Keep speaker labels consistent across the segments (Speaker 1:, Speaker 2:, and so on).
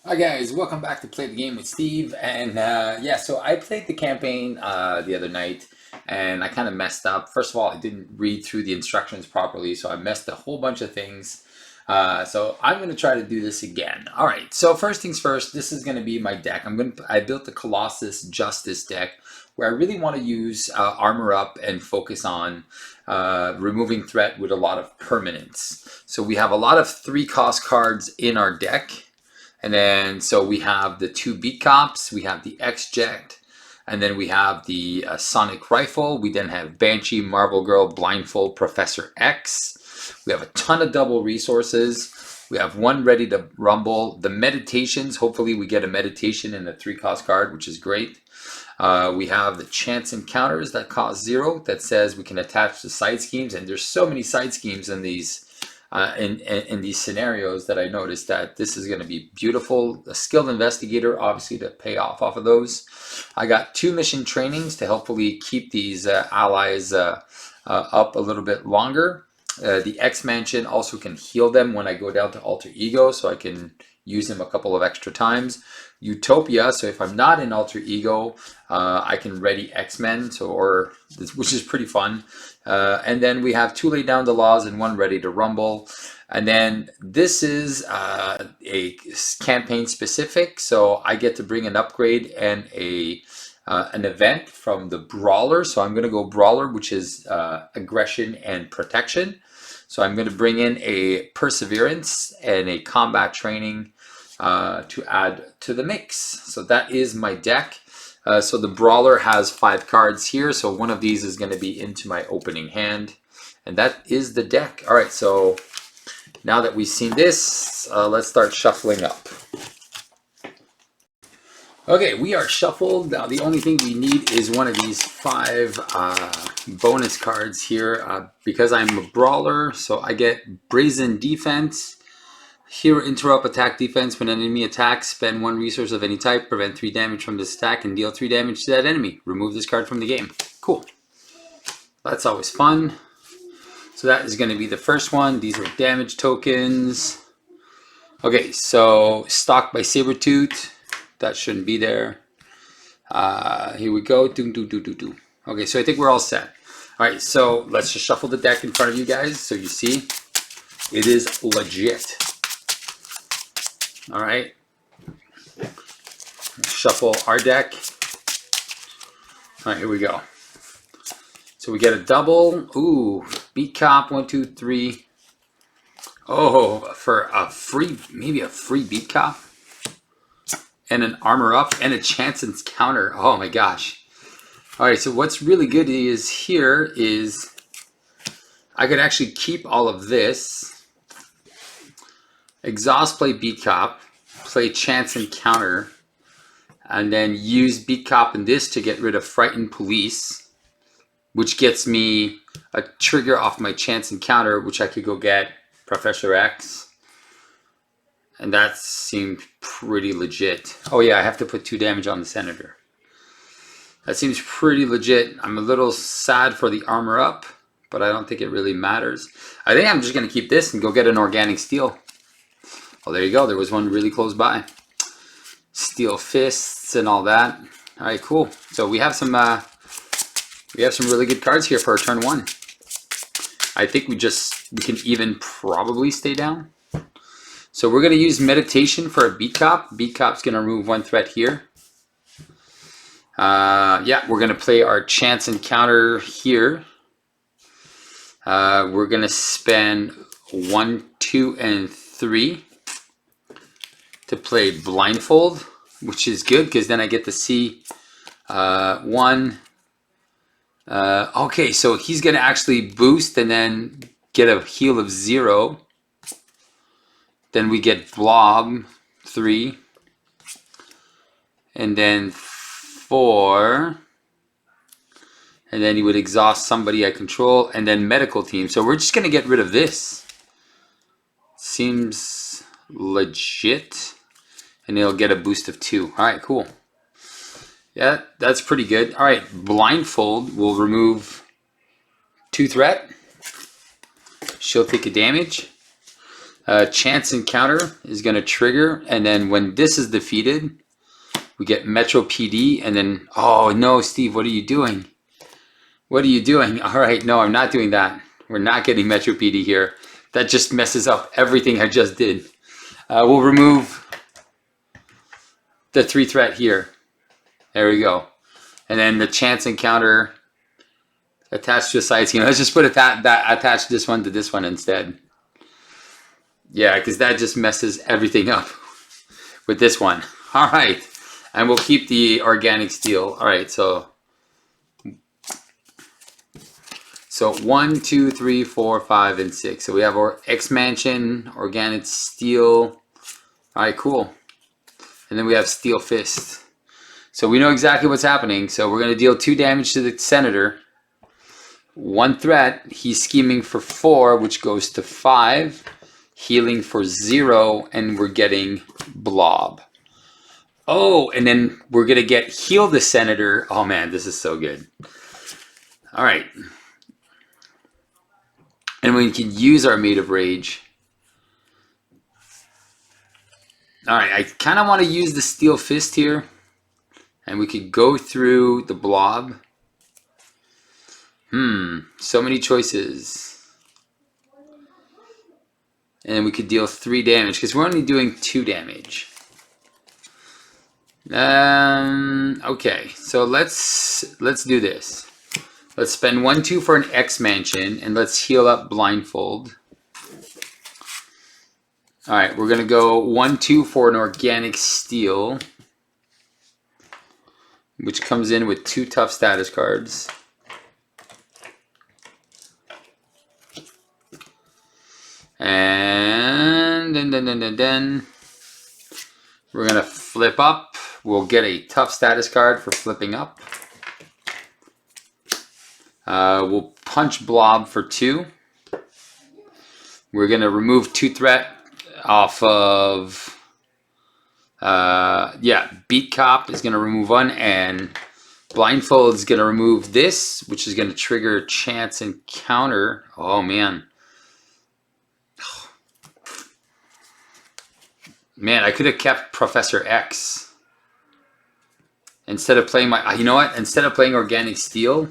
Speaker 1: Hi guys, welcome back to Play the Game with Steve. And yeah, so I played the campaign the other night and I kind of messed up. First of all, I didn't read through the instructions properly, so I messed a whole bunch of things. So I'm going to try to do this again. All right, so first things first, this is going to be my deck. I built the Colossus Justice deck where I really want to use armor up and focus on removing threat with a lot of permanents. So we have a lot of 3-cost cards in our deck. And then, so we have the 2 Beat Cops, we have the X-Jet, and then we have the Sonic Rifle. We then have Banshee, Marvel Girl, Blindfold, Professor X. We have a ton of double resources. We have 1 Ready to Rumble. The Meditations, hopefully we get a Meditation in a 3-cost card, which is great. We have the Chance Encounters that cost 0, that says we can attach to side schemes, and there's so many side schemes in these these scenarios that I noticed that this is going to be beautiful. A skilled investigator, obviously, to pay off of those. I got 2 mission trainings to hopefully keep these allies up a little bit longer. The X-Mansion also can heal them when I go down to Alter Ego, so I can use them a couple of extra times. Utopia, so if I'm not in Alter Ego, I can ready X-Men, which is pretty fun. And then we have 2 Lay Down the Laws and 1 Ready to Rumble. And then this is a campaign specific, so I get to bring an upgrade and an event from the Brawler. So I'm going to go Brawler, which is aggression and protection. So I'm going to bring in a Perseverance and a combat training to add to the mix. So that is my deck. So the Brawler has 5 cards here, so one of these is going to be into my opening hand. And that is the deck. All right, so now that we've seen this, let's start shuffling up. Okay, we are shuffled. Now the only thing we need is one of these 5 bonus cards here. Because I'm a Brawler, so I get Brazen Defense. Here, interrupt attack defense. When an enemy attacks, spend 1 resource of any type, prevent 3 damage from this attack, and deal 3 damage to that enemy. Remove this card from the game. Cool. That's always fun. So that is going to be the first one. These are damage tokens. Okay, so Stalked by Sabretooth. That shouldn't be there. Here we go. Okay, so I think we're all set. All right, so let's just shuffle the deck in front of you guys so you see it is legit. All right, shuffle our deck. All right, here we go. So we get a double. Ooh, Beat Cop, 1, 2, 3. Oh, for a free, maybe a free Beat Cop. And an Armor Up and a Chance Encounter. Oh my gosh. All right, so what's really good is here is I could actually keep all of this. Exhaust, play Beat Cop, play Chance Encounter, and then use Beat Cop in this to get rid of Frightened Police, which gets me a trigger off my Chance Encounter, which I could go get Professor X. And that seemed pretty legit. Oh yeah, I have to put 2 damage on the Senator. That seems pretty legit. I'm a little sad for the Armor Up, but I don't think it really matters. I think I'm just going to keep this and go get an Organic Steel. Well, there you go. There was one really close by. Steel Fists and all that. All right, cool. So we have some really good cards here for our turn 1. I think we can even probably stay down. So we're going to use Meditation for a Beat Cop. Beat Cop's going to remove 1 threat here. Yeah, we're going to play our Chance Encounter here. We're going to spend 1, 2, and 3 to play Blindfold, which is good because then I get to see 1. Okay, so he's going to actually boost and then get a heal of 0. Then we get Blob 3. And then 4. And then he would exhaust somebody I control. And then Medical Team. So we're just going to get rid of this. Seems legit. And it'll get a boost of 2. Alright, cool. Yeah, that's pretty good. Alright, Blindfold will remove 2 threat. She'll take a damage. Chance encounter is going to trigger, and then when this is defeated, we get Metro PD, and then, oh no, Steve, what are you doing? What are you doing? All right, no, I'm not doing that. We're not getting Metro PD here. That just messes up everything I just did. We'll remove the 3 threat here. There we go. And then the chance encounter attached to a side scheme. Let's just put it that attach this one to this one instead. Yeah, because that just messes everything up with this one. All right. And we'll keep the organic steel. All right, so 1, 2, 3, 4, 5, and 6. So we have our X-Mansion, organic steel. All right, cool. And then we have steel fist. So we know exactly what's happening. So we're going to deal 2 damage to the senator. 1 threat. He's scheming for 4, which goes to 5. Healing for 0, and we're getting blob. Oh, and then we're going to get heal the senator. Oh man, this is so good. All right. And we can use our Made of Rage. All right, I kind of want to use the Steel Fist here. And we could go through the blob. So many choices. And we could deal 3 damage because we're only doing 2 damage. Okay, so let's do this. Let's spend 1, 2 for an X-Mansion, and let's heal up Blindfold. All right, we're gonna go 1, 2 for an Organic Steel, which comes in with 2 tough status cards. And then we're gonna flip up. We'll get a tough status card for flipping up. We'll punch blob for 2. We're gonna remove 2 threat off of beat cop is gonna remove 1, and blindfold is gonna remove this, which is gonna trigger chance encounter. Oh man. Man, I could have kept Professor X. Instead of playing my, you know what? Instead of playing Organic Steel,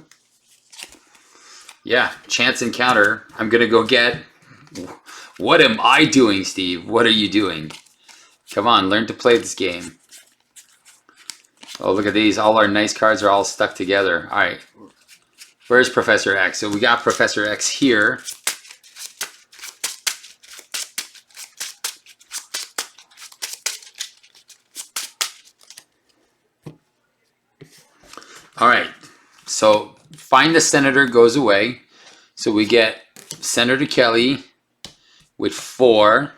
Speaker 1: yeah, chance encounter. I'm gonna go get. What am I doing, Steve? What are you doing? Come on, learn to play this game. Oh, look at these. All our nice cards are all stuck together. All right, where's Professor X? So we got Professor X here. All right, so find the senator goes away. So we get Senator Kelly with 4.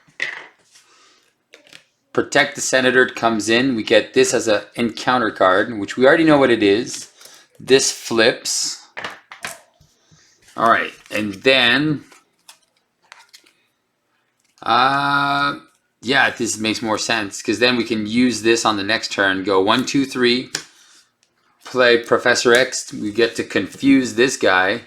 Speaker 1: Protect the senator comes in. We get this as an encounter card, which we already know what it is. This flips. All right, and then, yeah, this makes more sense because then we can use this on the next turn. Go 1, 2, 3. Play Professor X. We get to confuse this guy.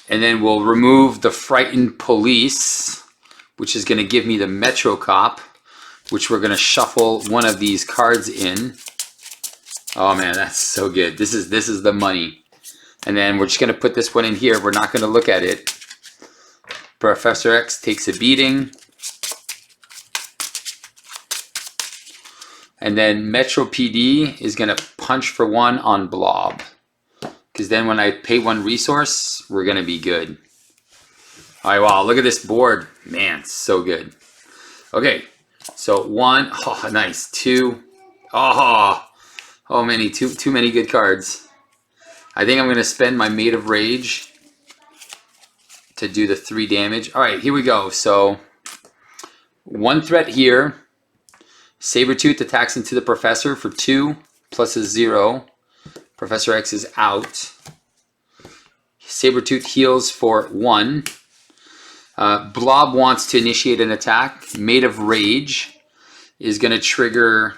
Speaker 1: And then we'll remove the Frightened Police, which is going to give me the Metro Cop, which we're going to shuffle one of these cards in. Oh man, that's so good. This is the money. And then we're just going to put this one in here. We're not going to look at it. Professor X takes a beating. And then Metro PD is going to punch for 1 on blob. Because then when I pay 1 resource, we're going to be good. All right, wow, look at this board. Man, so good. Okay, so 1, oh, nice. 2, oh, too many good cards. I think I'm going to spend my Made of Rage to do the 3 damage. All right, here we go. So 1 threat here. Sabretooth attacks into the Professor for 2, plus a 0. Professor X is out. Sabretooth heals for 1. Blob wants to initiate an attack. Made of Rage is going to trigger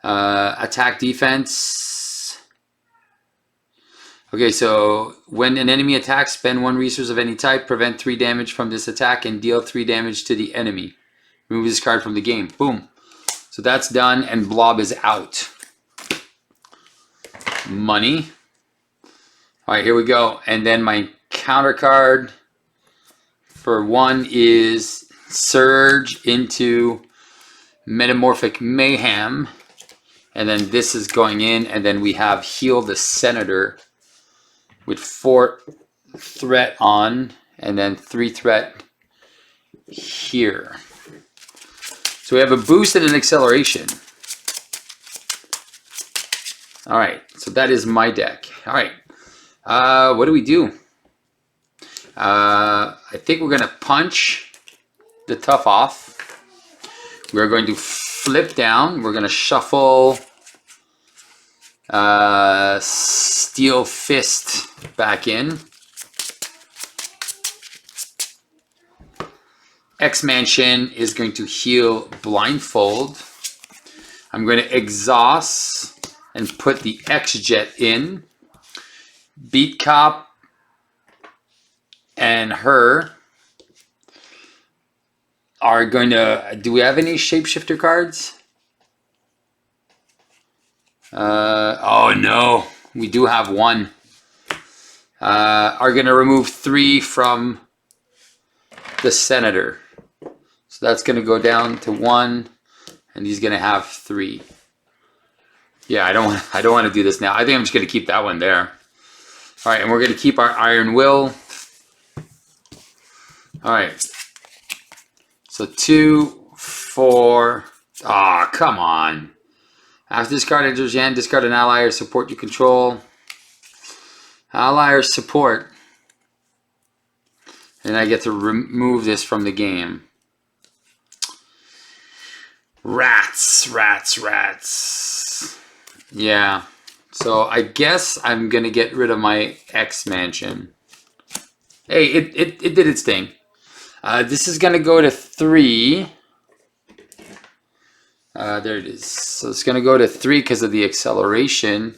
Speaker 1: attack defense. Okay, so when an enemy attacks, spend 1 resource of any type, prevent 3 damage from this attack, and deal 3 damage to the enemy. Remove this card from the game. Boom. So that's done, and Blob is out. Money. All right, here we go. And then my counter card for 1 is Surge into Metamorphic Mayhem. And then this is going in, and then we have Heal the Senator with 4 threat on, and then 3 threat here. So we have a boost and an acceleration. All right, so that is my deck. All right, what do we do? I think we're gonna punch the tough off. We're going to flip down. We're gonna shuffle Steel Fist back in. X-Mansion is going to heal Blindfold. I'm going to exhaust and put the X-Jet in. Beat Cop and her are going to... Do we have any Shapeshifter cards? Oh no, we do have 1. Are going to remove 3 from the Senator. So that's going to go down to 1, and he's going to have 3. Yeah, I don't want to do this now. I think I'm just going to keep that one there. All right, and we're going to keep our Iron Will. All right. So 2, 4. Ah, oh, come on. After this card enters your hand, discard an ally or support you control. Ally or support. And I get to remove this from the game. Rats, rats, rats. Yeah. So I guess I'm going to get rid of my X-Mansion. Hey, it did its thing. This is going to go to 3. There it is. So it's going to go to 3 because of the acceleration.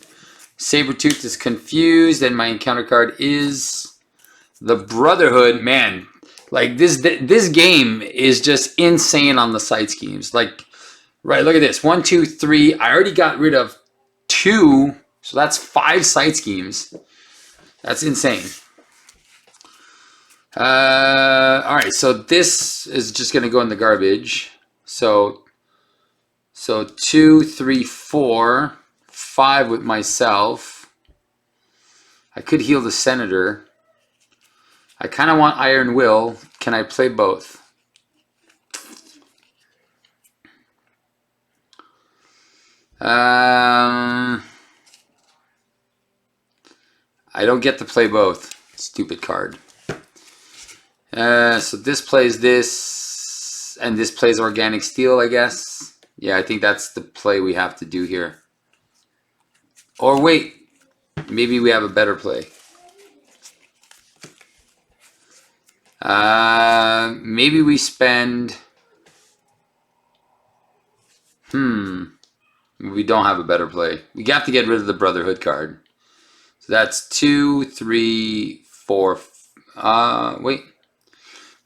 Speaker 1: Sabretooth is confused, and my encounter card is the Brotherhood. Man, like this game is just insane on the side schemes. Like, right, look at this. 1, 2, 3. I already got rid of 2, so that's 5 side schemes. That's insane. All right, so this is just going to go in the garbage. So 2, 3, 4, 5 with myself. I could heal the Senator. I kind of want Iron Will. Can I play both? I don't get to play both. Stupid card. So this plays this, and this plays Organic Steel, I guess. Yeah, I think that's the play we have to do here. Or wait, maybe we have a better play. Maybe we spend... We don't have a better play. We have to get rid of the Brotherhood card. So that's 2, 3, 4... wait.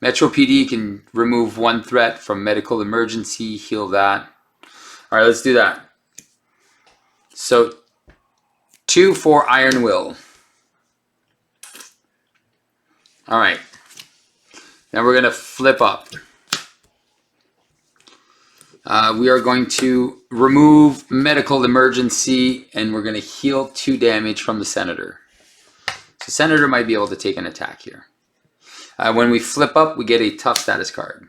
Speaker 1: Metro PD can remove 1 threat from Medical Emergency, heal that. Alright, let's do that. So 2 for Iron Will. Alright. Now we're going to flip up. We are going to remove Medical Emergency, and we're going to heal 2 damage from the Senator. So Senator might be able to take an attack here. When we flip up, we get a tough status card.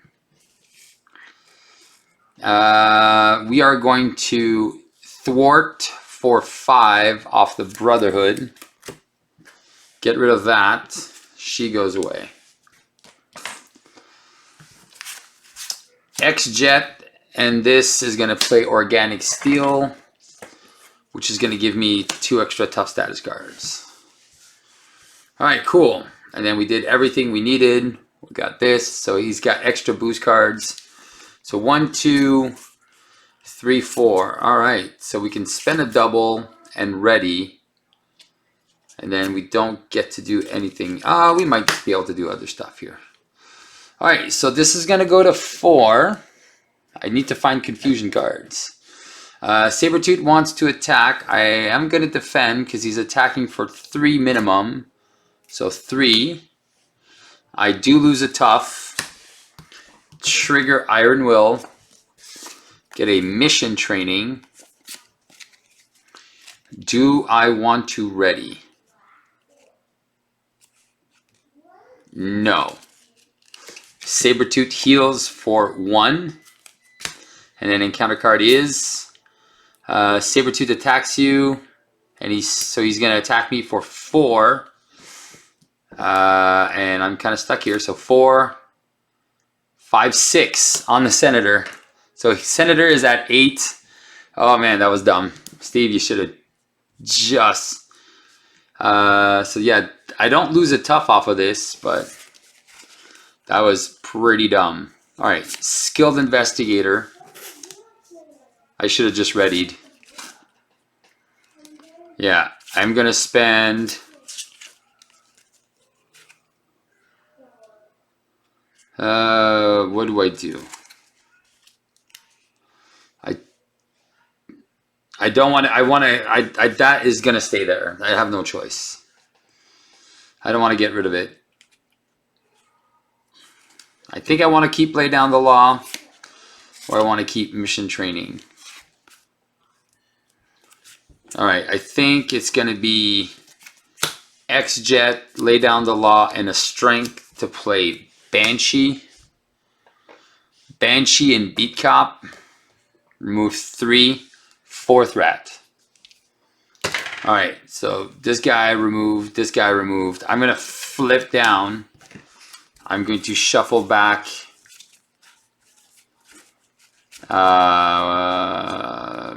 Speaker 1: We are going to thwart for 5 off the Brotherhood. Get rid of that. She goes away. X-Jet, and this is going to play Organic Steel, which is going to give me 2 extra tough status cards. Alright, cool. And then we did everything we needed. We got this. So he's got extra boost cards. So 1, 2, 3, 4. Alright, so we can spend a double and ready. And then we don't get to do anything. We might be able to do other stuff here. All right, so this is going to go to 4. I need to find confusion cards. Sabretooth wants to attack. I am going to defend because he's attacking for 3 minimum. So 3. I do lose a tough. Trigger Iron Will. Get a mission training. Do I want to ready? No. Sabretooth heals for 1. And then encounter card is Sabretooth attacks you. And he's going to attack me for 4. And I'm kind of stuck here. So 4, 5, 6 on the Senator. So Senator is at 8. Oh man, that was dumb. Steve, you should have just... so yeah, I don't lose a tough off of this, but that was pretty dumb. Alright, Skilled Investigator. I should have just readied. Yeah, I'm going to spend... what do I do? I don't want to, that is going to stay there. I have no choice. I don't want to get rid of it. I think I want to keep Lay Down the Law, or I want to keep Mission Training. All right, I think it's going to be X-Jet, Lay Down the Law, and a Strength to play Banshee. Banshee and Beat Cop. Remove 3. 4 threat. All right, so this guy removed, this guy removed. I'm going to flip down. I'm going to shuffle back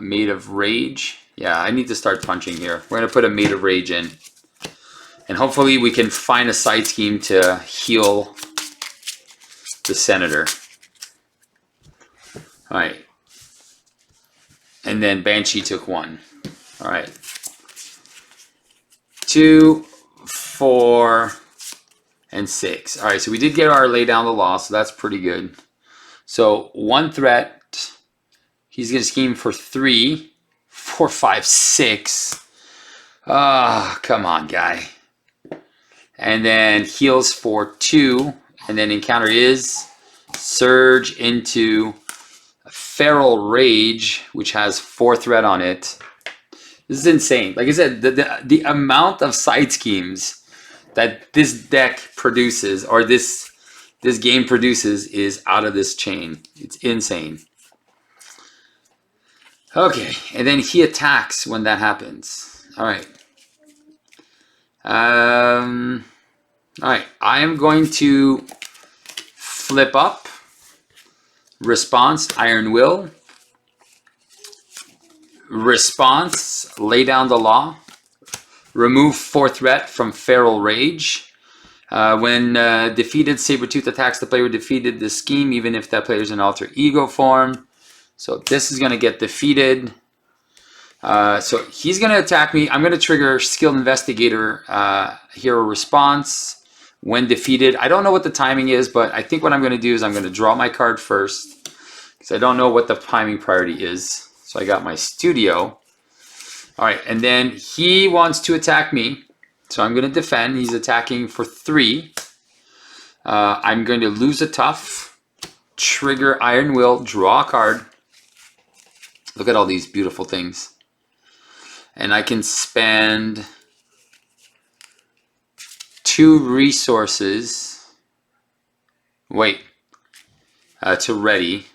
Speaker 1: Made of Rage. Yeah, I need to start punching here. We're going to put a Made of Rage in. And hopefully we can find a side scheme to heal the Senator. All right. And then Banshee took 1. All right. 2, 4, and 6. All right, so we did get our Lay Down the Law, so that's pretty good. So 1 threat. He's going to scheme for 3, 4, 5, 6. Ah, come on, guy. And then heals for 2. And then encounter is Surge into Feral Rage, which has 4 threat on it. This is insane. Like I said, the amount of side schemes that this deck produces, or this game produces, is out of this chain. It's insane. Okay, and then he attacks when that happens. All right. All right, I am going to flip up. Response, Iron Will. Response, Lay Down the Law. Remove 4 threat from Feral Rage. When defeated, Sabretooth attacks the player who defeated the scheme, even if that player is in alter ego form. So this is going to get defeated. So he's going to attack me. I'm going to trigger Skilled Investigator Hero Response. When defeated, I don't know what the timing is, but I think what I'm going to do is I'm going to draw my card first, because I don't know what the timing priority is. So I got my Studio. All right, and then he wants to attack me, so I'm going to defend. He's attacking for 3. I'm going to lose a tough, trigger Iron Will, draw a card. Look at all these beautiful things. And I can spend 2 resources. Wait. To ready.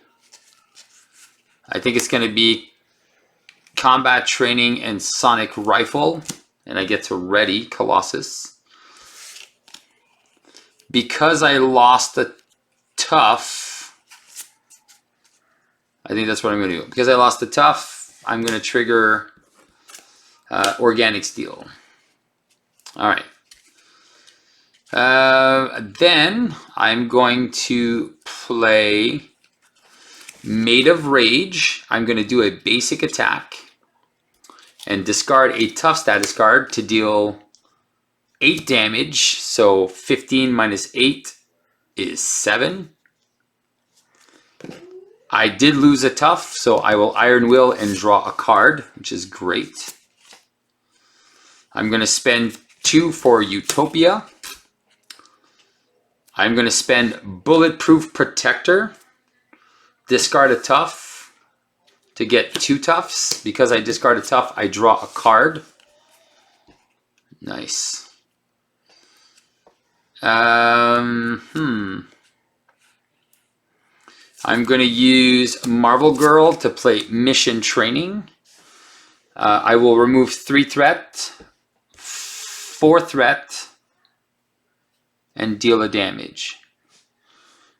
Speaker 1: I think it's going to be Combat Training and Sonic Rifle. And I get to ready Colossus. Because I lost the tough, I think that's what I'm going to do. Because I lost the tough, I'm going to trigger Organic Steel. All right. Then I'm going to play Made of Rage. I'm going to do a basic attack and discard a tough status card to deal 8 damage, so 15 minus 8 is 7. I did lose a tough, so I will Iron Will and draw a card, which is great. I'm going to spend 2 for Utopia. I'm going to spend Bulletproof Protector. Discard a tough to get 2 toughs. Because I discard a tough, I draw a card. Nice. I'm going to use Marvel Girl to play Mission Training. I will remove 3 threat, 4 threat, and deal a damage.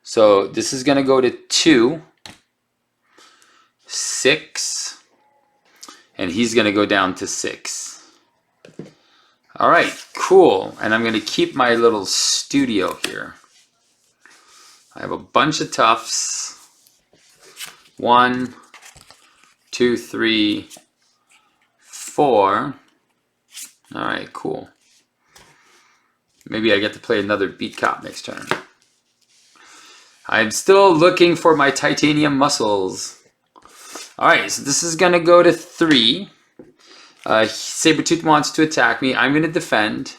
Speaker 1: So this is going to go to 2, 6, and he's going to go down to 6. All right, cool. And I'm going to keep my little studio here. I have a bunch of toughs. 1, 2, 3, 4. All right, cool. Maybe I get to play another Beat Cop next turn. I'm still looking for my titanium muscles. All right, so this is going to go to 3. Sabretooth wants to attack me. I'm going to defend.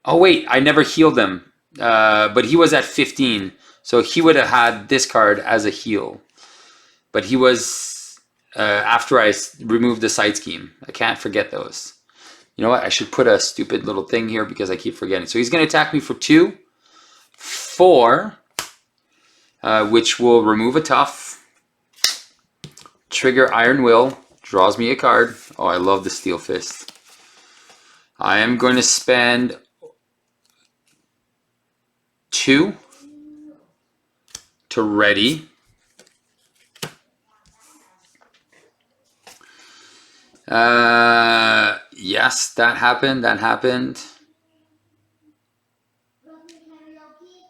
Speaker 1: Oh, wait, I never healed him. But he was at 15, so he would have had this card as a heal. But he was after I removed the side scheme. I can't forget those. You know what? I should put a stupid little thing here because I keep forgetting. So he's going to attack me for 2, 4, which will remove a tough. Trigger Iron Will, draws me a card. Oh, I love the Steel Fist. I am going to spend 2 to ready. Yes, that happened. That happened.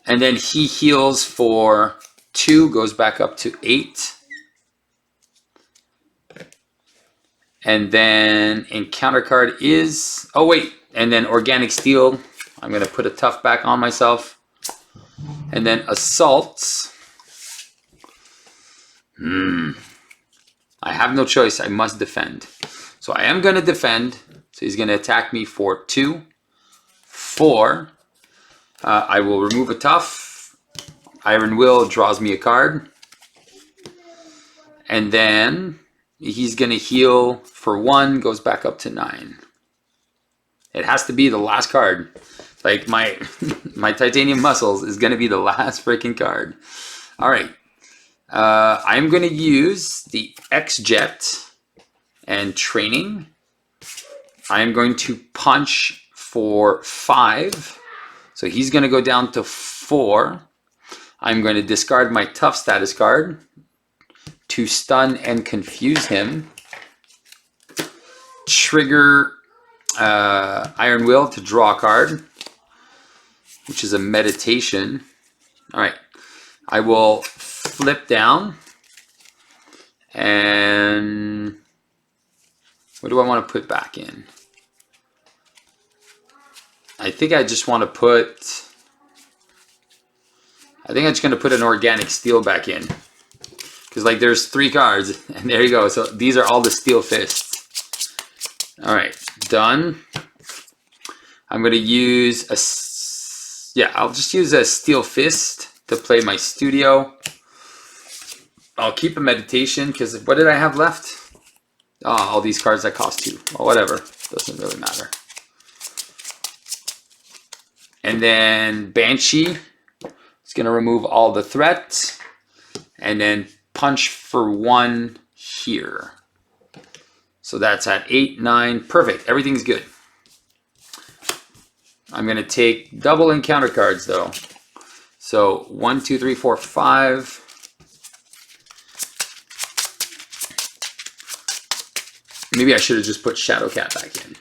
Speaker 1: And then he heals for 2, goes back up to 8. And then encounter card is, oh wait, and then Organic Steel. I'm going to put a tough back on myself. And then assaults. I have no choice. I must defend. So I am going to defend. So he's going to attack me for 2, 4. I will remove a tough. Iron Will draws me a card. And then he's going to heal for 1, goes back up to 9. It has to be the last card. Like my titanium muscles is going to be the last freaking card. All right. I'm going to use the X-Jet and training. I'm going to punch for 5. So he's going to go down to 4. I'm going to discard my tough status card to stun and confuse him. Trigger Iron Will to draw a card, which is a meditation. All right. I will flip down. And what do I want to put back in? I think I just want to put... I think I'm just going to put an Organic Steel back in. Because like there's 3 cards. And there you go. So these are all the Steel Fists. Alright. Done. I'm going to use a... Yeah, I'll just use a Steel Fist to play my studio. I'll keep a meditation because what did I have left? Oh, all these cards that cost 2. Well, whatever. Doesn't really matter. And then Banshee. It's going to remove all the threats. And then punch for 1 here. So that's at 8, 9. Perfect. Everything's good. I'm going to take double encounter cards though. So 1, 2, 3, 4, 5. Maybe I should have just put Shadowcat back in.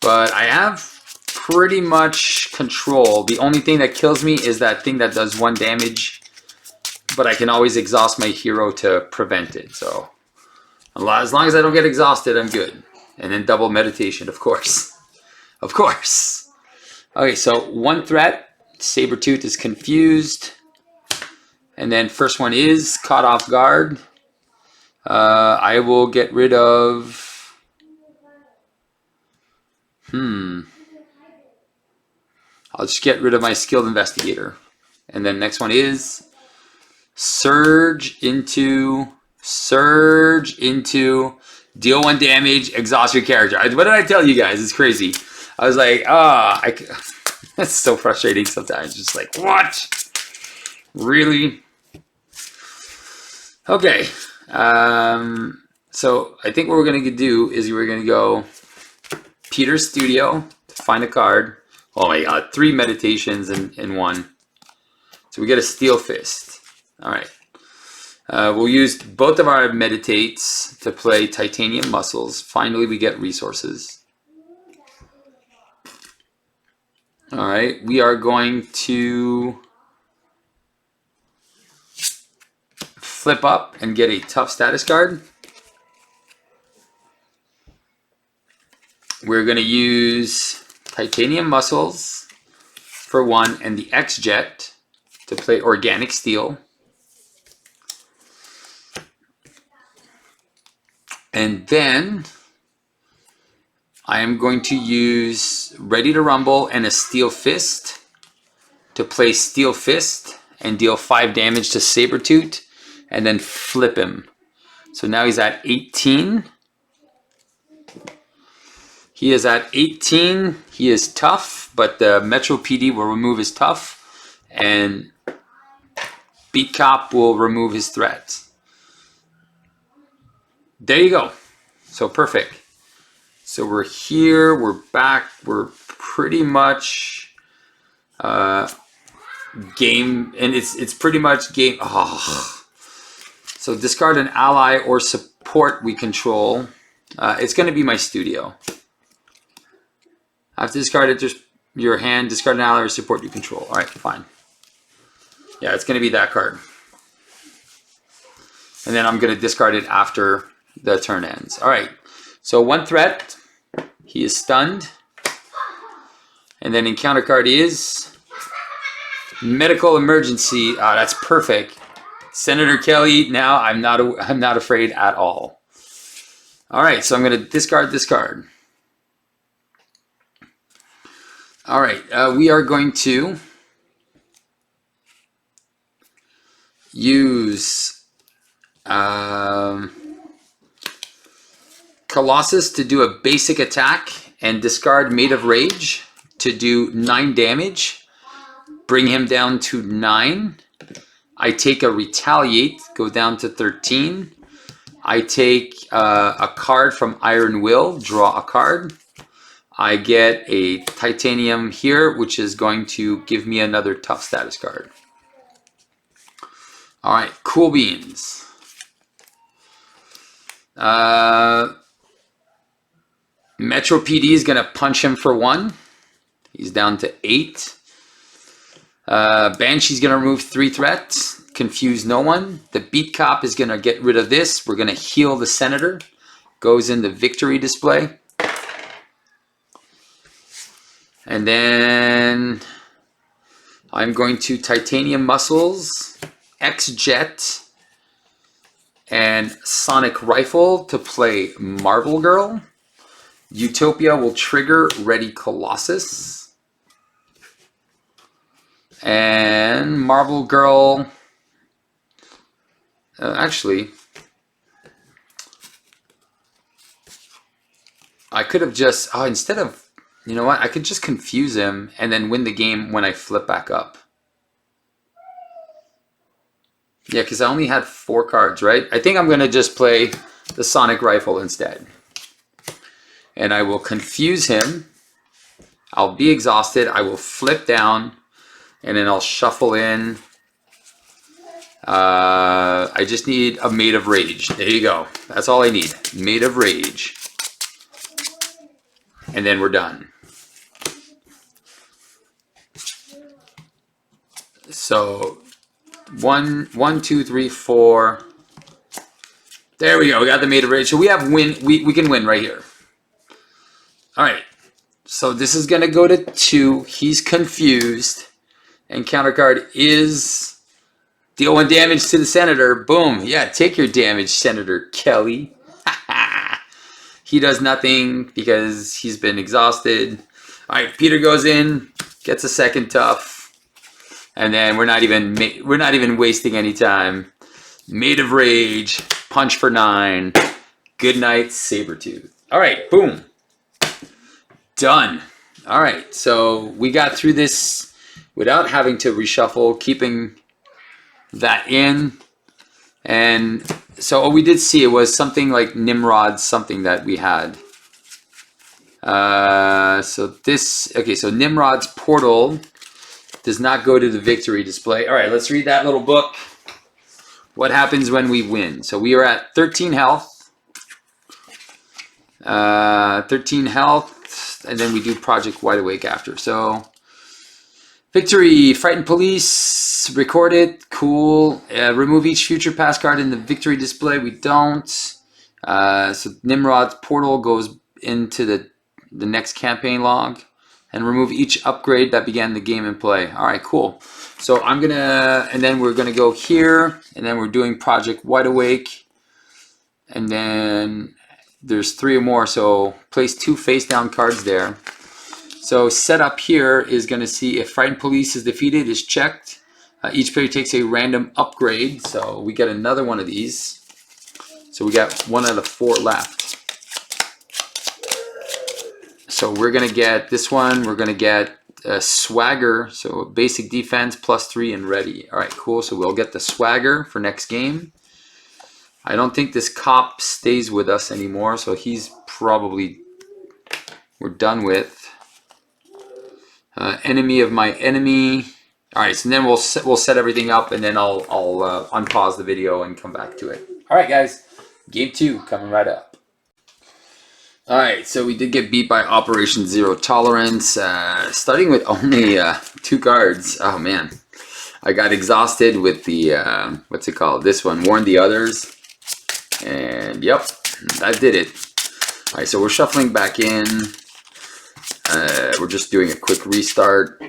Speaker 1: But I have pretty much control. The only thing that kills me is that thing that does 1 damage. But I can always exhaust my hero to prevent it. So as long as I don't get exhausted, I'm good. And then double meditation, of course. Of course. Okay, so one threat. Sabretooth is confused. And then first one is caught off guard. I will get rid of... I'll just get rid of my skilled investigator. And then next one is surge into, deal 1 damage, exhaust your character. What did I tell you guys? It's crazy. I was like, that's so frustrating sometimes. Just like, what? Really? Okay. So I think what we're going to do is we're going to go Peter's Studio to find a card. Oh my god, 3 meditations in one. So we get a Steel Fist. All right. We'll use both of our meditates to play Titanium Muscles. Finally, we get resources. All right. We are going to flip up and get a tough status card. We're going to use Titanium Muscles for 1 and the X-Jet to play Organic Steel. And then I am going to use Ready to Rumble and a Steel Fist to play Steel Fist and deal 5 damage to Sabretooth and then flip him. So now he's at 18. He is at 18. He is tough, but the Metro PD will remove his tough, and Beat Cop will remove his threat. There you go. So perfect. So we're here. We're back. We're pretty much game, and it's pretty much game. Oh. So discard an ally or support we control. It's going to be my studio. I have to discard it, just your hand, discard an ally or support you control. All right, fine. Yeah, it's going to be that card. And then I'm going to discard it after the turn ends. All right, so 1 threat. He is stunned. And then encounter card is Medical Emergency. Oh, that's perfect. Senator Kelly, now I'm not afraid at all. All right, so I'm going to discard this card. All right, we are going to use Colossus to do a basic attack and discard Made of Rage to do 9 damage. Bring him down to 9. I take a Retaliate, go down to 13. I take a card from Iron Will, draw a card. I get a Titanium here, which is going to give me another tough status card. All right, cool beans. Metro PD is going to punch him for 1. He's down to 8. Banshee's going to remove 3 threats. Confuse no one. The Beat Cop is going to get rid of this. We're going to heal the Senator. Goes in the victory display. And then I'm going to Titanium Muscles, X-Jet, and Sonic Rifle to play Marvel Girl. Utopia will trigger Ready Colossus. And Marvel Girl... actually, I could have just... instead of... You know what? I could just confuse him and then win the game when I flip back up. Yeah, because I only had 4 cards, right? I think I'm going to just play the Sonic Rifle instead. And I will confuse him. I'll be exhausted. I will flip down. And then I'll shuffle in. I just need a Made of Rage. There you go. That's all I need. Made of Rage. And then we're done. So 1, 2, 3, 4. There we go. We got the Made of Rage. So we have win. We can win right here. All right. So this is going to go to 2. He's confused. And counter card is deal 1 damage to the Senator. Boom. Yeah, take your damage, Senator Kelly. He does nothing because he's been exhausted. All right, Peter goes in, gets a second tough. And then we're not even wasting any time. Maid of Rage, punch for 9. Good night, Sabretooth. All right, boom. Done. All right, so we got through this without having to reshuffle, keeping that in. And so what we did see, it was something like Nimrod, something that we had. So Nimrod's portal does not go to the victory display. All right, let's read that little book. What happens when we win? So we are at 13 health. 13 health, and then we do Project Wide Awake after. So victory, frightened police, record it, cool. Remove each future pass card in the victory display. We don't. So Nimrod's portal goes into the next campaign log, and remove each upgrade that began the game in play. All right, cool. So and then we're gonna go here, and then we're doing Project Wide Awake, and then there's 3 or more, so place 2 face down cards there. So setup here is going to see if frightened police is defeated, is checked. Each player takes a random upgrade, so we get another one of these. So we got 1 out of 4 left. So we're going to get this one, we're going to get swagger, so basic defense +3 and ready. All right, cool, so we'll get the swagger for next game. I don't think this cop stays with us anymore, so he's probably, we're done with. Enemy of my enemy. All right, so then we'll set everything up, and then I'll unpause the video and come back to it. All right, guys, game 2 coming right up. All right, so we did get beat by Operation Zero Tolerance, starting with only 2 cards. Oh man, I got exhausted with the what's it called? This one, Warn the Others. And yep, that did it. All right, so we're shuffling back in. We're just doing a quick restart.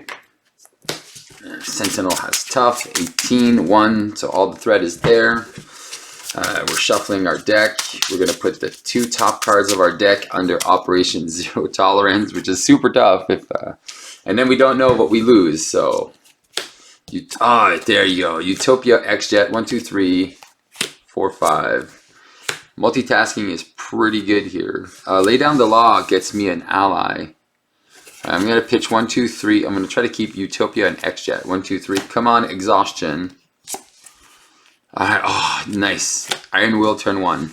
Speaker 1: Sentinel has tough, 18, 1, so all the threat is there. We're shuffling our deck. We're going to put the 2 top cards of our deck under Operation Zero Tolerance, which is super tough. And then we don't know what we lose. So, there you go. Utopia, X-Jet, 1, 2, 3, 4, 5. Multitasking is pretty good here. Lay Down the Law gets me an ally. I'm going to pitch 1, 2, 3. I'm going to try to keep Utopia and X-Jet. 1, 2, 3. Come on, Exhaustion. Alright, oh, nice. Iron Will, turn 1.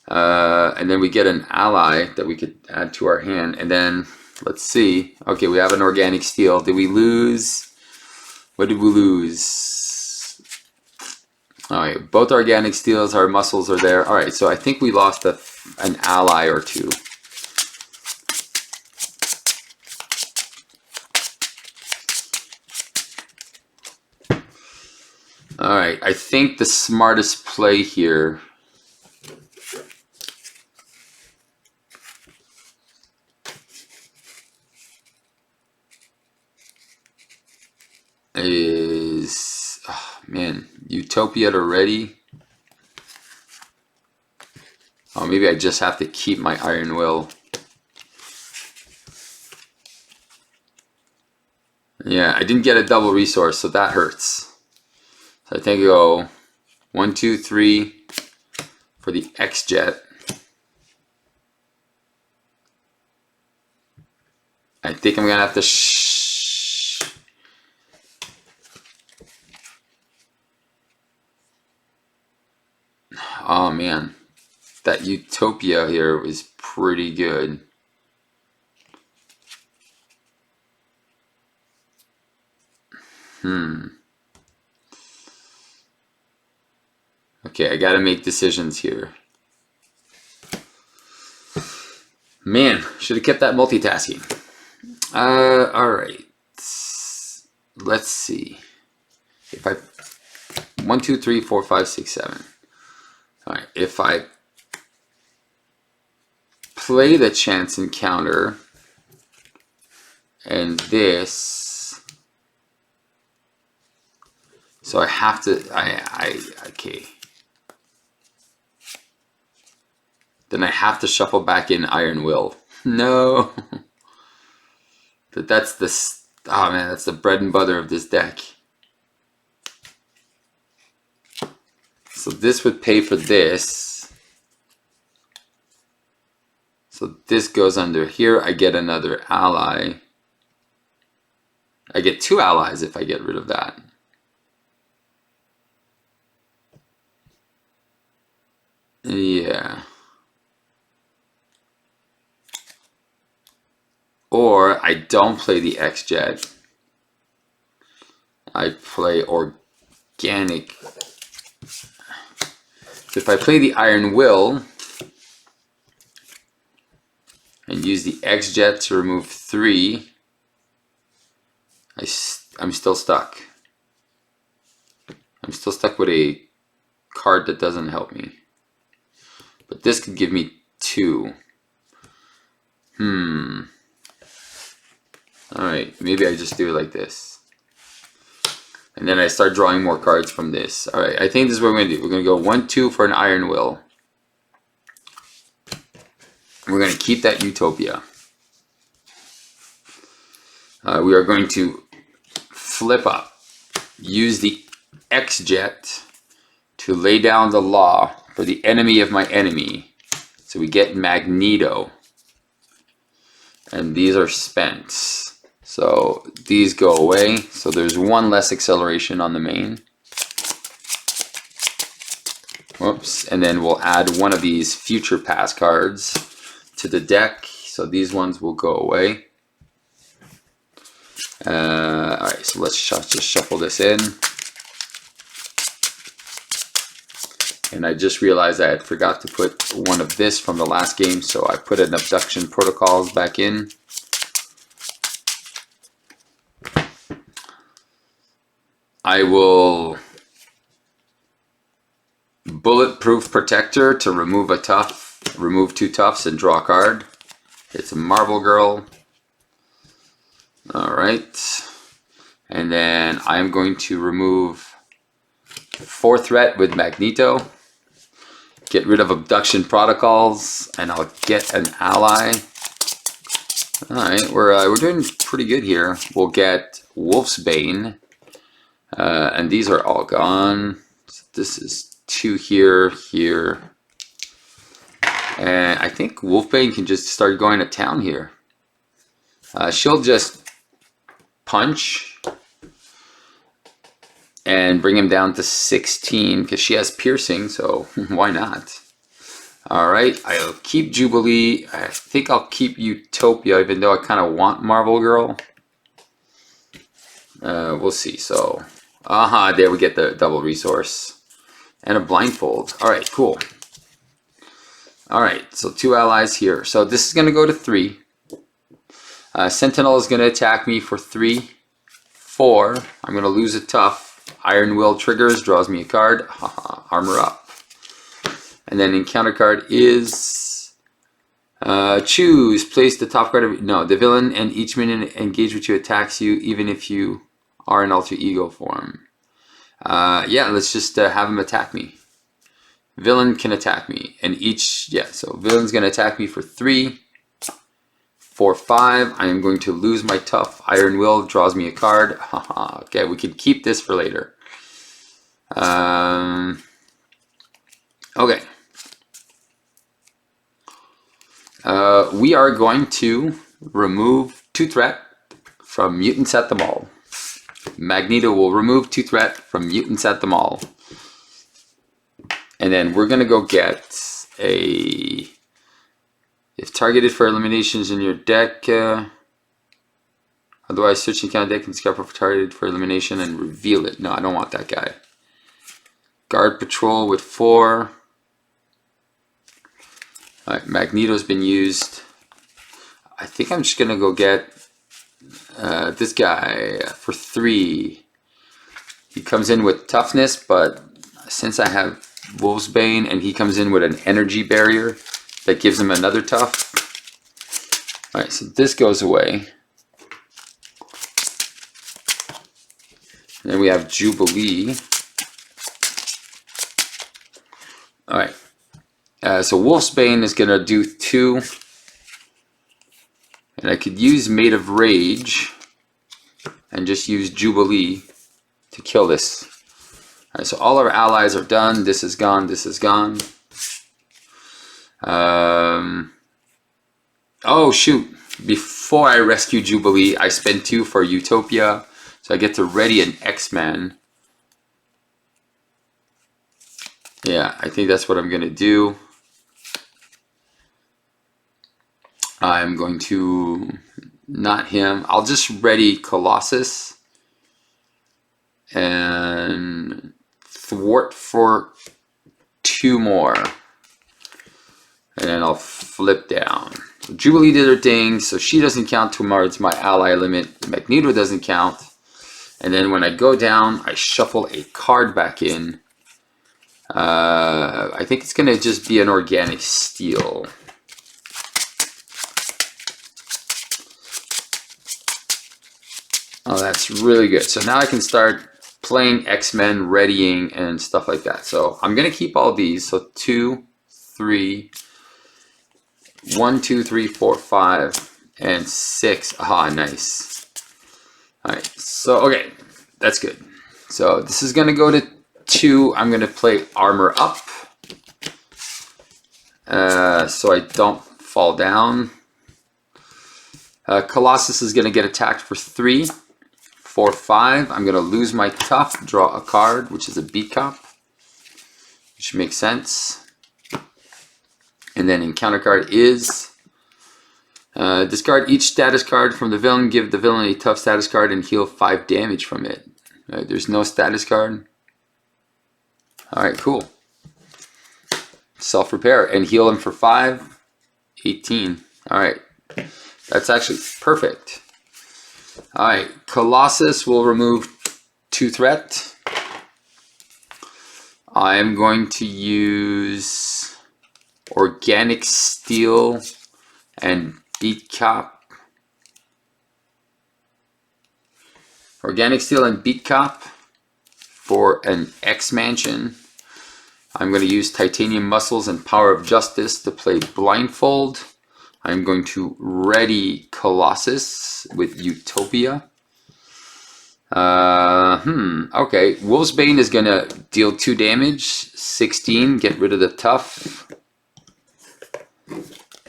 Speaker 1: And then we get an ally that we could add to our hand. And then, let's see. Okay, we have an Organic Steel. Did we lose? What did we lose? Alright, both Organic Steels, our muscles are there. Alright, so I think we lost an ally or 2. Alright, I think the smartest play here is, oh, man, Utopia already. Oh, maybe I just have to keep my Iron Will. Yeah, I didn't get a double resource, so that hurts. So I think I go 1, 2, 3 for the X-Jet. I think I'm gonna have to oh man, that Utopia here is pretty good. Okay, I gotta make decisions here. Man, should have kept that multitasking. Alright. Let's see. If I 1, 2, 3, 4, 5, 6, 7. Alright, if I play the chance encounter, and this. So I have to, okay. Then I have to shuffle back in Iron Will. No. But that's the, oh man, that's the bread and butter of this deck. So this would pay for this. So this goes under here. I get another ally. I get 2 allies if I get rid of that. Yeah. Or I don't play the X-Jet. I play organic. So if I play the Iron Will and use the X-Jet to remove 3, I'm still stuck. I'm still stuck with a card that doesn't help me. But this could give me 2. Alright, maybe I just do it like this. And then I start drawing more cards from this. Alright, I think this is what we're going to do. We're going to go 1-2 for an Iron Will. We're going to keep that Utopia. We are going to flip up. Use the X-Jet to lay down the law for the enemy of my enemy. So we get Magneto. And these are spent. So these go away. So there's 1 less acceleration on the main. Whoops. And then we'll add 1 of these future pass cards to the deck. So these ones will go away. Alright, so let's just shuffle this in. And I just realized I had forgot to put 1 of this from the last game, so I put an Abduction Protocols back in. I will Bulletproof Protector to remove a tough, remove 2 toughs and draw a card. It's a Marble Girl. Alright. And then I'm going to remove 4 threat with Magneto. Get rid of Abduction Protocols, and I'll get an ally. Alright, we're doing pretty good here. We'll get Wolfsbane. And these are all gone. So this is 2 here, here. And I think Wolfbane can just start going to town here. She'll just punch and bring him down to 16 because she has piercing, so why not? Alright, I'll keep Jubilee. I think I'll keep Utopia, even though I kind of want Marvel Girl. We'll see. So, there we get the double resource. And a blindfold. Alright, cool. Alright, so 2 allies here. So this is going to go to 3. Sentinel is going to attack me for 3. 4. I'm going to lose a tough. Iron Will triggers, draws me a card. Armor up. And then encounter card is... choose. Place the top card of... No, the villain and each minion engaged with you attacks you, even if you are in alter ego form. Yeah, let's just have him attack me. Villain can attack me. And each... Yeah, so villain's going to attack me for 3. 4, 5. I am going to lose my tough. Iron Will draws me a card. Okay, we could keep this for later. Okay. We are going to remove 2 threat from mutants at the mall. Magneto will remove 2 threat from mutants at the mall. And then we're going to go get a... If targeted for eliminations in your deck, otherwise search and count deck and scalper for targeted for elimination and reveal it. No, I don't want that guy. Guard Patrol with 4. Alright, Magneto's been used. I think I'm just going to go get this guy for 3. He comes in with toughness, but since I have Wolfsbane and he comes in with an energy barrier, that gives him another tough. Alright, so this goes away. Then we have Jubilee. All right. So Wolfsbane is gonna do 2, and I could use Mate of Rage and just use Jubilee to kill this. All right, so all our allies are done. This is gone. This is gone. Oh shoot! Before I rescue Jubilee, I spend 2 for Utopia, so I get to ready an X-Man. Yeah, I think that's what I'm gonna do. I'm going to not him. I'll just ready Colossus and thwart for 2 more, and then I'll flip down. So Jubilee did her thing, so she doesn't count towards my ally limit. Magneto doesn't count, and then when I go down, I shuffle a card back in. I think it's gonna just be an organic steel. Oh, that's really good. So now I can start playing X-Men, readying, and stuff like that. So I'm going to keep all these. So 2, 3, 1, 2, 3, 4, 5, and 6. Ah, nice. All right. So, okay. That's good. So this is going to go to 2. I'm going to play Armor Up. So I don't fall down. Colossus is going to get attacked for 3. 4, 5. I'm going to lose my tough, draw a card, which is a beat cop, which makes sense. And then encounter card is discard each status card from the villain, give the villain a tough status card, and heal 5 damage from it. Right, there's no status card. Alright, cool. Self-repair and heal him for 5. 18. Alright, that's actually perfect. Alright, Colossus will remove 2 threat. I am going to use Organic Steel and Beat Cop. Organic Steel and Beat Cop for an X-Mansion. I'm going to use Titanium Muscles and Power of Justice to play Blindfold. I'm going to ready Colossus with Utopia. Okay. Wolfsbane is going to deal 2 damage. 16. Get rid of the tough.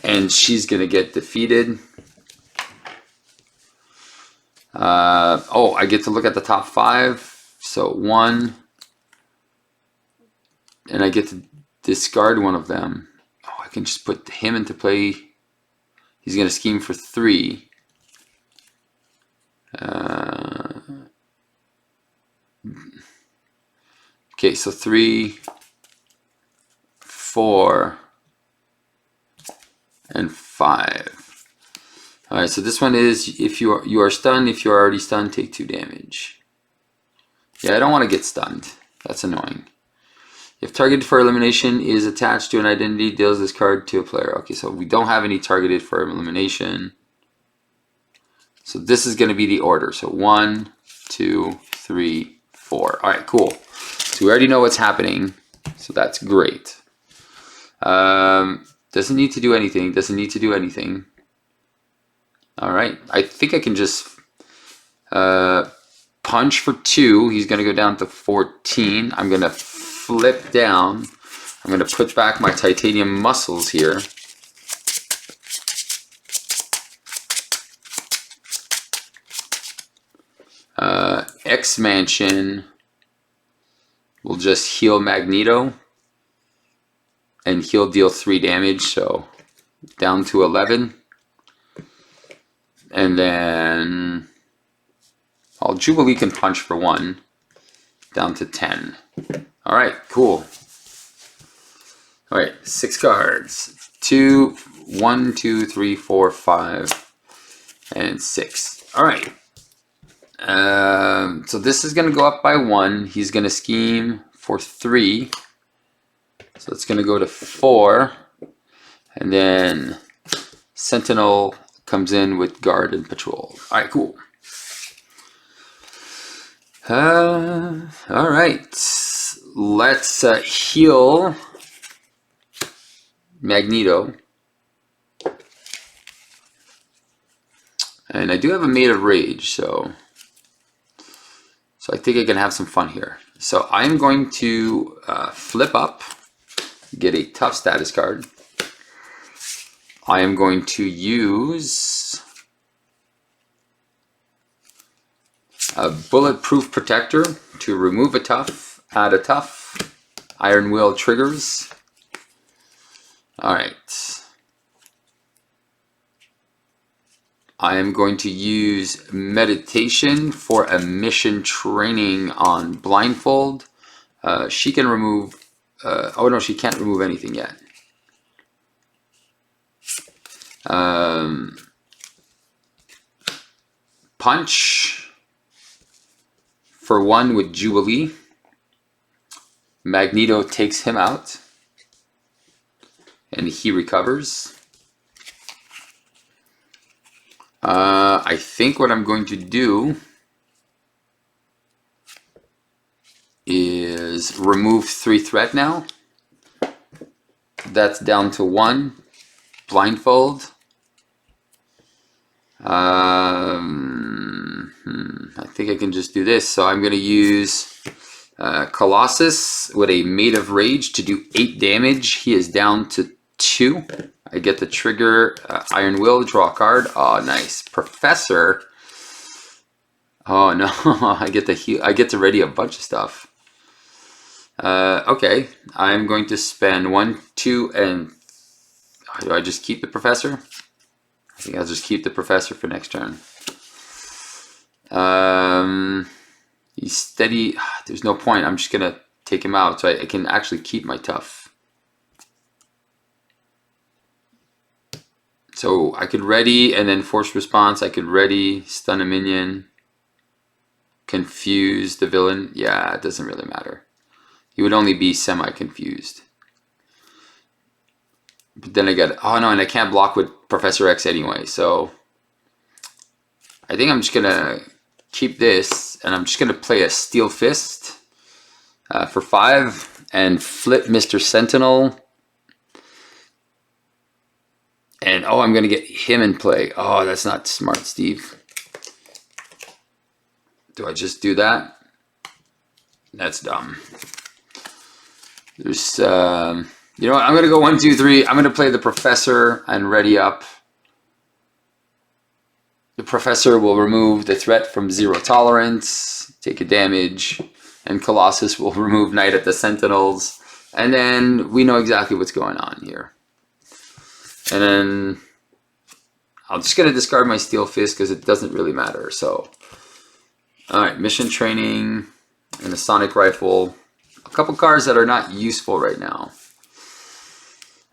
Speaker 1: And she's going to get defeated. Oh, I get to look at the top 5. So 1. And I get to discard one of them. Oh, I can just put him into play. He's going to scheme for 3. Okay, so 3, 4, and 5. Alright, so this one is if you are stunned. If you're already stunned, take 2 damage. Yeah, I don't want to get stunned. That's annoying. If targeted for elimination is attached to an identity, deals this card to a player. Okay, so we don't have any targeted for elimination. So this is going to be the order. So 1, 2, 3, 4. All right, cool. So we already know what's happening. So that's great. Doesn't need to do anything. Doesn't need to do anything. All right. I think I can just punch for 2. He's going to go down to 14. I'm going to flip down. I'm going to put back my Titanium Muscles here. X-Mansion will just heal Magneto. And he'll deal 3 damage, so down to 11. And then Jubilee can punch for 1. Down to 10. Alright, cool. Alright, 6 cards. 2, 1, 2, 3, 4, 5, and 6. Alright. So this is going to go up by 1. He's going to scheme for 3. So it's going to go to 4. And then Sentinel comes in with Guard and Patrol. Alright, cool. All right. Let's heal Magneto. And I do have a Made of Rage, so I think I can have some fun here. So I'm going to flip up, get a tough status card. I am going to use a bulletproof protector to remove a tough, add a tough. Iron Will triggers. All right. I am going to use meditation for a mission training on blindfold. She can remove, oh no, she can't remove anything yet. Punch for 1 with Jubilee. Magneto takes him out and he recovers. I think what I'm going to do is remove 3 threat now. That's down to 1. Blindfold. I think I can just do this. So I'm going to use Colossus with a Made of Rage to do 8 damage. He is down to 2. I get the trigger, Iron Will, draw a card. Oh, nice. Professor. Oh no, I get to heal. I get to ready a bunch of stuff. Okay, I'm going to spend 1, 2, and do I just keep the Professor? I think I'll just keep the Professor for next turn. He's steady. There's no point. I'm just gonna take him out, so I can actually keep my tough. So I could ready and then force response. I could ready, stun a minion, confuse the villain. Yeah, it doesn't really matter. He would only be semi-confused. But then I get, oh no, and I can't block with Professor X anyway. So I think I'm just gonna keep this, and I'm just gonna play a Steel Fist for 5 and flip Mr. Sentinel. And oh, I'm going to get him in play. Oh, that's not smart, Steve. Do I just do that? That's dumb. There's, you know what? I'm going to go 1, 2, 3. I'm going to play the Professor and ready up. The Professor will remove the threat from 0 tolerance, take a damage, and Colossus will remove Knight at the Sentinels. And then we know exactly what's going on here. And then I'm just going to discard my Steel Fist because it doesn't really matter. So, alright, Mission Training and a Sonic Rifle. A couple cards that are not useful right now.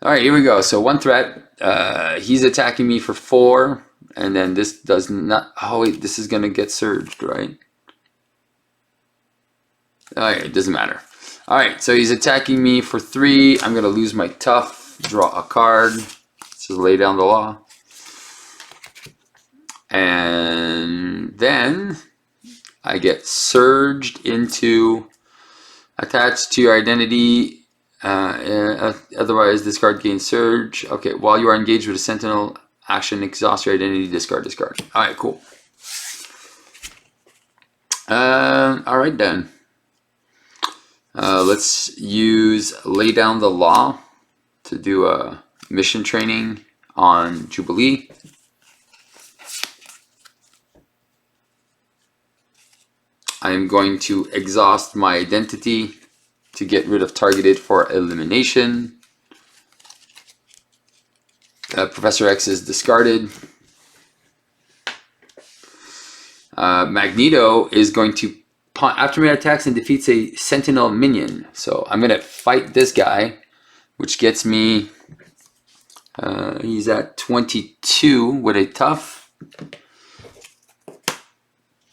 Speaker 1: Alright, here we go. So 1 threat. He's attacking me for 4. And then this does not... Oh wait, this is going to get surged, right? Alright, it doesn't matter. Alright, so he's attacking me for 3. I'm going to lose my tough. Draw a card. To lay down the law. And then I get surged into attached to your identity. Otherwise, this card gains surge. Okay, while you are engaged with a Sentinel action, exhaust your identity, discard. Alright, cool. Alright then. Let's use Lay Down the Law to do a mission training on Jubilee. I'm going to exhaust my identity to get rid of targeted for elimination. Professor X is discarded. Magneto is going to after melee attacks and defeats a Sentinel minion. So I'm going to fight this guy, which gets me he's at 22 with a tough.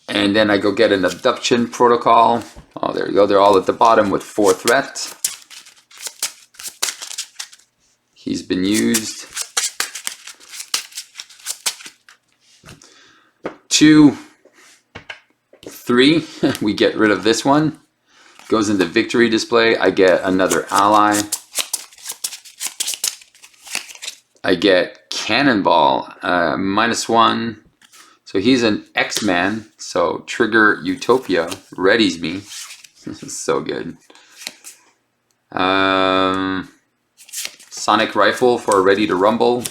Speaker 1: And then I go get an abduction protocol. Oh, there you go. They're all at the bottom with 4 threat. He's been used. 2, 3. We get rid of this one. Goes into victory display. I get another ally. I get Cannonball, -1. So he's an X-Man. So Trigger Utopia readies me. This is so good. Sonic Rifle for Ready to Rumble.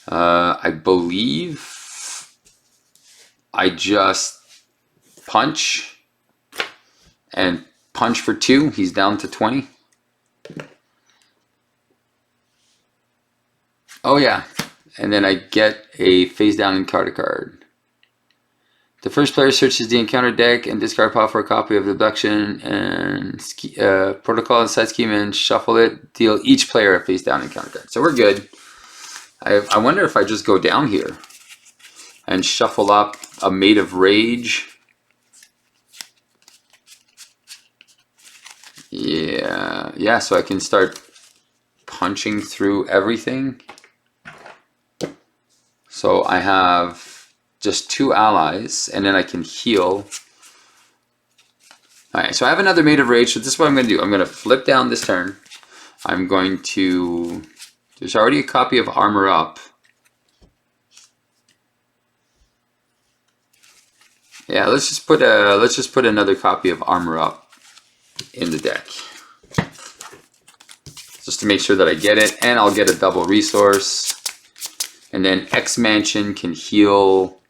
Speaker 1: I believe I just punch and punch for 2. He's down to 20. Oh yeah, and then I get a face down encounter card. The first player searches the encounter deck and discard pile for a copy of the abduction and protocol and side scheme and shuffle it. Deal each player a face down encounter card. So we're good. I wonder if I just go down here and shuffle up a Made of Rage. Yeah, so I can start punching through everything. So I have just 2 allies, and then I can heal. Alright, so I have another Made of Rage, so this is what I'm going to do. I'm going to flip down this turn. I'm going to... There's already a copy of Armor Up. Yeah, let's just put another copy of Armor Up in the deck. Just to make sure that I get it, and I'll get a double resource. And then X Mansion can heal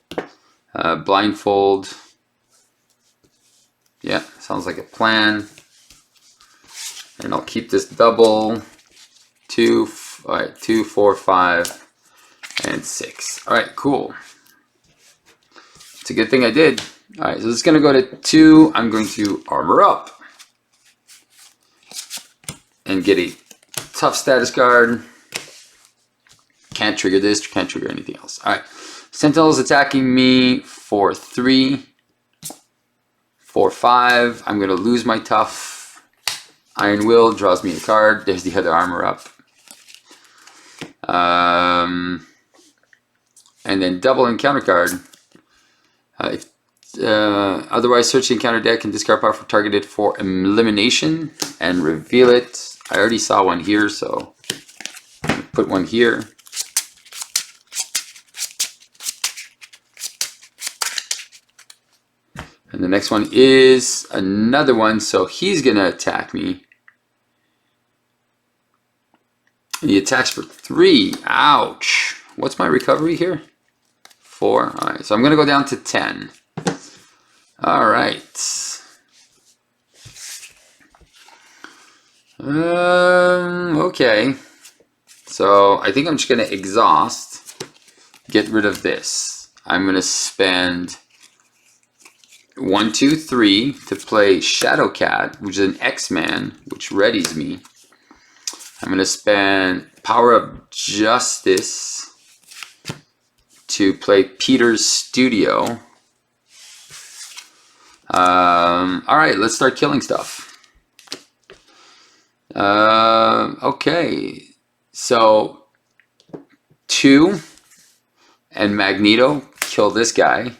Speaker 1: Blindfold. Yeah, sounds like a plan. And I'll keep this double. 2, all right, 2, 4, 5, and 6. All right, cool. It's a good thing I did. All right, so it's going to go to 2. I'm going to Armor Up and get a tough status card. Can't trigger this, can't trigger anything else. All right, Sentinel's attacking me for 3, 4, 5. I'm going to lose my tough. Iron Will draws me a card. There's the other Armor Up. And then double encounter card. Otherwise, search the encounter deck and discard power for targeted for elimination and reveal it. I already saw one here, so put one here. And the next one is another one, so he's going to attack me. He attacks for 3. Ouch. What's my recovery here? 4. All right, so I'm going to go down to 10. All right. Okay. So I think I'm just going to exhaust. Get rid of this. I'm going to spend 1, 2, 3 to play Shadowcat, which is an X-Man, which readies me. I'm going to spend Power Up Justice to play Peter's Studio. Alright, let's start killing stuff. Okay, so 2 and Magneto kill this guy.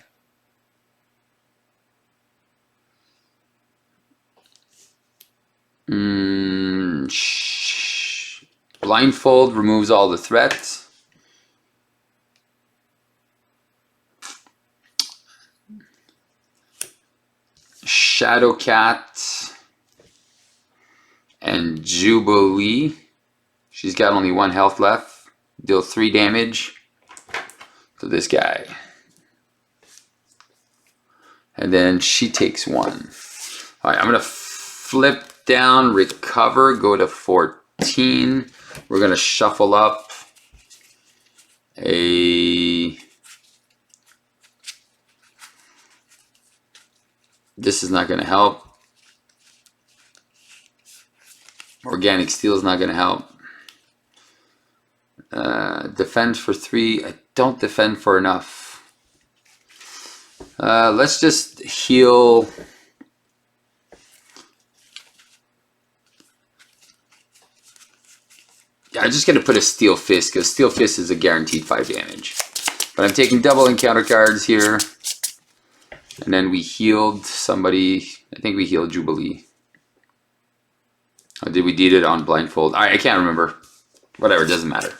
Speaker 1: Blindfold removes all the threats. Shadowcat and Jubilee. She's got only 1 health left. Deal 3 damage to this guy. And then she takes 1. Alright, I'm going to flip down, recover, go to 14. We're going to shuffle up a... This is not going to help. Organic Steel is not going to help. Defend for 3. I don't defend for enough. Let's just heal... I'm just going to put a Steel Fist, because Steel Fist is a guaranteed 5 damage. But I'm taking double encounter cards here. And then we healed somebody. I think we healed Jubilee. Or did we did it on blindfold? I can't remember. Whatever, it doesn't matter.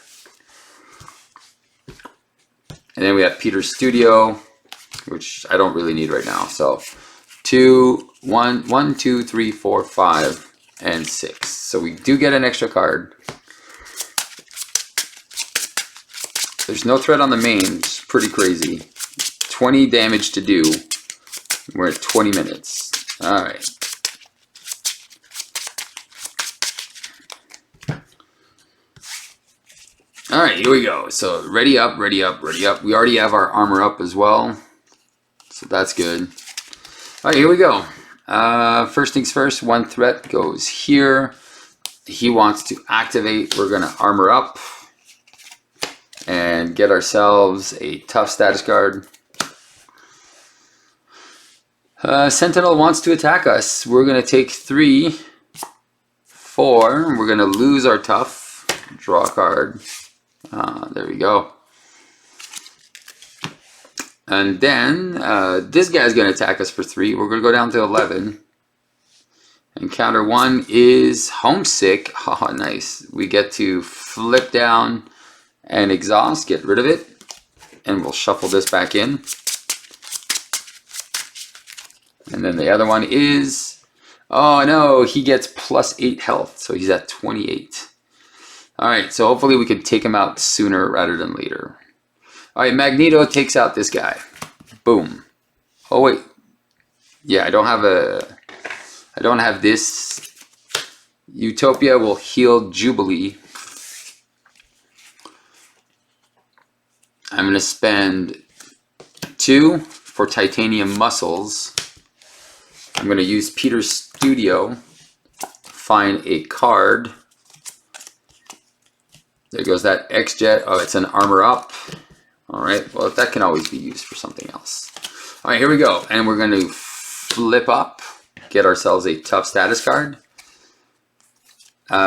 Speaker 1: And then we have Peter's Studio, which I don't really need right now. So 1, 2, 3, 4, 5, and 6. So we do get an extra card. There's no threat on the main, it's pretty crazy. 20 damage to do. We're at 20 minutes. Alright. Alright, here we go. So ready up, ready up, ready up. We already have our armor up as well. So that's good. Alright, here we go. First things first, one threat goes here. He wants to activate. We're going to armor up and get ourselves a tough status card. Sentinel wants to attack us. We're going to take 3, 4. We're going to lose our tough. Draw a card. There we go. And then this guy's going to attack us for 3. We're going to go down to 11. And counter 1 is Homesick. Oh, nice. We get to flip down and exhaust. Get rid of it. And we'll shuffle this back in. And then the other one is... Oh no, he gets plus 8 health. So he's at 28. Alright, so hopefully we can take him out sooner rather than later. Alright, Magneto takes out this guy. Boom. Oh wait. Yeah, I don't have this. Utopia will heal Jubilee. I'm going to spend 2 for titanium muscles. I'm going to use Peter's Studio. Find a card. There goes that X-Jet. Oh, it's an armor up. Alright, well that can always be used for something else. Alright, here we go. And we're going to flip up. Get ourselves a tough status card. Did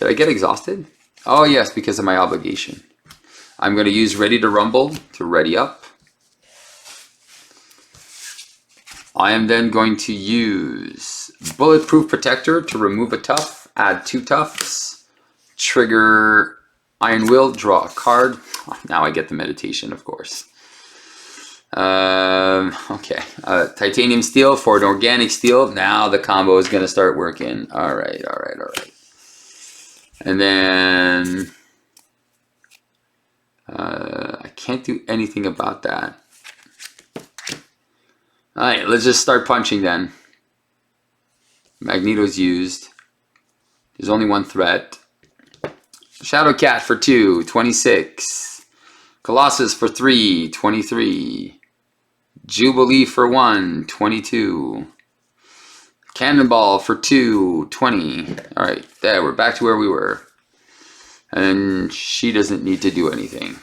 Speaker 1: I get exhausted? Oh yes, because of my obligation. I'm going to use Ready to Rumble to ready up. I am then going to use Bulletproof Protector to remove a tough. Add 2 toughs. Trigger Iron Will, draw a card. Now I get the meditation, of course. Okay. Titanium Steel for an Organic Steel. Now the combo is going to start working. Alright, alright, alright. And then... I can't do anything about that. Alright, let's just start punching then. Magneto's used. There's only one threat. Shadow Cat for 2, 26. Colossus for 3, 23. Jubilee for 1, 22. Cannonball for 2, 20. Alright, there, we're back to where we were. And she doesn't need to do anything.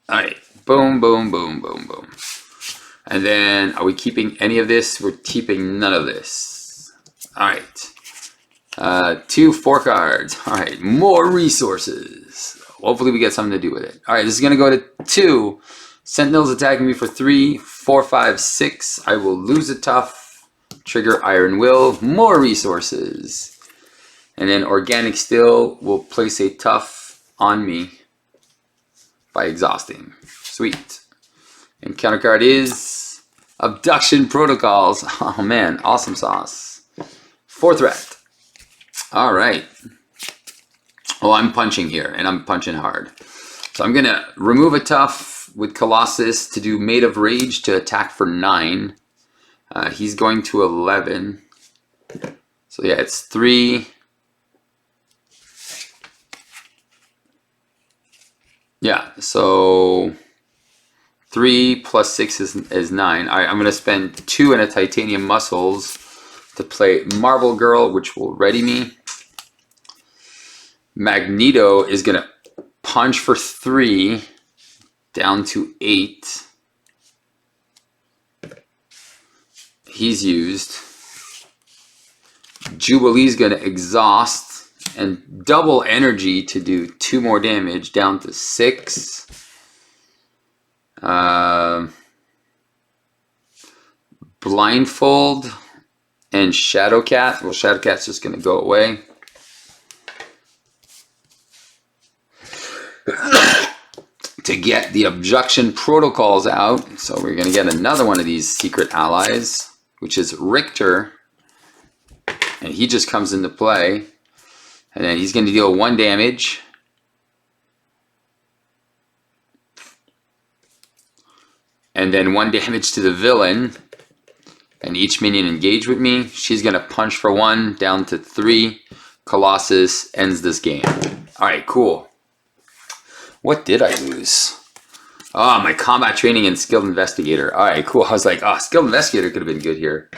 Speaker 1: Alright, boom, boom, boom, boom, boom. And then, are we keeping any of this? We're keeping none of this. Alright. 2, 4 cards. Alright, more resources. Hopefully we get something to do with it. Alright, this is going to go to 2. Sentinel's attacking me for 3, 4, 5, 6. I will lose a tough. Trigger Iron Will. More resources. And then Organic Steel will place a tough on me by exhausting. Sweet. And counter card is Abduction Protocols. Oh man, awesome sauce. 4 threat. Alright. Oh, I'm punching here, and I'm punching hard. So I'm going to remove a tough with Colossus to do Made of Rage to attack for 9. He's going to 11. So yeah, it's 3... Yeah, so 3 plus 6 is 9. I'm going to spend 2 in a Titanium Muscles to play Marvel Girl, which will ready me. Magneto is going to punch for 3 down to 8. He's used. Jubilee's going to exhaust and double energy to do 2 more damage, down to 6. Blindfold and Shadowcat. Well, Shadowcat's just going to go away. To get the abduction protocols out, so we're going to get another one of these secret allies, which is Richter, and he just comes into play, and then he's going to deal 1 damage, and then 1 damage to the villain, and each minion engaged with me, she's going to punch for 1, down to 3. Colossus ends this game. Alright, cool. What did I lose? Oh, my combat training and skilled investigator. Alright, cool. I was like, oh, skilled investigator could have been good here.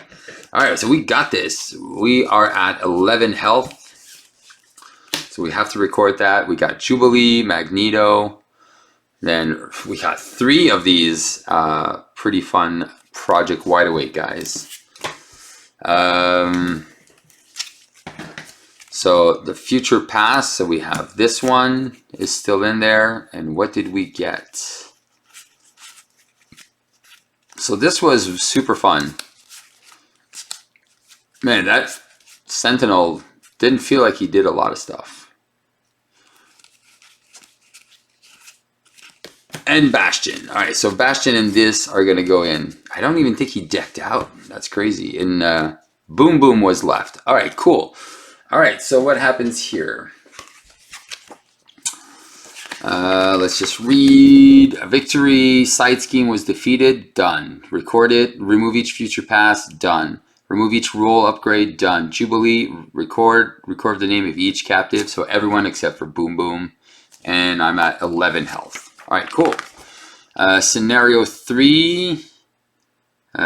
Speaker 1: Alright, so we got this. We are at 11 health. So we have to record that. We got Jubilee, Magneto. Then we got 3 of these pretty fun Project Wide Awake guys. So the future past, so we have this one is still in there. And what did we get? So this was super fun. Man, that Sentinel didn't feel like he did a lot of stuff. And Bastion. Alright, so Bastion and this are going to go in. I don't even think he decked out. That's crazy. And Boom Boom was left. Alright, cool. Alright, so what happens here? Let's just read. A victory. Side scheme was defeated. Done. Record it. Remove each future pass. Done. Remove each rule upgrade. Done. Jubilee. Record the name of each captive. So everyone except for Boom Boom. And I'm at 11 health. Alright, cool. Scenario 3.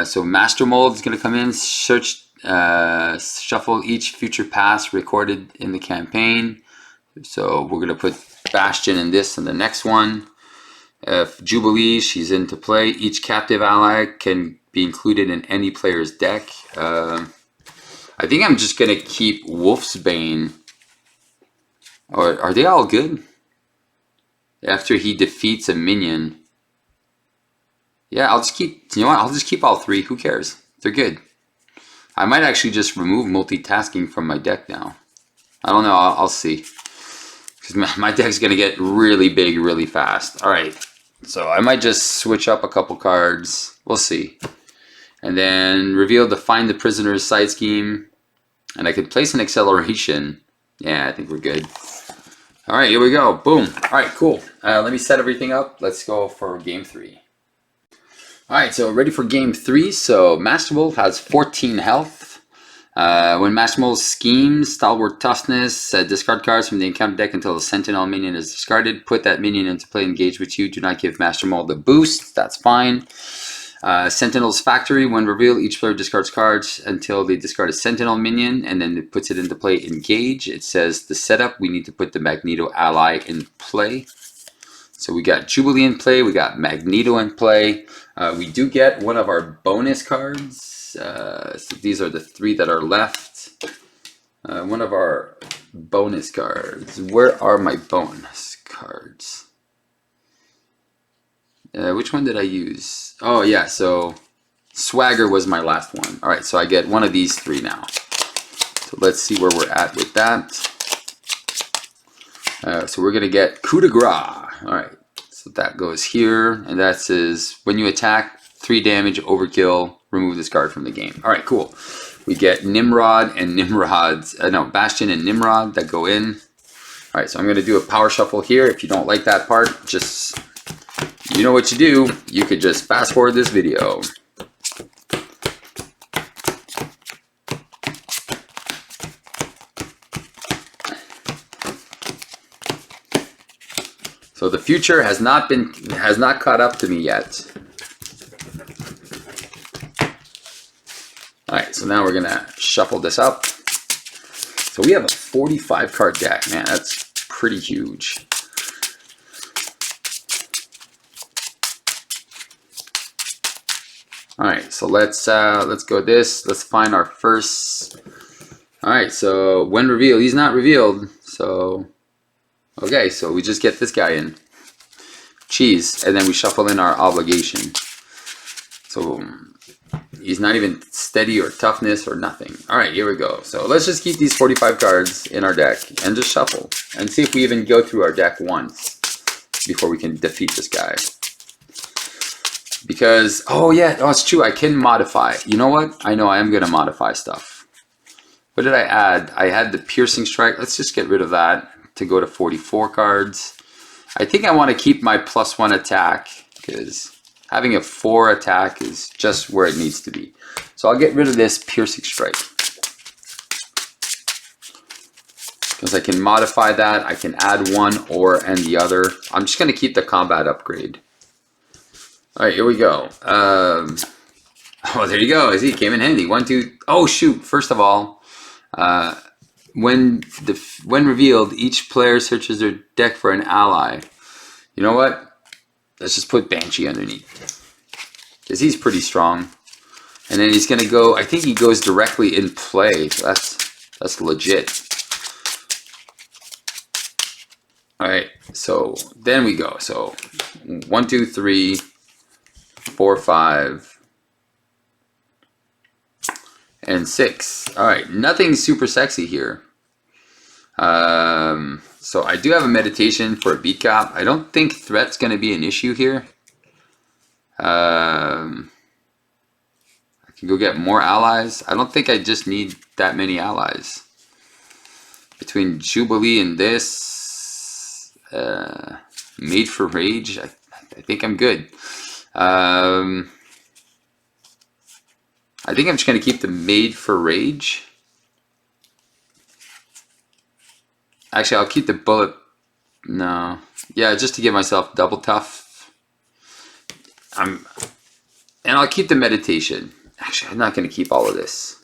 Speaker 1: So Master Mold is going to come in. Search. Shuffle each future pass recorded in the campaign. So we're going to put Bastion in this and the next one. If Jubilee, she's into play. Each captive ally can be included in any player's deck. I think I'm just going to keep Wolf's Bane. Or are they all good? After he defeats a minion. Yeah, I'll just keep, you know what? I'll just keep all 3. Who cares? They're good. I might actually just remove multitasking from my deck now. I don't know. I'll see. Because my deck's going to get really big really fast. Alright. So I might just switch up a couple cards. We'll see. And then reveal the Find the Prisoner's side scheme. And I could place an acceleration. Yeah, I think we're good. Alright, here we go. Boom. Alright, cool. Let me set everything up. Let's go for game 3. Alright, so ready for game 3. So Master Wolf has 14 health. When Master Wolf schemes, Stalwart Toughness, discard cards from the encounter deck until the Sentinel minion is discarded. Put that minion into play, engage with you. Do not give Master Mold a boost. That's fine. Sentinel's Factory. When revealed, each player discards cards until they discard a Sentinel minion, and then it puts it into play, engage. It says the setup, we need to put the Magneto ally in play. So we got Jubilee in play, we got Magneto in play. We do get one of our bonus cards. So these are the 3 that are left. One of our bonus cards. Where are my bonus cards? Which one did I use? Oh yeah, so Swagger was my last one. Alright, so I get one of these 3 now. So let's see where we're at with that. So we're going to get Coup de Grace. Alright, so that goes here. And that says, when you attack, 3 damage, overkill, remove this card from the game. Alright, cool. We get Nimrod and Bastion and Nimrod that go in. Alright, so I'm going to do a power shuffle here. If you don't like that part, just, you know what you do. You could just fast forward this video. So the future has not caught up to me yet. Alright, so now we're gonna shuffle this up. So we have a 45 card deck, man, that's pretty huge. Alright, so let's go this. Let's find our first All right, so when revealed, he's not revealed. So, okay, so we just get this guy in. Cheese, and then we shuffle in our obligation. So he's not even steady or toughness or nothing. All right, here we go. So let's just keep these 45 cards in our deck and just shuffle and see if we even go through our deck once before we can defeat this guy. Because, oh yeah, oh, it's true, I can modify. You know what? I know I am going to modify stuff. What did I add? I had the piercing strike. Let's just get rid of that to go to 44 cards. I think I want to keep my +1 attack because having a 4 attack is just where it needs to be. So I'll get rid of this piercing strike. Because I can modify that. I can add one or and the other. I'm just going to keep the combat upgrade. Alright, here we go. Oh, there you go. He came in handy. 1, 2. Oh, shoot. First of all, when revealed, each player searches their deck for an ally. You know what? Let's just put Banshee underneath. Because he's pretty strong. And then he's going to go, I think he goes directly in play. So that's legit. Alright, so then we go. So 1, 2, 3, 4, 5, and 6. Alright, nothing super sexy here. So I do have a meditation for a beat cap. I don't think threat's going to be an issue here. I can go get more allies. I don't think I just need that many allies. Between Jubilee and this, Made for Rage, I think I'm good. I think I'm just going to keep the Made for Rage. Actually, I'll keep the bullet. No. Yeah, just to give myself double tough. And I'll keep the meditation. Actually, I'm not going to keep all of this.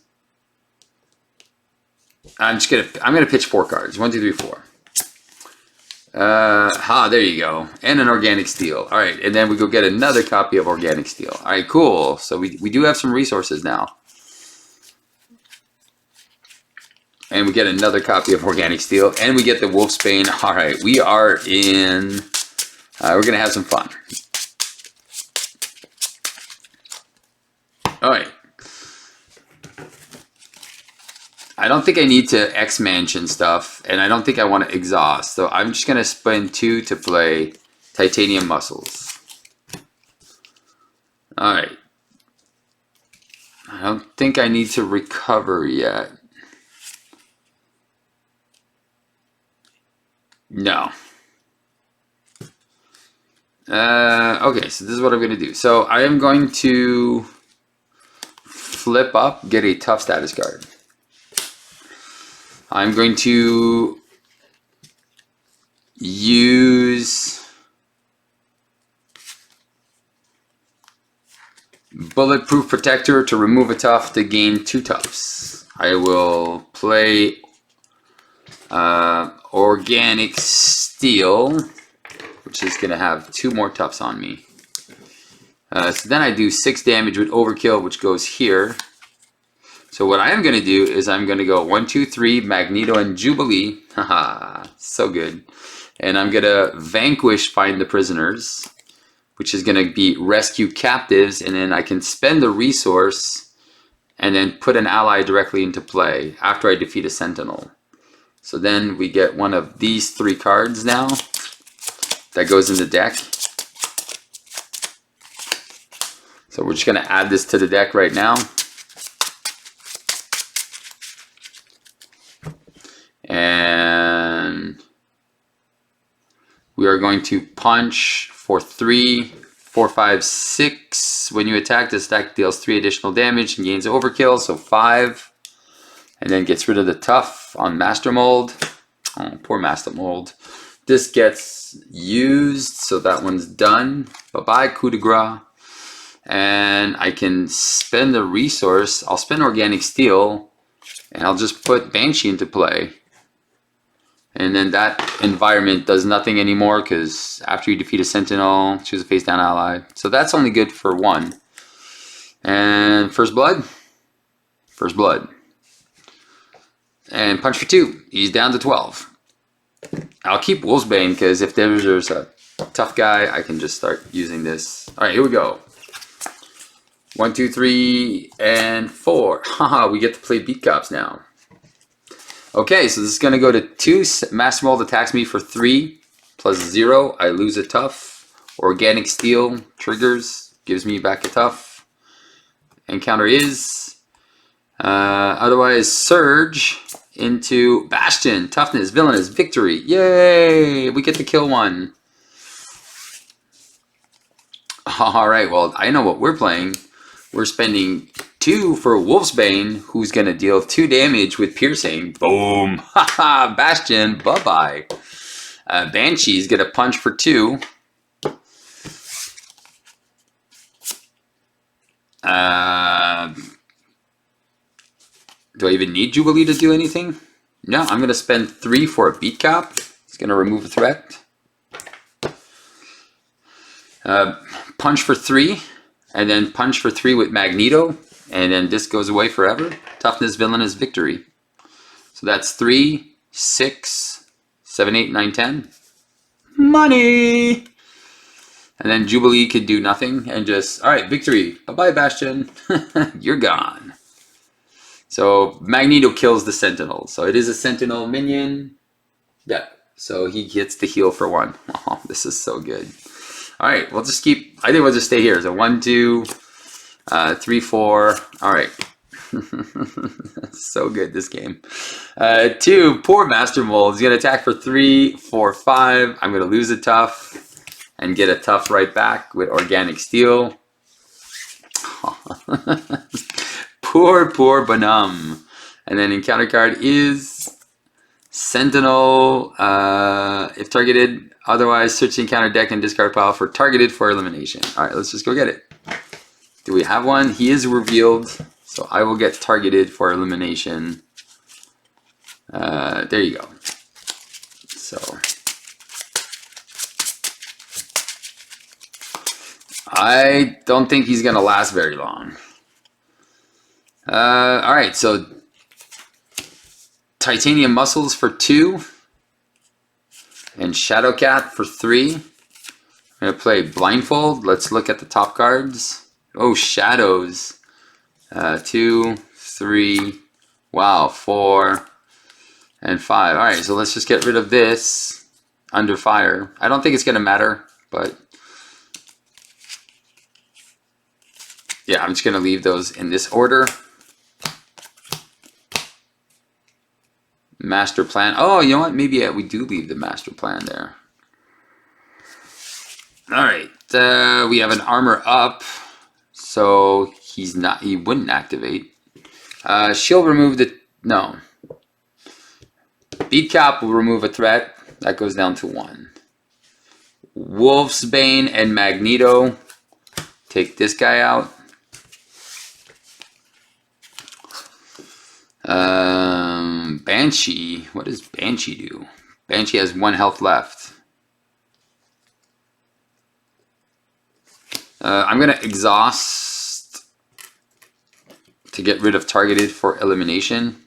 Speaker 1: I'm gonna pitch 4 cards. 1, 2, 3, 4. There you go. And an organic steel. All right, and then we go get another copy of organic steel. All right, cool. So we do have some resources now. And we get another copy of organic steel, and we get the Wolfsbane. All right, we are in. We're gonna have some fun. All right. I don't think I need to X-Mansion stuff, and I don't think I want to exhaust. So I'm just gonna spend 2 to play Titanium Muscles. All right. I don't think I need to recover yet. No. Okay, so this is what I'm going to do. So I am going to flip up, get a tough status card. I'm going to use Bulletproof Protector to remove a tough to gain 2 toughs. I will play Organic Steel, which is going to have 2 more toughs on me. So then I do 6 damage with Overkill, which goes here. So what I am going to do is I'm going to go 1, 2, 3, Magneto and Jubilee. Haha, so good. And I'm going to Vanquish Find the Prisoners, which is going to be Rescue Captives. And then I can spend the resource and then put an ally directly into play after I defeat a Sentinel. So then we get one of these 3 cards now that goes in the deck. So we're just going to add this to the deck right now. And we are going to punch for 3, 4, 5, 6. When you attack, this deck deals 3 additional damage and gains Overkill, so 5. And then gets rid of the tough on Master Mold. Oh, poor Master Mold. This gets used, so that one's done. Bye-bye, coup de grace. And I can spend the resource. I'll spend Organic Steel, and I'll just put Banshee into play. And then that environment does nothing anymore, because after you defeat a Sentinel, choose a face-down ally. So that's only good for 1. And First Blood? First Blood. And punch for 2. He's down to 12. I'll keep Wolfsbane because if there's a tough guy, I can just start using this. All right, here we go. 1, 2, 3, and 4. Haha, we get to play beat cops now. Okay, so this is going to go to 2. Master Mold attacks me for 3 plus 0. I lose a tough. Organic Steel triggers, gives me back a tough. Encounter is. Otherwise, Surge into Bastion. Toughness, Villainous, Victory. Yay! We get to kill one. Alright, well, I know what we're playing. We're spending 2 for Wolfsbane, who's going to deal 2 damage with Piercing. Boom! Haha! Bastion, bye-bye. Banshee's going to punch for 2. Do I even need Jubilee to do anything? No, I'm going to spend 3 for a beat cop. It's going to remove a threat. Punch for 3, and then punch for 3 with Magneto, and then this goes away forever. Toughness, Villainous, Victory. So that's 3, 6, 7, 8, 9, 10. Money! And then Jubilee could do nothing and just, alright, Victory. Bye-bye, Bastion. You're gone. So Magneto kills the Sentinel. So it is a Sentinel minion. Yeah. So he gets the heal for 1. Oh, this is so good. Alright, we'll just keep, I think we'll just stay here. So 1, 2, 3, 4. Alright. So good, this game. 2, poor Master Mold. He's going to attack for 3, 4, 5. I'm going to lose a tough and get a tough right back with Organic Steel. Poor Bonum. And then encounter card is Sentinel. If targeted, otherwise search the encounter deck and discard pile for targeted for elimination. Alright, let's just go get it. Do we have one? He is revealed. So I will get targeted for elimination. There you go. So I don't think he's going to last very long. Alright, so Titanium Muscles for 2 and Shadowcat for 3. I'm going to play Blindfold. Let's look at the top cards. Oh, Shadows. 2, 3, wow, 4, and 5. Alright, so let's just get rid of this under fire. I don't think it's going to matter, but yeah, I'm just going to leave those in this order. Master Plan. Oh, you know what? Maybe we do leave the Master Plan there. Alright, we have an Armor Up, so he wouldn't activate. She'll remove the, no. Beat Cap will remove a threat. That goes down to 1. Wolfsbane and Magneto take this guy out. Banshee. What does Banshee do? Banshee has 1 health left. I'm going to exhaust to get rid of targeted for elimination.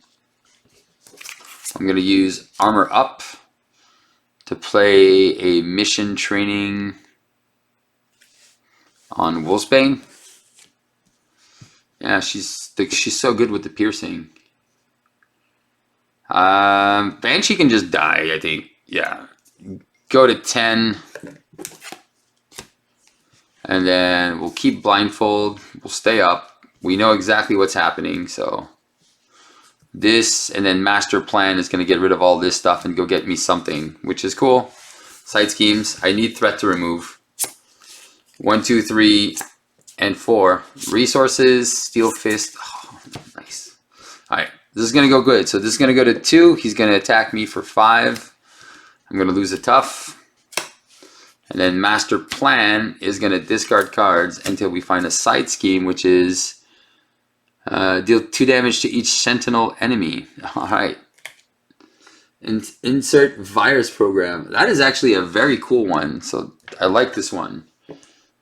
Speaker 1: I'm going to use Armor Up to play a mission training on Wolfsbane. Yeah, she's so good with the piercing. Banshee can just die, I think. Yeah. Go to 10. And then we'll keep Blindfold. We'll stay up. We know exactly what's happening, so this and then Master Plan is going to get rid of all this stuff and go get me something, which is cool. Side schemes. I need threat to remove. 1, 2, 3, and 4. Resources. Steel Fist. Oh, nice. Alright. This is going to go good. So this is going to go to 2. He's going to attack me for 5. I'm going to lose a tough. And then Master Plan is going to discard cards until we find a side scheme, which is deal 2 damage to each Sentinel enemy. Alright. Insert Virus Program. That is actually a very cool one. So I like this one. So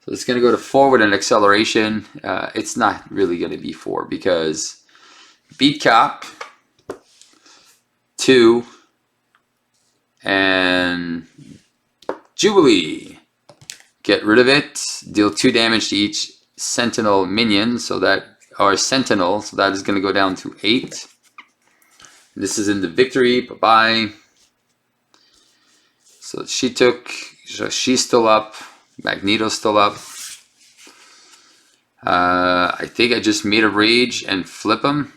Speaker 1: it's going to go to forward and acceleration. It's not really going to be 4 because Beat Cop 2, and Jubilee. Get rid of it. Deal 2 damage to each Sentinel minion, so that, or Sentinel, so that is going to go down to 8. This is in the victory. Bye-bye. So she took, she's still up. Magneto's still up. I think I just made a rage and flip him.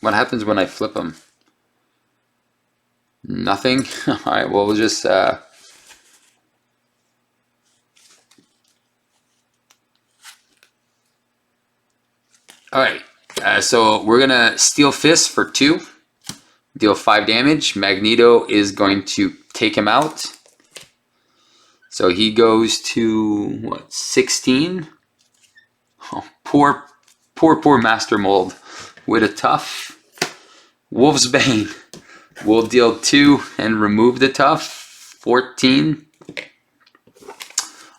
Speaker 1: What happens when I flip him? Nothing. Alright, well, we'll just... Alright, so we're going to Steel Fist for 2. Deal 5 damage. Magneto is going to take him out. So he goes to, what, 16? Oh, poor Master Mold with a tough. Wolf's Bane will deal 2 and remove the tough. 14.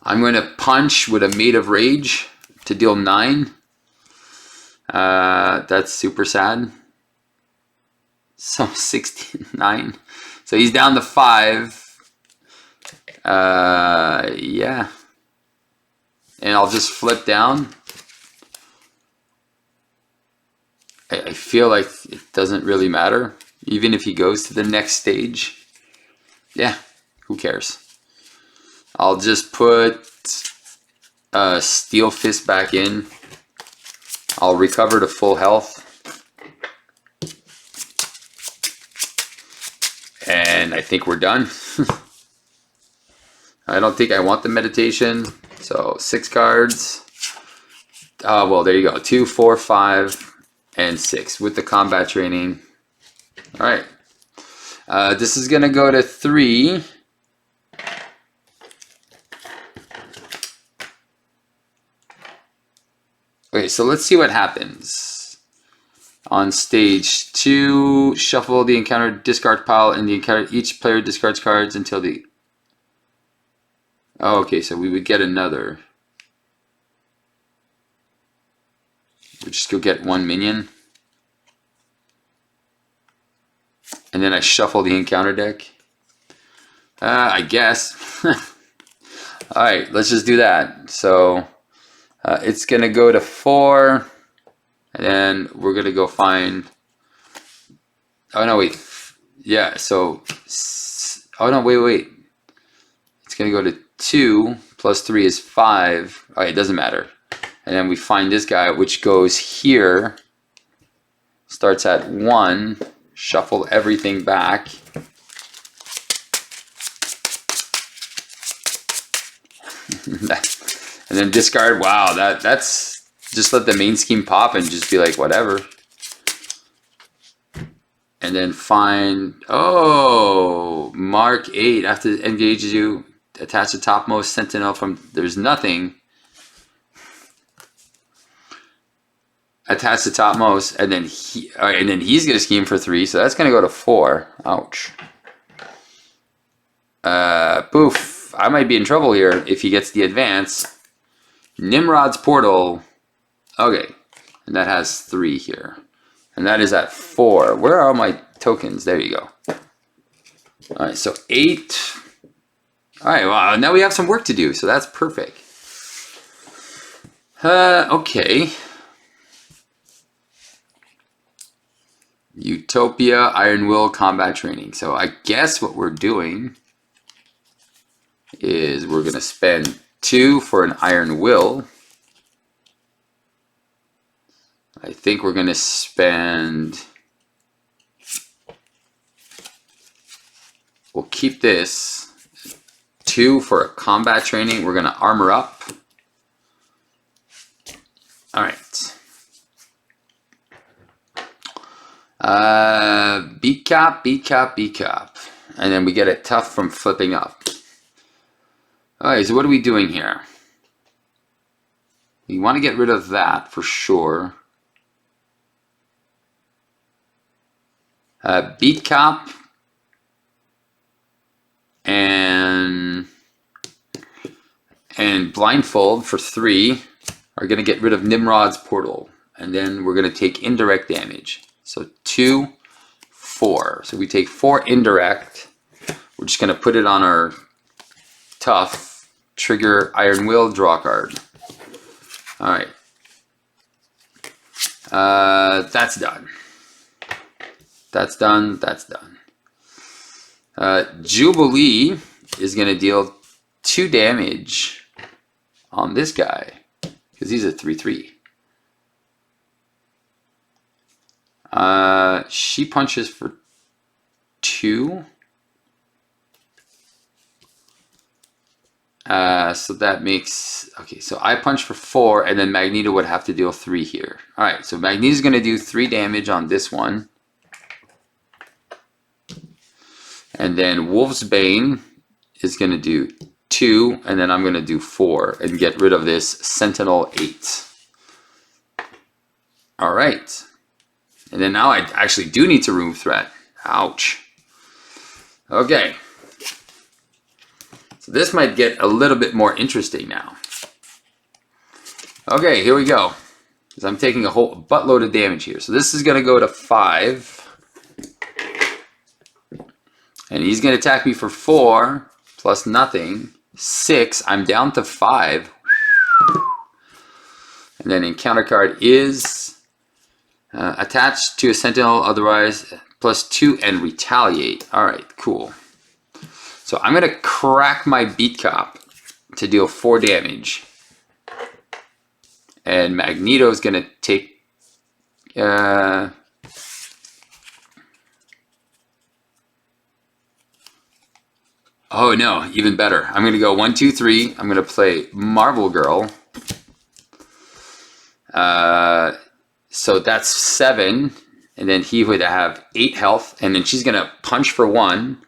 Speaker 1: I'm going to punch with a Maid of Rage to deal 9. That's super sad. So 69. So he's down to 5. Yeah. And I'll just flip down. I feel like it doesn't really matter. Even if he goes to the next stage. Yeah, who cares? I'll just put Steel Fist back in. I'll recover to full health. And I think we're done. I don't think I want the meditation. So 6 cards. Well, there you go. 2, 4, 5, and 6 with the combat training. All right. This is going to go to 3. Okay, so let's see what happens. On stage 2, shuffle the encounter discard pile, and the encounter, each player discards cards until the... Oh, okay, so we would get another. We just go get 1 minion. And then I shuffle the encounter deck. I guess. Alright, let's just do that. So it's going to go to 4. And then we're going to go find... Oh, no, wait. Yeah, so... Oh, no, wait. It's going to go to 2 plus 3 is 5. Okay, it doesn't matter. And then we find this guy, which goes here. Starts at 1. Shuffle everything back. And then discard. Wow, that's... Just let the main scheme pop and just be like, whatever. And then find... Oh! Mark 8. After it engages you, attach the topmost sentinel from... There's nothing. Attach the topmost, and then and then he's gonna scheme for 3, so that's gonna go to 4. Ouch. Poof. I might be in trouble here if he gets the advance. Nimrod's Portal. Okay, and that has 3 here, and that is at 4. Where are my tokens? There you go. All right, so 8. All right, wow. Now we have some work to do, so that's perfect. Okay. Utopia, Iron Will, combat training. So I guess what we're doing is we're going to spend 2 for an Iron Will. I think we're going to spend... We'll keep this. 2 for a combat training. We're going to armor up. All right. Beat cap. And then we get it tough from flipping up. Alright, so what are we doing here? We want to get rid of that for sure. Beat cap and blindfold for 3 are going to get rid of Nimrod's Portal. And then we're going to take indirect damage. So 2, 4. So we take 4 indirect. We're just going to put it on our tough, trigger Iron Will, draw card. Alright. That's done. That's done. That's done. Jubilee is going to deal 2 damage on this guy because he's a 3/3. She punches for 2. So that makes, okay, so I punch for 4, and then Magneto would have to deal 3 here. Alright, so Magneto's going to do 3 damage on this one. And then Wolf's Bane is going to do 2, and then I'm going to do 4 and get rid of this Sentinel 8. Alright. And then now I actually do need to remove threat. Ouch. Okay. So this might get a little bit more interesting now. Okay, here we go. Because I'm taking a whole buttload of damage here. So this is going to go to 5. And he's going to attack me for 4 plus nothing. 6. I'm down to 5. And then encounter card is attached to a sentinel, otherwise plus 2 and retaliate. Alright, cool. So I'm going to crack my Beat Cop to deal 4 damage. And Magneto is going to take... oh no, even better. I'm going to go 1, 2, 3. I'm going to play Marvel Girl. So that's 7. And then he would have 8 health. And then she's going to punch for 1.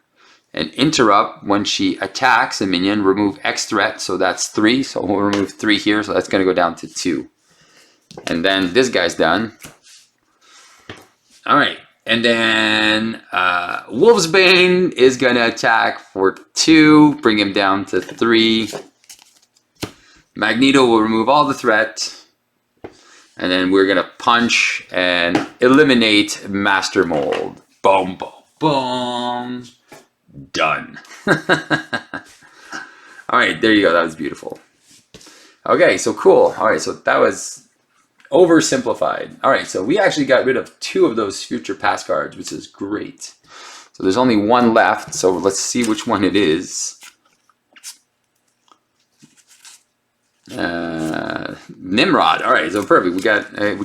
Speaker 1: And interrupt when she attacks a minion. Remove X threat. So that's 3. So we'll remove 3 here. So that's going to go down to 2. And then this guy's done. Alright. And then Wolf's Bane is going to attack for 2. Bring him down to 3. Magneto will remove all the threat. And then we're going to punch and eliminate Master Mold. Boom, boom, boom. Done. Alright, there you go. That was beautiful. Okay, so cool. Alright, so that was oversimplified. Alright, so we actually got rid of 2 of those future pass cards, which is great. So there's only 1 left, so let's see which one it is. Nimrod. Alright, so perfect. We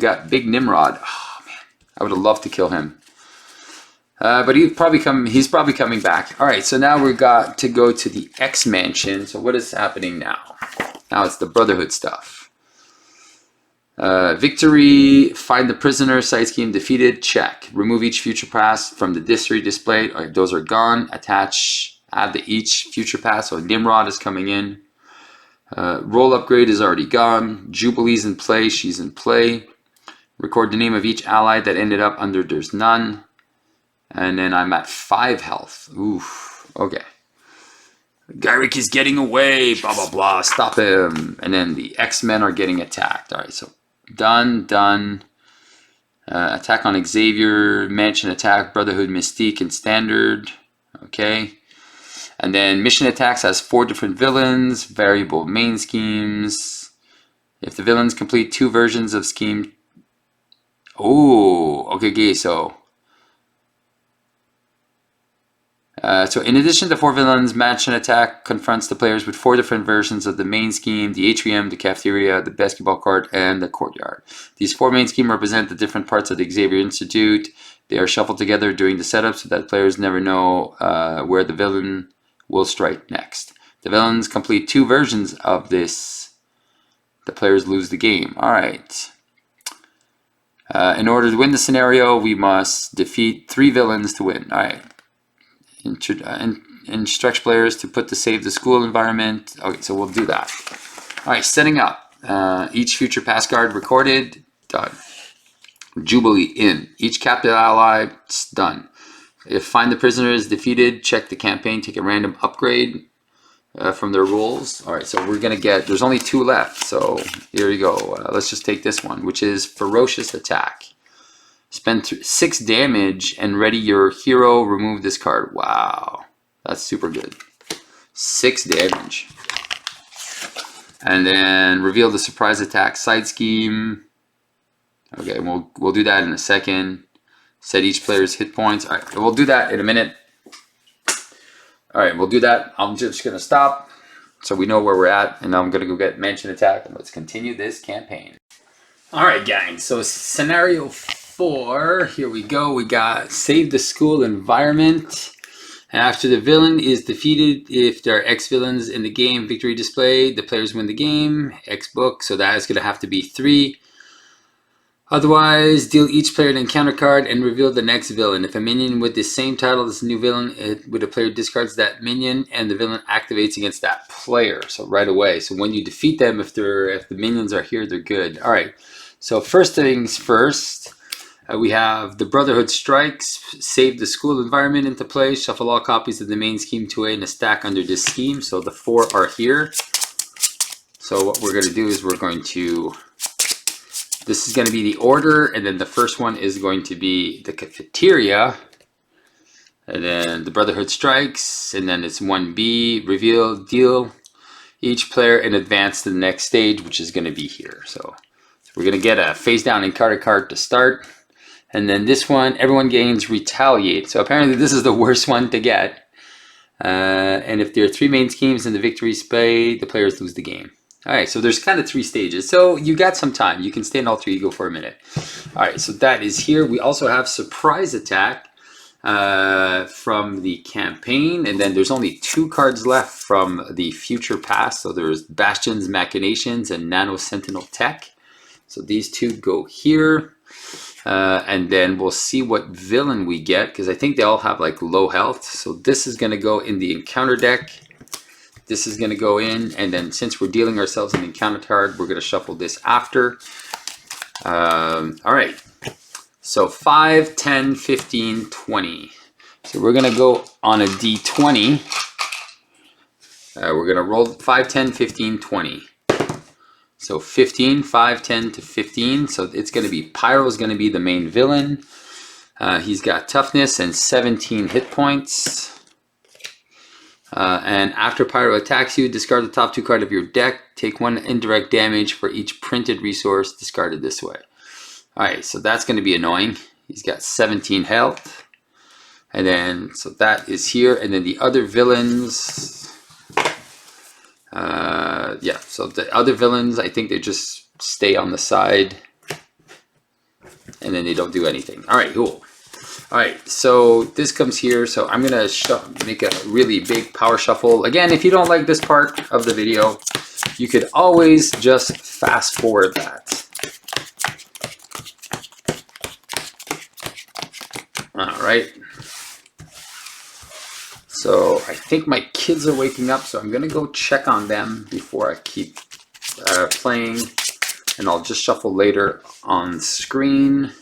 Speaker 1: got Big Nimrod. Oh man, I would have loved to kill him. But he's probably coming back. Alright, so now we've got to go to the X Mansion. So what is happening now? Now it's the Brotherhood stuff. Victory, find the prisoner, side scheme defeated, check. Remove each future pass from the history displayed. Alright, those are gone. Attach, add the each future pass. So Nimrod is coming in. Roll upgrade is already gone. Jubilee's in play, she's in play. Record the name of each ally that ended up under there's none. And then I'm at 5 health. Oof. Okay. Gyrick is getting away. Blah, blah, blah. Stop him. And then the X-Men are getting attacked. Alright, so done, done. Attack on Xavier. Mansion attack. Brotherhood, Mystique, and Standard. Okay. And then Mission Attacks has 4 different villains. Variable main schemes. If the villains complete 2 versions of scheme. Oh, okay, so... so in addition to 4 villains, Mansion Attack confronts the players with 4 different versions of the main scheme, the atrium, the cafeteria, the basketball court, and the courtyard. These 4 main schemes represent the different parts of the Xavier Institute. They are shuffled together during the setup so that players never know where the villain will strike next. The villains complete 2 versions of this. The players lose the game. Alright. In order to win the scenario, we must defeat 3 villains to win. Alright. Instruct players to put to save the school environment. Okay, so we'll do that. Alright, setting up. Each future pass card recorded. Done. Jubilee in. Each captive ally. It's done. If find the prisoner is defeated, check the campaign, take a random upgrade from their rules. Alright, so we're going to get, there's only 2 left. So here you go. Let's just take this one, which is Ferocious Attack. Spend 6 damage and ready your hero. Remove this card. Wow, that's super good. 6 damage. And then reveal the surprise attack side scheme. Okay, we'll do that in a second. Set each player's hit points. All right, we'll do that in a minute. All right, we'll do that. I'm just gonna stop so we know where we're at, and I'm gonna go get mansion attack, and let's continue this campaign. All right, gang. So scenario 4. Here we go. We got save the school environment. After the villain is defeated, if there are X villains in the game, victory displayed, the players win the game. X book, so that is going to have to be 3. Otherwise, deal each player an encounter card and reveal the next villain. If a minion with the same title as the new villain, with a player discards that minion and the villain activates against that player. So right away. So when you defeat them, if the minions are here, they're good. All right. So first things first. We have the Brotherhood Strikes, save the school environment into play, shuffle all copies of the main scheme 2A in a stack under this scheme. So the 4 are here. So what we're going to do is we're going to, this is going to be the order, and then the first one is going to be the cafeteria, and then the Brotherhood Strikes, and then it's 1B, reveal, deal each player in advance to the next stage, which is going to be here. So we're going to get a face down encounter card to start. And then this one, everyone gains retaliate. So apparently this is the worst one to get. And if there are 3 main schemes in the victory display, the players lose the game. All right, so there's kind of 3 stages. So you got some time. You can stay in all 3, go for a minute. All right, so that is here. We also have surprise attack from the campaign. And then there's only 2 cards left from the future past. So there's Bastion's Machinations and Nano Sentinel Tech. So these 2 go here. And then we'll see what villain we get, because I think they all have like low health. So this is going to go in the encounter deck. This is going to go in, and then since we're dealing ourselves an encounter card, we're going to shuffle this after. All right. So 5, 10, 15, 20. So we're going to go on a D20. We're going to roll 5, 10, 15, 20. So 15, 5, 10 to 15. So it's going to be Pyro is going to be the main villain. He's got toughness and 17 hit points. And after Pyro attacks you, discard the top 2 cards of your deck. Take 1 indirect damage for each printed resource discarded this way. All right, so that's going to be annoying. He's got 17 health. And then, so that is here. And then the other villains... yeah, so the other villains, I think they just stay on the side and then they don't do anything. All right, cool. All right, so this comes here. So I'm going to make a really big power shuffle. Again, if you don't like this part of the video, you could always just fast forward that. All right. So I think my kids are waking up, so I'm going to go check on them before I keep playing. And I'll just shuffle later on screen.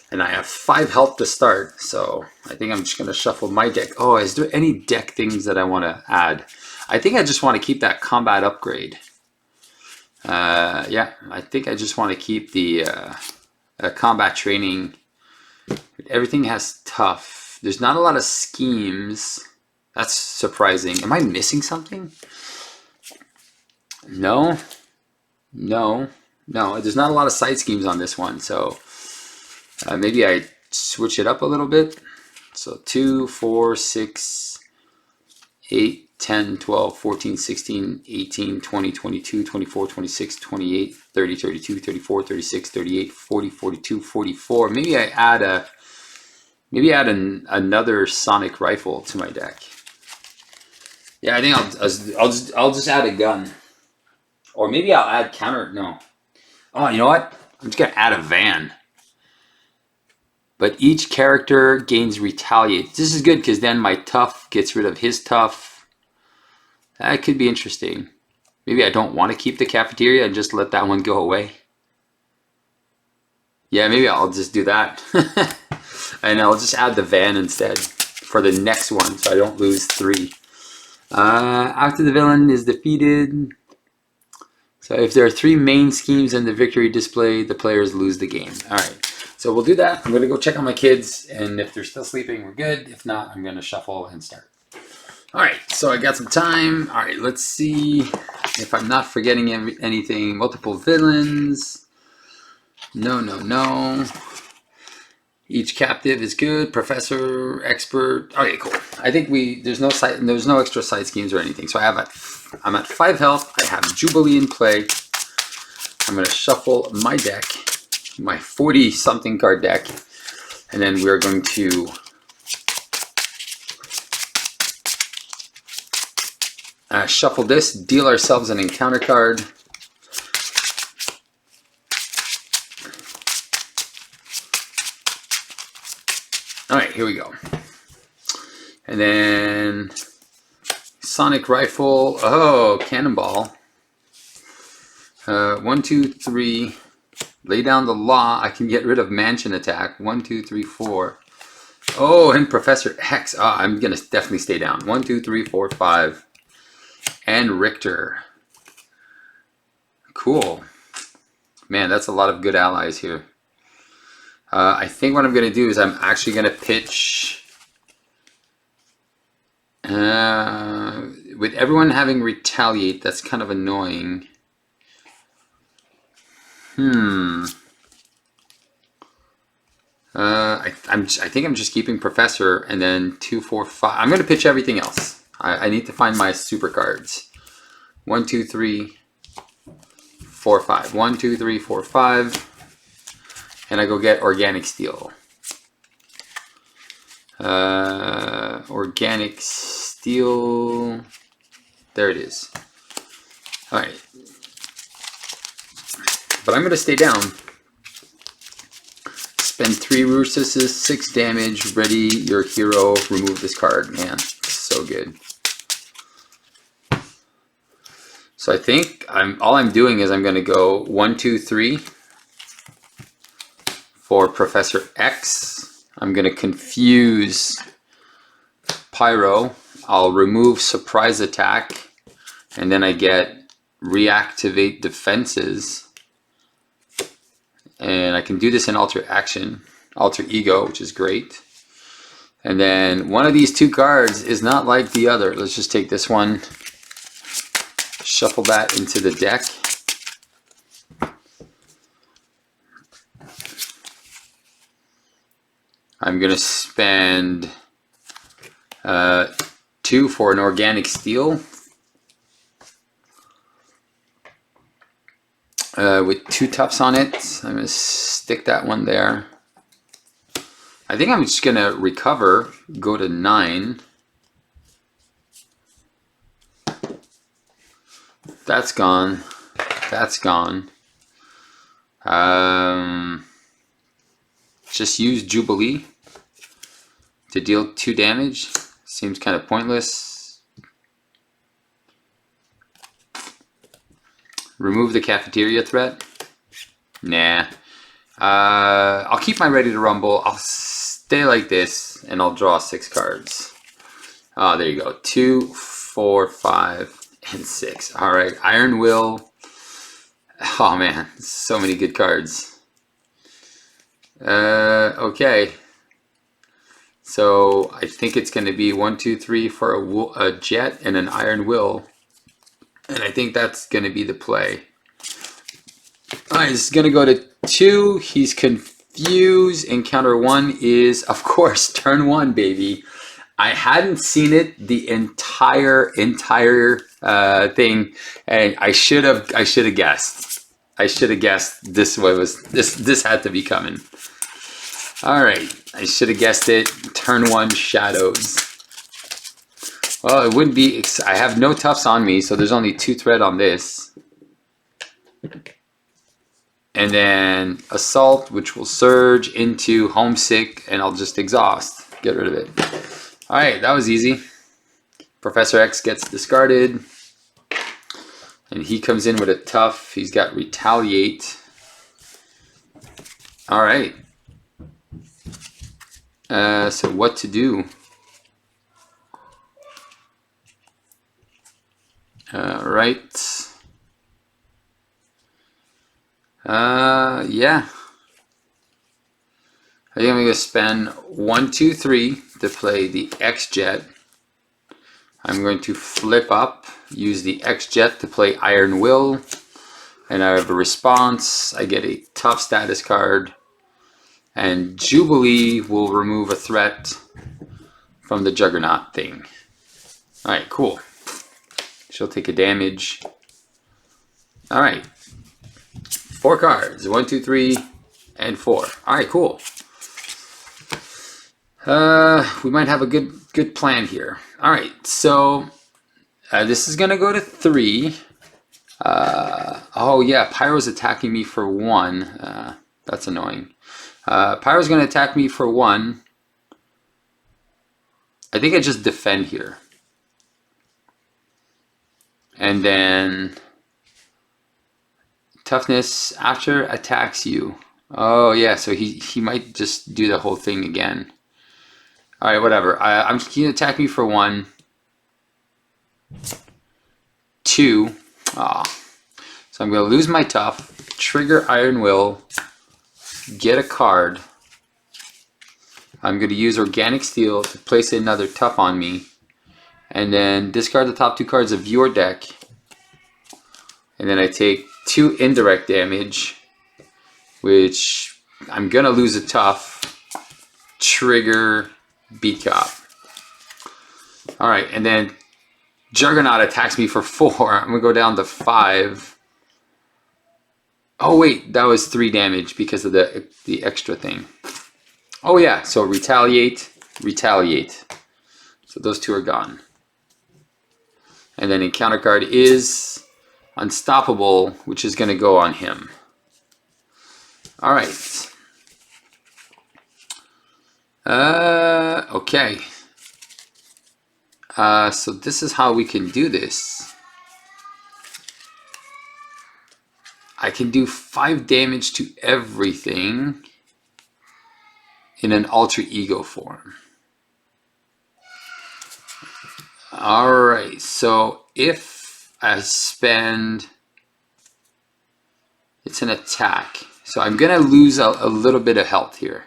Speaker 1: And I have 5 health to start, so I think I'm just going to shuffle my deck. Oh, is there any deck things that I want to add? I think I just want to keep that combat upgrade. Yeah, I think I just want to keep the combat training. Everything has tough. There's not a lot of schemes. That's surprising. Am I missing something? No. There's not a lot of side schemes on this one, so maybe I switch it up a little bit. So 2, 4, 6, 8, 10, 12, 14, 16, 18, 20, 22, 24, 26, 28, 30, 32, 34, 36, 38, 40, 42, 44. Maybe I add another sonic rifle to my deck. Yeah, I think I'll just add a gun, or maybe I'll add counter. No, oh, you know what? I'm just gonna add a van. But each character gains retaliate. This is good because then my tough gets rid of his tough. That could be interesting. Maybe I don't want to keep the cafeteria and just let that one go away. Yeah, maybe I'll just do that. And I'll just add the van instead for the next one, so I don't lose 3. After the villain is defeated, so if there are 3 main schemes in the victory display, the players lose the game. All right. So we'll do that. I'm gonna go check on my kids, and if they're still sleeping, we're good. If not, I'm gonna shuffle and start. All right, so I got some time. All right, let's see if I'm not forgetting anything. Multiple villains. No. Each captive is good. Professor, expert. Okay, cool. I think there's no extra side schemes or anything. So I'm at 5 health. I have Jubilee in play. I'm gonna shuffle my deck, my 40-something card deck, and then we're going to shuffle this, deal ourselves an encounter card. All right, here we go. And then Sonic Rifle. Oh, Cannonball. 1, 2, 3. Lay down the law. I can get rid of Mansion Attack. 1, 2, 3, 4. Oh, and Professor X. Oh, I'm going to definitely stay down. 1, 2, 3, 4, 5. And Richter. Cool. Man, that's a lot of good allies here. I think what I'm going to do is I'm actually going to pitch... with everyone having Retaliate, that's kind of annoying. I think I'm just keeping Professor, and then 2, 4, 5. I'm going to pitch everything else. I need to find my super cards. 1, 2, 3, 4, 5. 1, 2, 3, 4, 5. And I go get Organic Steel. Organic Steel. There it is. Alright. But I'm going to stay down. Spend 3 Rususes, 6 damage. Ready your hero. Remove this card. Man, so good. So I think all I'm doing is I'm going to go 1, 2, 3 for Professor X. I'm going to confuse Pyro. I'll remove Surprise Attack, and then I get Reactivate Defenses. And I can do this in Alter Ego, which is great. And then one of these 2 cards is not like the other. Let's just take this one, shuffle that into the deck. I'm going to spend 2 for an Organic Steel. With 2 Toughs on it. I'm going to stick that one there. I think I'm just going to recover, go to 9. That's gone. That's gone. Just use Jubilee to deal 2 damage. Seems kind of pointless. Remove the Cafeteria threat. Nah. I'll keep my Ready to Rumble. I'll stay like this, and I'll draw 6 cards. Oh, there you go. 2, 4, 5, and 6. All right. Iron Will. Oh, man. So many good cards. Okay. So I think it's going to be 1, 2, 3 for a Jet and an Iron Will. And I think that's going to be the play. Alright, he's going to go to 2. He's confused. Encounter 1 is, of course, turn 1, baby. I hadn't seen it the entire thing, and I should have guessed. I should have guessed this had to be coming. Alright, I should have guessed it. Turn 1 Shadows. Well, it wouldn't be... I have no Toughs on me, so there's only 2 thread on this. And then Assault, which will surge into Homesick, and I'll just exhaust. Get rid of it. Alright, that was easy. Professor X gets discarded. And he comes in with a Tough. He's got Retaliate. Alright. So what to do? Right. Yeah. I think I'm going to spend 1, 2, 3 to play the X-Jet. I'm going to flip up, use the X-Jet to play Iron Will, and I have a response. I get a tough status card, and Jubilee will remove a threat from the Juggernaut thing. Alright, cool. She'll take a damage. Alright. 4 cards. 1, 2, 3, and 4. Alright, cool. We might have a good plan here. Alright, so this is gonna go to 3. Oh yeah, Pyro's attacking me for 1. That's annoying. Pyro's gonna attack me for 1. I think I just defend here. And then toughness after attacks you. Oh yeah, so he might just do the whole thing again. Alright, whatever. I'm just gonna attack me for 1. 2. Ah. So I'm gonna lose my tough, trigger Iron Will, get a card. I'm gonna use Organic Steel to place another tough on me. And then discard the top 2 cards of your deck. And then I take 2 indirect damage, which I'm gonna lose a tough, trigger Beat Cop. Alright, and then Juggernaut attacks me for 4. I'm gonna go down to 5. Oh wait, that was 3 damage because of the extra thing. Oh yeah, so retaliate, retaliate. So those 2 are gone. And then encounter card is Unstoppable, which is going to go on him. Alright. Okay. So this is how we can do this. I can do 5 damage to everything in an alter ego form. Alright, so if I spend, it's an attack, so I'm gonna lose a little bit of health here.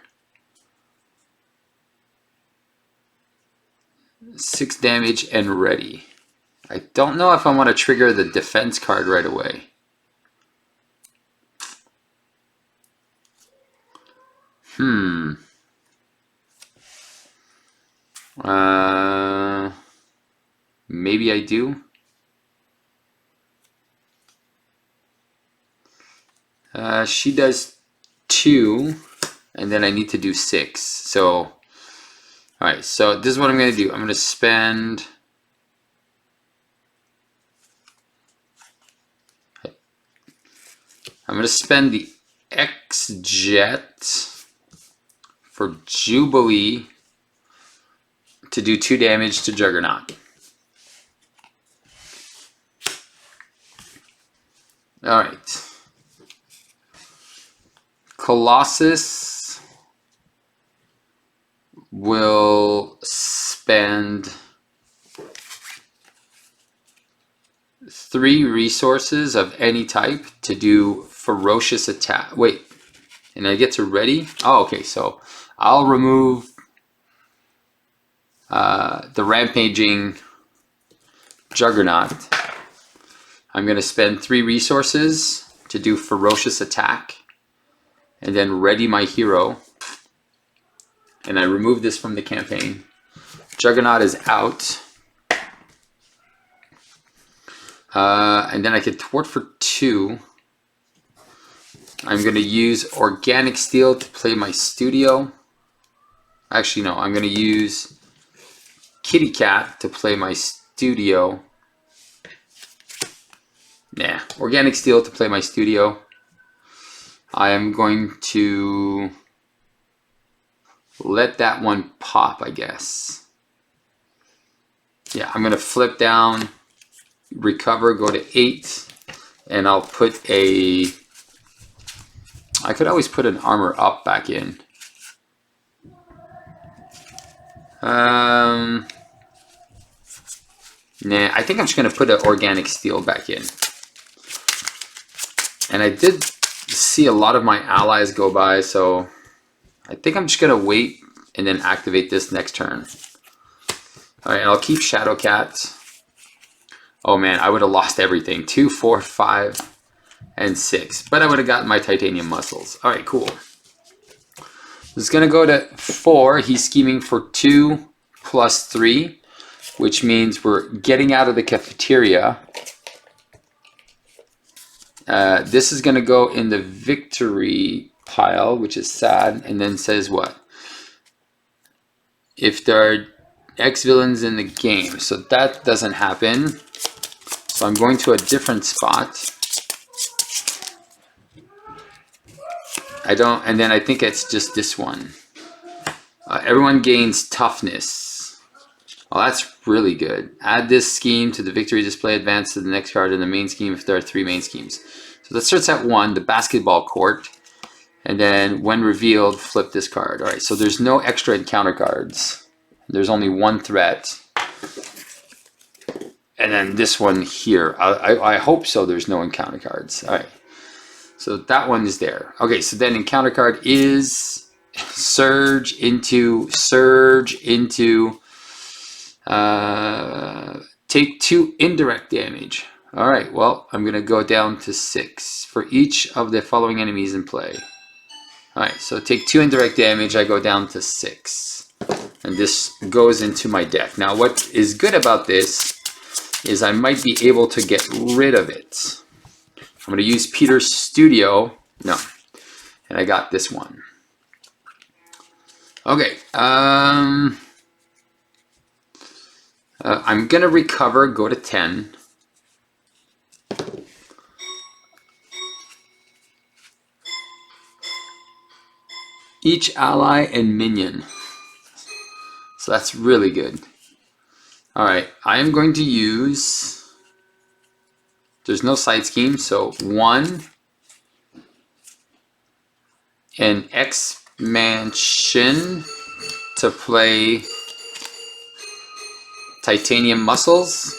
Speaker 1: 6 damage and ready. I don't know if I want to trigger the defense card right away. Maybe I do. She does 2, and then I need to do 6. So, alright, so this is what I'm going to do. I'm going to spend... I'm going to spend the X-Jet for Jubilee to do 2 damage to Juggernaut. Alright. Colossus will spend 3 resources of any type to do ferocious attack. Wait, and I get to ready? Oh, okay, so I'll remove the rampaging Juggernaut. I'm going to spend 3 resources to do ferocious attack and then ready my hero. And I remove this from the campaign. Juggernaut is out. And then I can thwart for 2. I'm going to use Organic Steel to play my studio. Actually, no, I'm going to use Kitty Cat to play my studio. Nah, Organic Steel to play my studio. I am going to let that one pop, I guess. Yeah, I'm going to flip down, recover, go to 8, and I'll put a... I could always put an armor up back in. Nah, I think I'm just going to put an Organic Steel back in. And I did see a lot of my allies go by, so I think I'm just gonna wait and then activate this next turn. All right, I'll keep Shadow Cat. Oh man, I would have lost everything. 2, 4, 5, and 6. But I would have gotten my titanium muscles. All right, cool. It's gonna go to 4. He's scheming for 2 plus 3, which means we're getting out of the cafeteria. This is gonna go in the victory pile, which is sad, and then says what? If there are X villains in the game, so that doesn't happen. So I'm going to a different spot. And then I think it's just this one. Everyone gains toughness. Oh, that's really good. Add this scheme to the victory display, advance to the next card in the main scheme if there are 3 main schemes. So that starts at 1, the basketball court. And then when revealed, flip this card. All right, so there's no extra encounter cards. There's only 1 threat. And then this one here, I hope so there's no encounter cards. All right, so that one is there. Okay, so then encounter card is surge into, take 2 indirect damage. All right, well, I'm gonna go down to 6 for each of the following enemies in play. All right, so take 2 indirect damage, I go down to 6. And this goes into my deck. Now, what is good about this is I might be able to get rid of it. I'm going to use Peter's Studio. No. And I got this one. Okay. I'm going to recover, go to 10. Each ally and minion. So that's really good. All right, I am going to use, there's no side scheme, so 1, an expansion to play titanium muscles.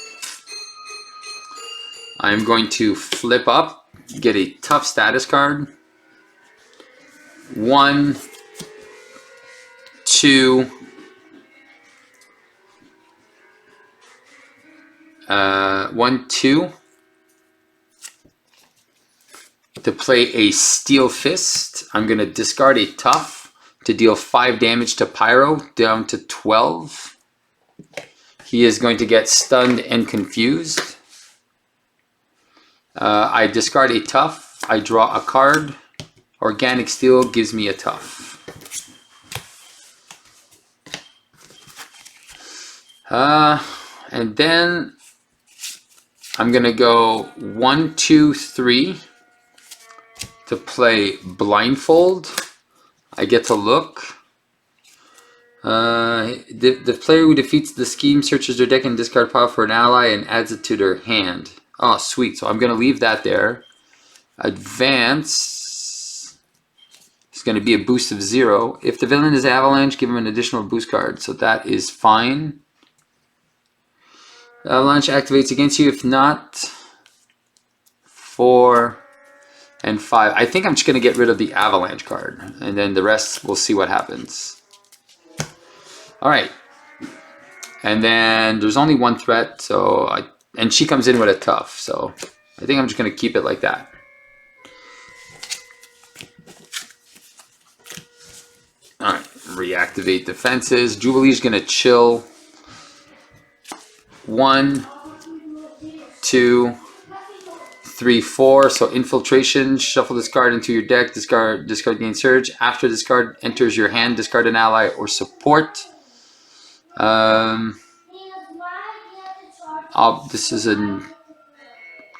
Speaker 1: I'm going to flip up, get a tough status card. 1, 2, 1, 2 to play a Steel Fist. I'm going to discard a Tough to deal 5 damage to Pyro, down to 12. He is going to get stunned and confused. I discard a Tough. I draw a card. Organic Steel gives me a Tough. And then I'm going to go 1, 2, 3 to play Blindfold. I get to look. The player who defeats the scheme searches their deck and discard pile for an ally and adds it to their hand. Oh, sweet. So I'm going to leave that there. Advance is going to be a boost of 0. If the villain is Avalanche, give him an additional boost card. So that is fine. Avalanche activates against you. If not, 4 and 5. I think I'm just going to get rid of the Avalanche card. And then the rest, we'll see what happens. Alright. And then there's only 1 threat. And she comes in with a Tough. So I think I'm just going to keep it like that. Alright. Reactivate defenses. Jubilee's going to chill. 1, 2, 3, 4. So infiltration. Shuffle this card into your deck. Discard gain surge. After this card enters your hand, discard an ally or support. This is an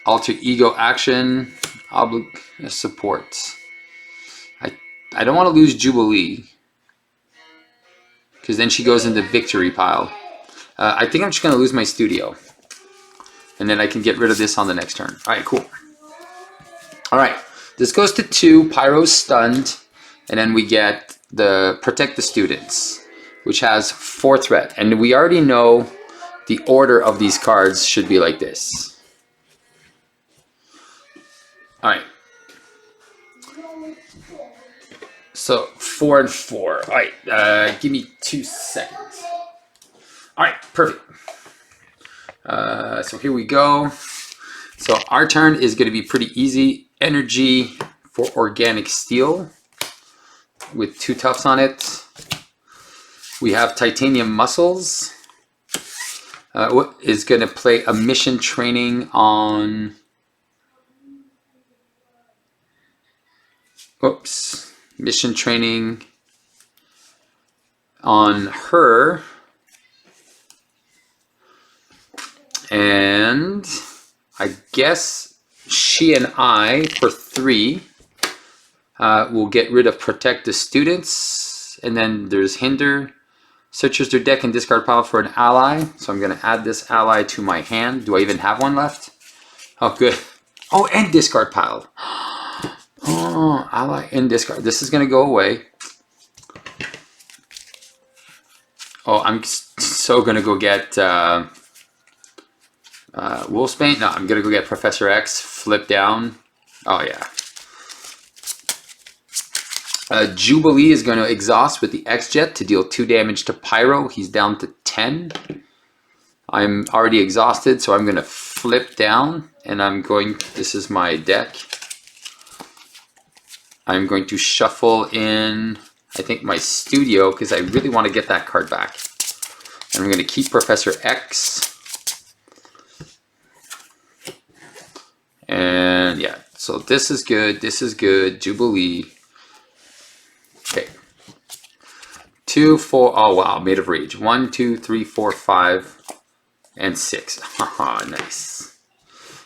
Speaker 1: alter ego action. Support. I don't want to lose Jubilee, because then she goes in the victory pile. I think I'm just going to lose my studio. And then I can get rid of this on the next turn. Alright, cool. Alright, this goes to 2. Pyro's stunned. And then we get the Protect the Students, which has 4 threat. And we already know the order of these cards should be like this. Alright. So 4 and 4. All right, give me 2 seconds. All right, perfect. So here we go. So our turn is going to be pretty easy. Energy for organic steel with 2 tufts on it. We have titanium muscles. What is going to play a mission training on... Oops. Mission training on her. And I guess she and I, for 3, will get rid of protect the students. And then there's hinder. Searches their deck and discard pile for an ally. So I'm going to add this ally to my hand. Do I even have one left? Oh, good. Oh, and discard pile. Oh, ally and discard. This is going to go away. Oh, I'm so going to go get Wolfsbane. No, I'm going to go get Professor X. Flip down. Oh, yeah. Jubilee is going to exhaust with the X-Jet to deal 2 damage to Pyro. He's down to 10. I'm already exhausted, so I'm going to flip down. And I'm going... This is my deck. I'm going to shuffle in, I think, my studio, because I really want to get that card back. And I'm going to keep Professor X. And yeah, so this is good. This is good. Jubilee. Okay. 2, 4. Oh, wow. Made of Rage. 1, 2, 3, 4, 5, and 6. Haha, nice.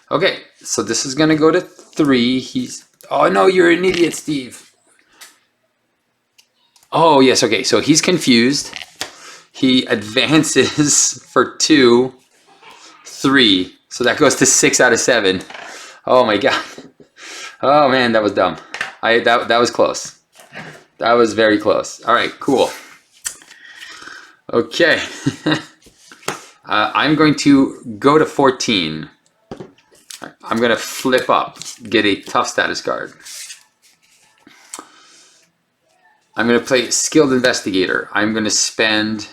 Speaker 1: Okay, so this is going to go to 3. He's... Oh, no, you're an idiot, Steve. Oh, yes, okay. So he's confused. He advances for 2, 3. So that goes to 6 out of 7. Oh, my God. Oh, man, that was dumb. That was close. That was very close. All right, cool. Okay. I'm going to go to 14. I'm going to flip up, get a tough status card. I'm going to play Skilled Investigator. I'm going to spend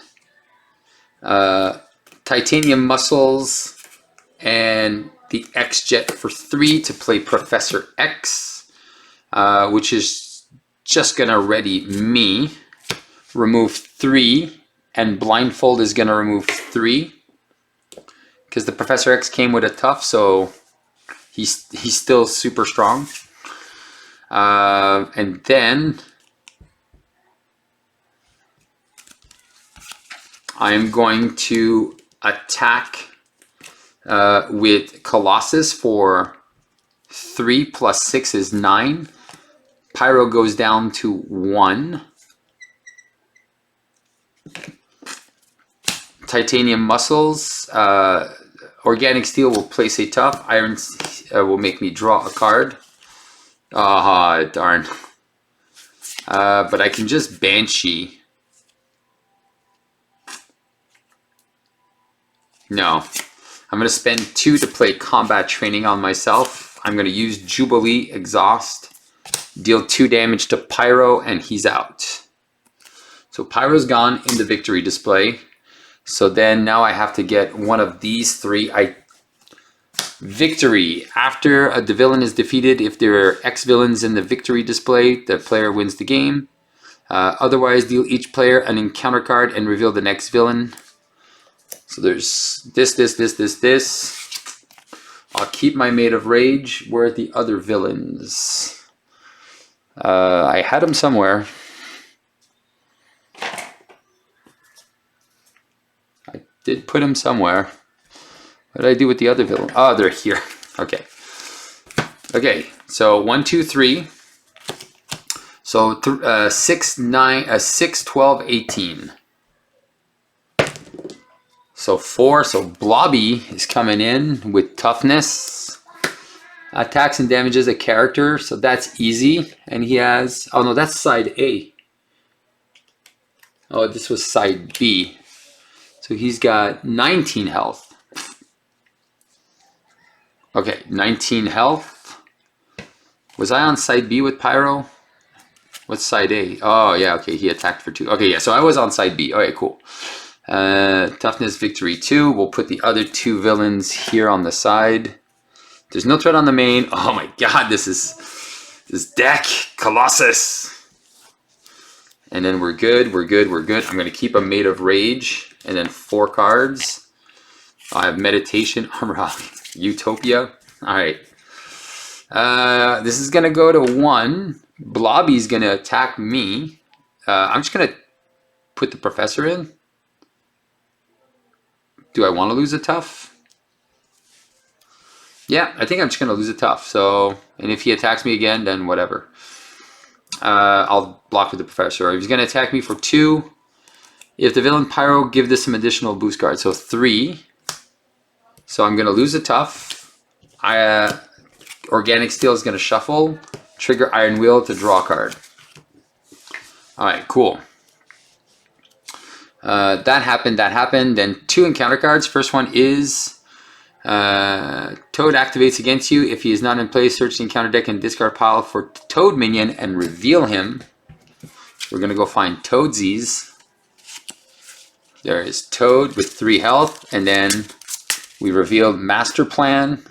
Speaker 1: Titanium Muscles and the X-Jet for 3 to play Professor X, which is just going to ready me. Remove 3, and Blindfold is going to remove 3. Because the Professor X came with a tough, so... He's still super strong. And then I'm going to attack with Colossus for 3 plus 6 is 9. Pyro goes down to 1. Titanium Muscles. Organic Steel will place a tough. Iron will make me draw a card. Ah, darn. But I can just Banshee. No. I'm going to spend 2 to play Combat Training on myself. I'm going to use Jubilee Exhaust. Deal 2 damage to Pyro, and he's out. So Pyro's gone in the victory display. So then now I have to get one of these 3. Victory. After the villain is defeated, if there are X villains in the victory display, the player wins the game. Otherwise, deal each player an encounter card and reveal the next villain. So there's this. I'll keep my Made of Rage. Where are the other villains? I had them somewhere. Did put him somewhere. What did I do with the other villain? Oh, they're here. Okay. Okay, so 1, 2, 3. So 6, 9, 6, 12, 18. So 4. So Blobby is coming in with toughness. Attacks and damages a character. So that's easy. And he has... Oh, no, that's side A. Oh, this was side B. So he's got 19 health. Okay, 19 health. Was I on side B with Pyro? What's side A? Oh, yeah, okay, he attacked for 2. Okay, yeah, so I was on side B. Okay, cool. Toughness, victory 2. We'll put the other 2 villains here on the side. There's no threat on the main. Oh my god, this deck, Colossus. And then we're good, we're good, we're good. I'm going to keep a Made of Rage, and then 4 cards. I have Meditation, Armor, Utopia. All right. This is going to go to 1. Blobby's going to attack me. I'm just going to put the Professor in. Do I want to lose a tough? Yeah, I think I'm just going to lose a tough. So, and if he attacks me again, then whatever. I'll block with the Professor. If he's going to attack me for 2, if the villain Pyro, give this some additional boost card. So 3. So I'm going to lose a tough. Organic Steel is going to shuffle. Trigger Iron Wheel to draw a card. Alright, cool. That happened. Then 2 encounter cards. First one is Toad activates against you. If he is not in play, search the encounter deck and discard pile for Toad minion and reveal him. We're going to go find Toadsies. There is Toad with 3 health. And then we revealed Master Plan.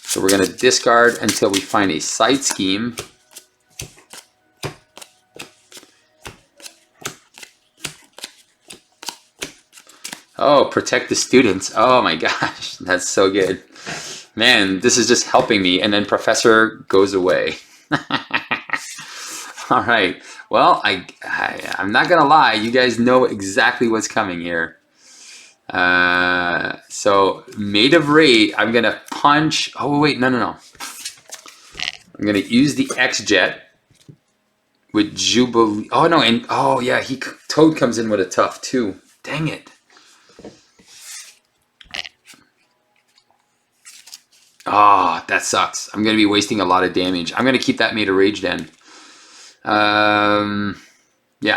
Speaker 1: So we're going to discard until we find a Side Scheme. Oh, protect the students. Oh my gosh, that's so good. Man, this is just helping me. And then Professor goes away. All right. Well, I'm not going to lie. You guys know exactly what's coming here. So Made of Rage, I'm going to punch. Oh, wait, no. I'm going to use the X-Jet with Jubilee. Oh, no. And oh, yeah, Toad comes in with a tough too. Dang it. Oh, that sucks. I'm going to be wasting a lot of damage. I'm going to keep that Made of Rage then. Yeah,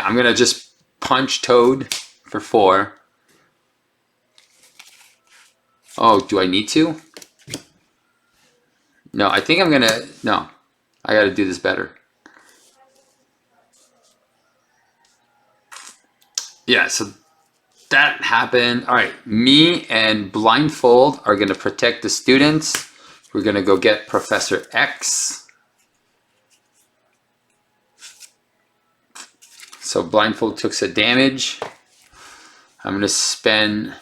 Speaker 1: I'm going to just punch Toad for 4. Oh, do I need to? No, I think I'm going to... No, I got to do this better. Yeah, so that happened. All right, me and Blindfold are going to protect the students. We're going to go get Professor X. So Blindfold took some damage. I'm going to spend...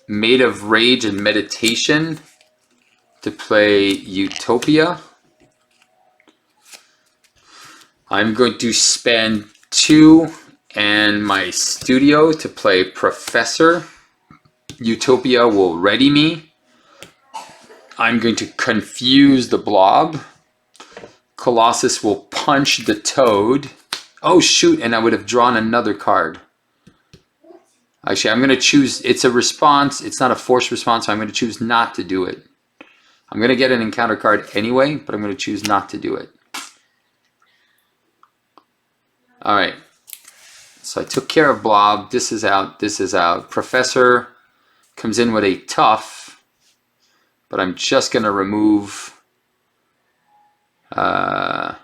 Speaker 1: Made of Rage and Meditation to play Utopia. I'm going to spend 2 and my studio to play Professor. Utopia will ready me. I'm going to confuse the Blob. Colossus will punch the Toad. Oh shoot, and I would have drawn another card. Actually, I'm going to choose, it's a response, it's not a forced response, so I'm going to choose not to do it. I'm going to get an encounter card anyway, but I'm going to choose not to do it. Alright, so I took care of Blob, this is out, this is out. Professor comes in with a tough, but I'm just going to remove the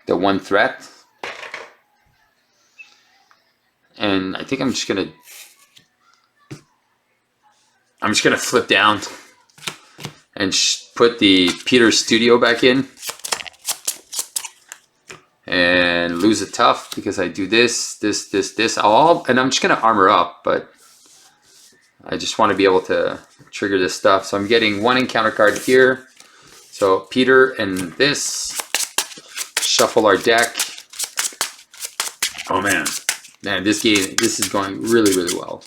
Speaker 1: 1 threat. And I think I'm just gonna flip down and put the Peter Studio back in and lose a tough because I do this. And I'm just gonna armor up, but I just want to be able to trigger this stuff. So I'm getting 1 encounter card here. So Peter and this, shuffle our deck. Oh man. Man, this is going really, really well.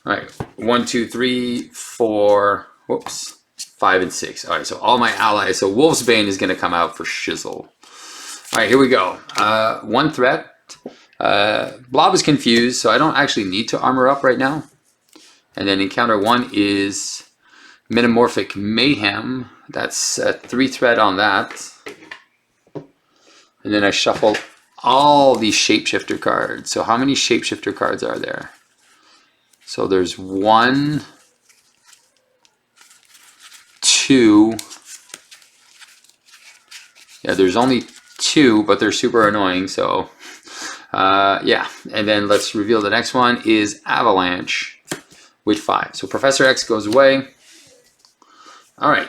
Speaker 1: All right, 1, 2, 3, 4, whoops, 5 and 6. All right, so all my allies. So Wolfsbane is going to come out for shizzle. All right, here we go. 1 threat. Blob is confused, so I don't actually need to armor up right now. And then encounter 1 is Metamorphic Mayhem. That's a 3 threat on that. And then I shuffle all these shapeshifter cards. So how many shapeshifter cards are there? So there's 1, 2. Yeah, there's only 2, but they're super annoying. So yeah. And then let's reveal the next one is Avalanche with 5. So Professor X goes away. All right.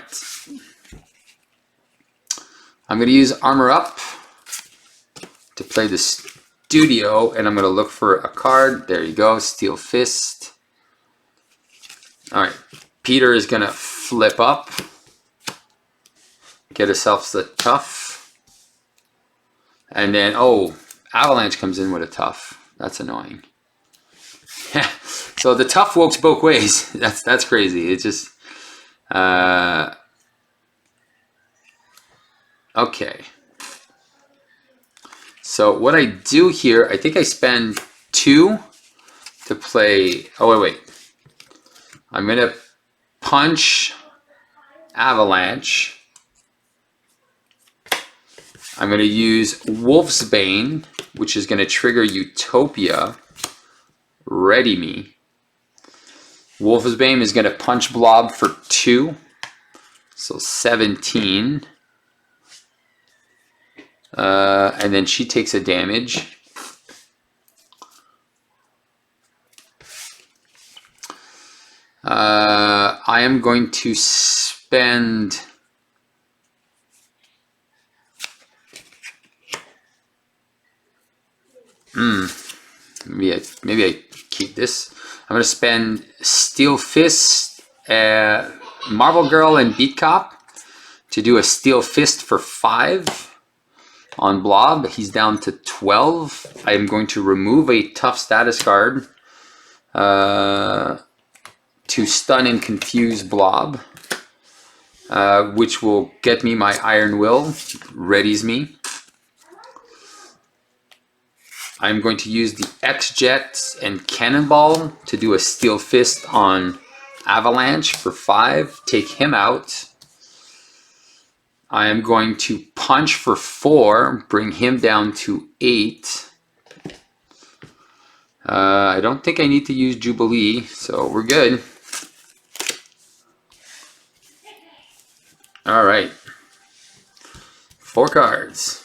Speaker 1: I'm going to use Armor Up to play the Studio, and I'm going to look for a card. There you go, Steel Fist. All right, Peter is going to flip up, get himself the Tough, and then, oh, Avalanche comes in with a Tough. That's annoying. Yeah, so the Tough works both ways. That's crazy. It's just, okay. So what I do here, I think I spend 2 to play. Oh, wait. I'm going to punch Avalanche. I'm going to use Wolf's Bane, which is going to trigger Utopia. Ready me. Wolf's Bane is going to punch Blob for 2. So 17. And then she takes a damage. I am going to spend maybe I keep this. I'm going to spend Steel Fist, Marvel Girl, and Beat Cop to do a Steel Fist for 5 on Blob. He's down to 12. I am going to remove a Tough status card to stun and confuse Blob, which will get me my Iron Will, readies me. I'm going to use the X-Jet and Cannonball to do a Steel Fist on Avalanche for 5, take him out. I am going to punch for 4, bring him down to 8. I don't think I need to use Jubilee, so we're good. All right. 4 cards.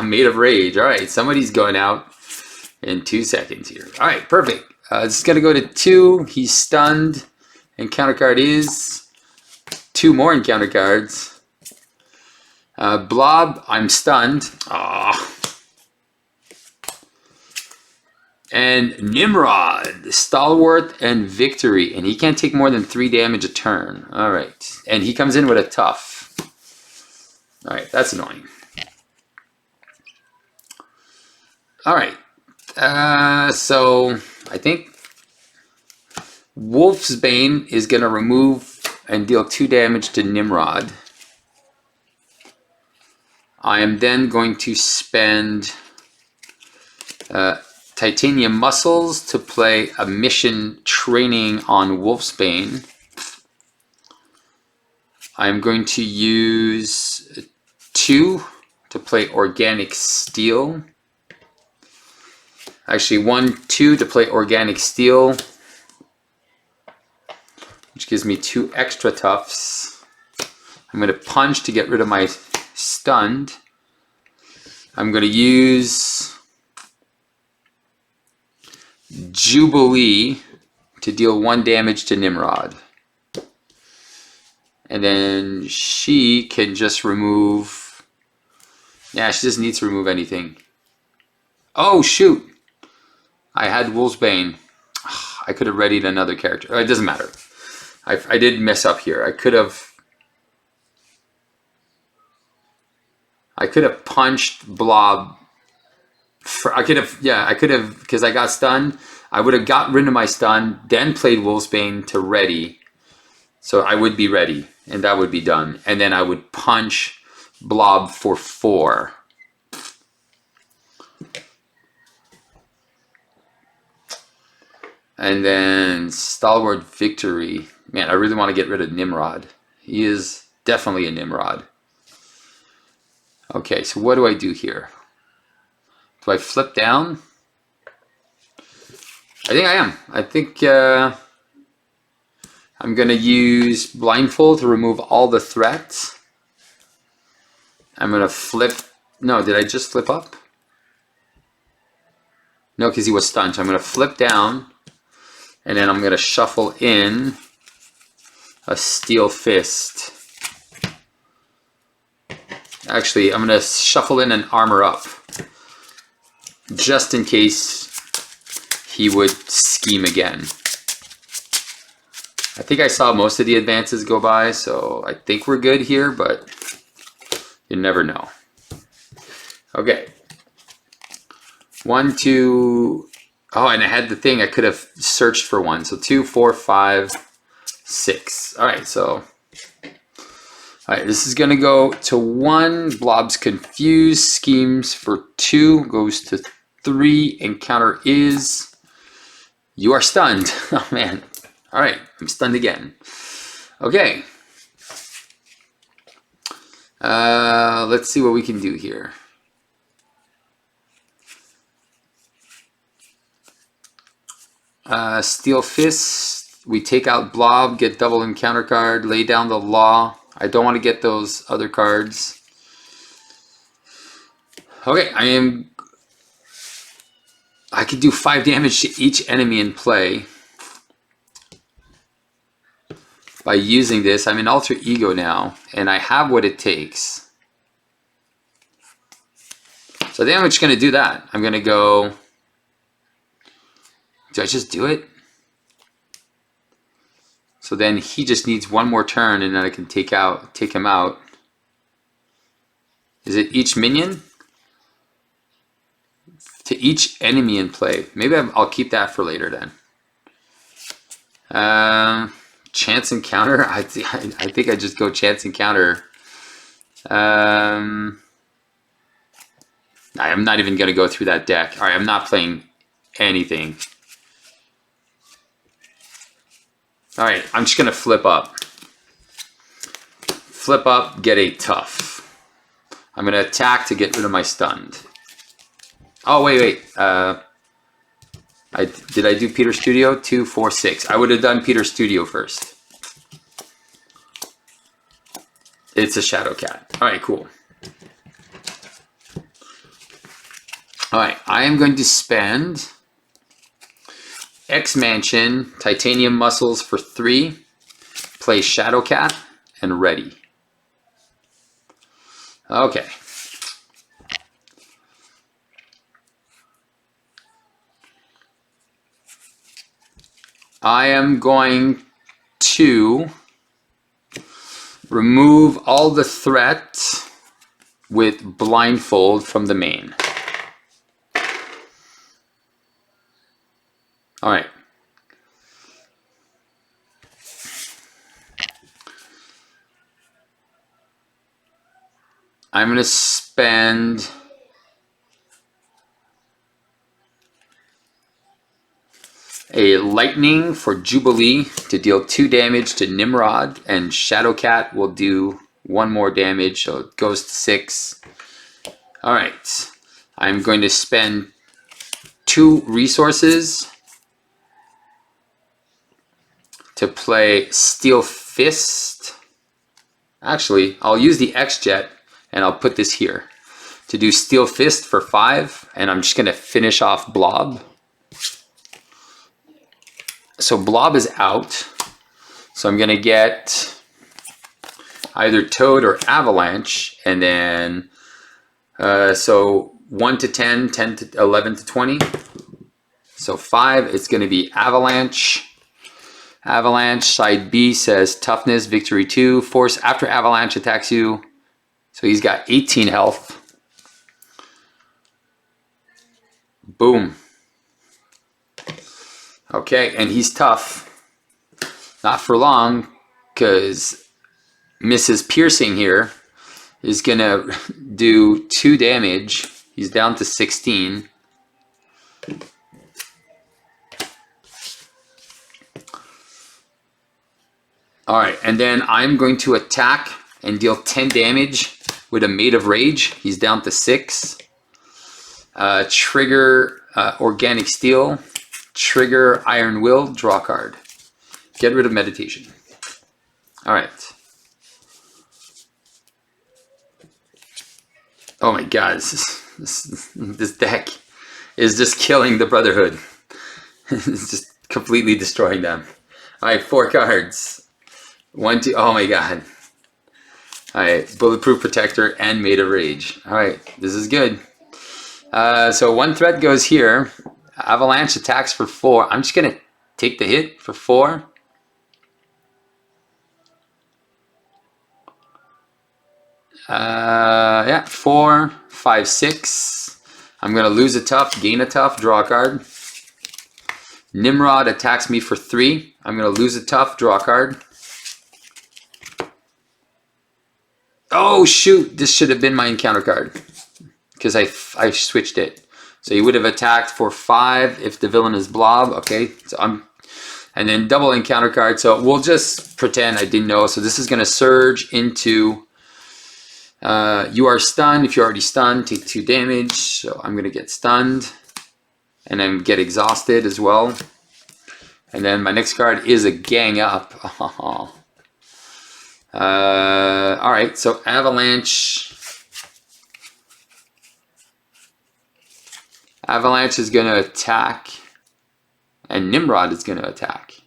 Speaker 1: Made of Rage. All right, somebody's going out in 2 seconds here. All right, perfect. This is going to go to 2. He's stunned. Encounter card is 2 more encounter cards. Blob, I'm stunned. Aw. And Nimrod, Stalwart, and Victory. And he can't take more than 3 damage a turn. All right. And he comes in with a Tough. All right, that's annoying. All right. So I think Wolf's Bane is going to remove and deal 2 damage to Nimrod. I am then going to spend Titanium Muscles to play a mission training on Wolf's Bane. I'm going to use 2 to play Organic Steel. Actually, 2 to play Organic Steel, which gives me 2 extra Toughs. I'm going to punch to get rid of my stunned. I'm going to use Jubilee to deal 1 damage to Nimrod. And then she can just remove... Yeah, she doesn't need to remove anything. Oh, shoot! I had Wolfsbane. I could have readied another character. It doesn't matter. I did mess up here. I could have punched Blob. I could have, because I got stunned. I would have got rid of my stun, then played Wolfsbane to ready. So I would be ready, and that would be done. And then I would punch Blob for 4. And then Stalwart Victory. Man, I really want to get rid of Nimrod. He is definitely a Nimrod. Okay, so what do I do here? Do I flip down? I think I am. I think I'm going to use blindfold to remove all the threats. I'm going to flip. No, did I just flip up? No, because he was stunned. So I'm going to flip down, and then I'm going to shuffle in a steel fist. Actually, I'm going to shuffle in an armor up, just in case he would scheme again. I think I saw most of the advances go by, so I think we're good here, but you never know. Okay. 1, 2. Oh, and I had the thing I could have searched for one. So 2, 4, 5, 6. All right, so. All right, this is going to go to 1. Blob's confused. Schemes for 2. Goes to 3. Encounter is. You are stunned. Oh, man. All right, I'm stunned again. Okay. Let's see what we can do here. Steel Fist. We take out Blob, get double encounter card, lay down the Law. I don't want to get those other cards. Okay, I could do 5 damage to each enemy in play by using this. I'm in Alter Ego now, and I have what it takes. So I think I'm just going to do that. I'm going to go... Do I just do it? So then he just needs 1 more turn, and then I can take him out. Is it each minion? To each enemy in play. Maybe I'll keep that for later then. Chance encounter. I think I just go chance encounter. I'm not even going to go through that deck. All right, I'm not playing anything. All right, I'm just going to flip up. Flip up, get a tough. I'm going to attack to get rid of my stunned. Oh, wait. Did I do Peter Studio? 2, 4, 6. I would have done Peter Studio first. It's a Shadow Cat. All right, cool. All right, I am going to spend X Mansion, Titanium Muscles for 3, play Shadow Cat, and ready. Okay. I am going to remove all the threats with blindfold from the main. All right. I'm going to spend a Lightning for Jubilee to deal 2 damage to Nimrod, and Shadowcat will do 1 more damage, so it goes to 6. All right. I'm going to spend 2 resources to play Steel Fist. Actually, I'll use the X-Jet, and I'll put this here to do Steel Fist for 5, and I'm just going to finish off Blob. So Blob is out, so I'm going to get either Toad or Avalanche, and then so 1 to 10, 10 to 11 to 20. So 5, it's going to be Avalanche. Avalanche, side B says Toughness, Victory 2. Force after Avalanche attacks you. So he's got 18 health. Boom. Okay, and he's tough. Not for long, because Mrs. Piercing here is going to do 2 damage. He's down to 16. All right, and then I'm going to attack and deal 10 damage with a Made of Rage. He's down to 6. Trigger Organic Steel. Trigger Iron Will. Draw a card. Get rid of Meditation. All right. Oh my God, this deck is just killing the Brotherhood. It's just completely destroying them. All right, 4 cards. 1, 2. Oh my God. All right, Bulletproof Protector and Made of Rage. All right, this is good. So 1 threat goes here. Avalanche attacks for 4. I'm just gonna take the hit for 4. Yeah, 4, 5, 6. I'm gonna lose a tough, gain a tough, draw a card. Nimrod attacks me for 3. I'm gonna lose a tough, draw a card. Oh shoot! This should have been my encounter card because I switched it. So he would have attacked for 5 if the villain is Blob. Okay, so and then double encounter card. So we'll just pretend I didn't know. So this is gonna surge into. You are stunned. If you're already stunned, take 2 damage. So I'm gonna get stunned, and then get exhausted as well. And then my next card is a Gang Up. All right, so Avalanche. Avalanche is gonna attack, and Nimrod is gonna attack.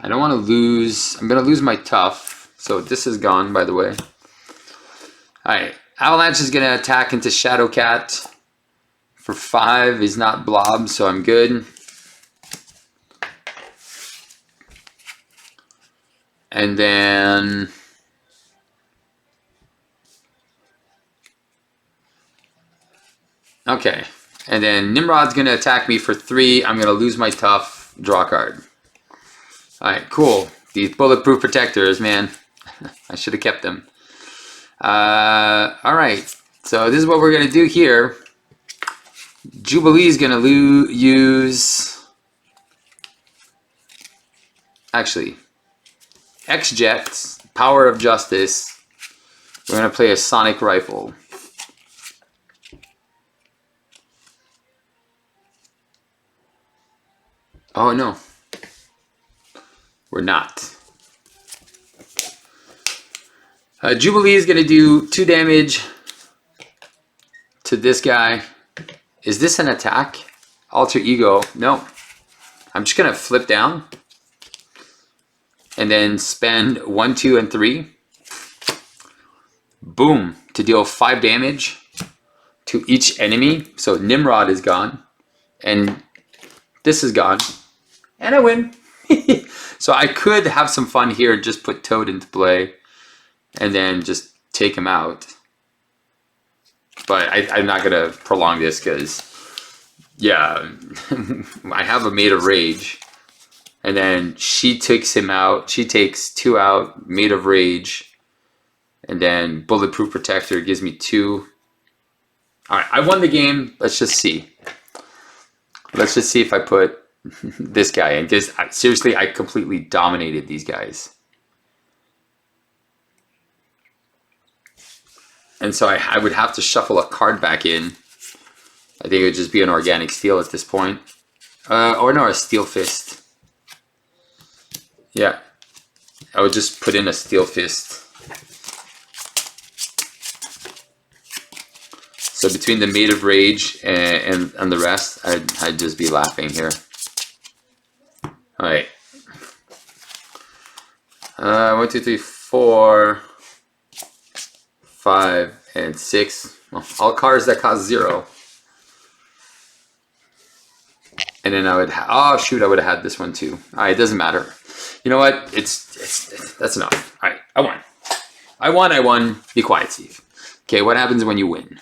Speaker 1: I don't want to lose. I'm going to lose my tough. So this is gone, by the way. Alright. Avalanche is going to attack into Shadowcat for 5. Is not Blob, so I'm good. And then... Okay. And then Nimrod's going to attack me for 3. I'm going to lose my tough. Draw a card. Alright, cool. These bulletproof protectors, man. I should have kept them. Alright, so this is what we're going to do here. Jubilee is going to use... Actually, X-Jet, Power of Justice. We're going to play a Sonic Rifle. Oh, no. We're not. Jubilee is going to do 2 damage to this guy. Is this an attack? Alter Ego. No. I'm just going to flip down. And then spend 1, 2, and 3. Boom. To deal 5 damage to each enemy. So Nimrod is gone. And this is gone. And I win. So I could have some fun here and just put Toad into play and then just take him out. But I'm not going to prolong this because, yeah, I have a Made of Rage. And then she takes him out. She takes 2 out, Made of Rage. And then Bulletproof Protector gives me 2. All right, I won the game. Let's just see. Let's just see if I put this guy in. Because seriously, I completely dominated these guys. And so I would have to shuffle a card back in. I think it would just be an Organic Steel at this point. Or no, a Steel Fist. Yeah. I would just put in a Steel Fist. So between the Made of Rage and the rest, I'd just be laughing here. Alright. 1, 2, 3, 4, 5, and 6. Well, all cards that cost 0. And then I would oh shoot, I would have had this one too. Alright, it doesn't matter. You know what? That's enough. Alright, I won. I won. Be quiet, Steve. Okay, what happens when you win?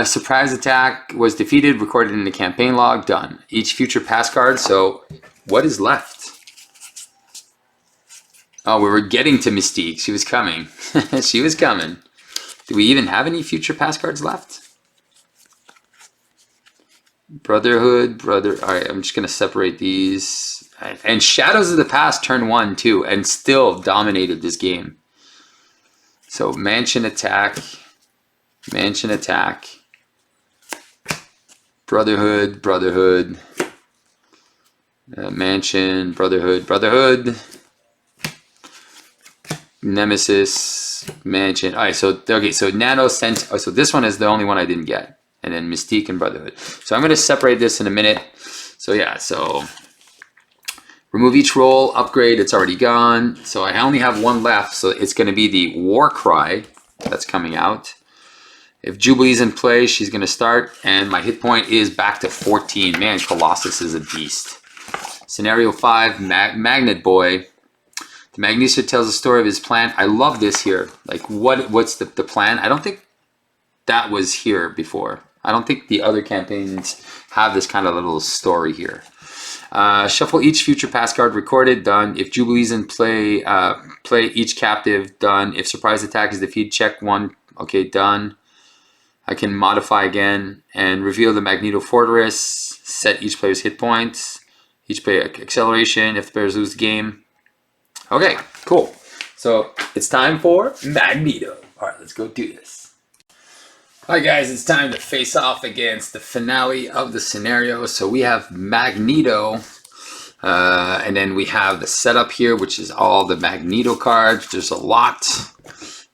Speaker 1: Surprise attack was defeated, recorded in the campaign log, done. Each future pass card, so what is left? Oh, we were getting to Mystique. She was coming. She was coming. Do we even have any future pass cards left? Brotherhood, Alright, I'm just going to separate these. And Shadows of the Past turn 1 too, and still dominated this game. So Mansion Attack, Mansion Attack, Brotherhood, Brotherhood, Mansion, Brotherhood, Brotherhood, Nemesis, Mansion. All right, so okay, so Nano Sent. Oh, so this one is the only one I didn't get, and then Mystique and Brotherhood. So I'm going to separate this in a minute. So yeah, so remove each roll, upgrade. It's already gone. So I only have one left. So it's going to be the War Cry that's coming out. If Jubilee's in play, she's going to start, and my hit point is back to 14. Man, Colossus is a beast. Scenario 5, Magnet Boy. The Magnetism tells the story of his plan. I love this here. Like, what's the plan? I don't think that was here before. I don't think the other campaigns have this kind of little story here. Shuffle each future pass card, recorded, done. If Jubilee's in play, play each captive, done. If surprise attack is defeated, check 1. Okay, done. I can modify again and reveal the Magneto Fortress, set each player's hit points, each player acceleration if the players lose the game. Okay, cool. So it's time for Magneto. All right, let's go do this. All right, guys, it's time to face off against the finale of the scenario. So we have Magneto, and then we have the setup here, which is all the Magneto cards. There's a lot.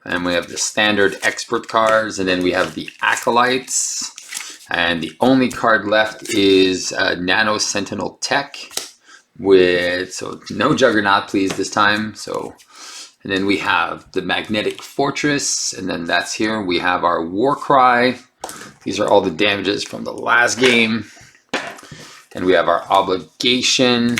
Speaker 1: And we have the standard expert cards, and then we have the acolytes. And the only card left is Nano Sentinel Tech with, so no Juggernaut, please, this time. So, and then we have the Magnetic Fortress, and then that's here. We have our War Cry. These are all the damages from the last game. And we have our Obligation.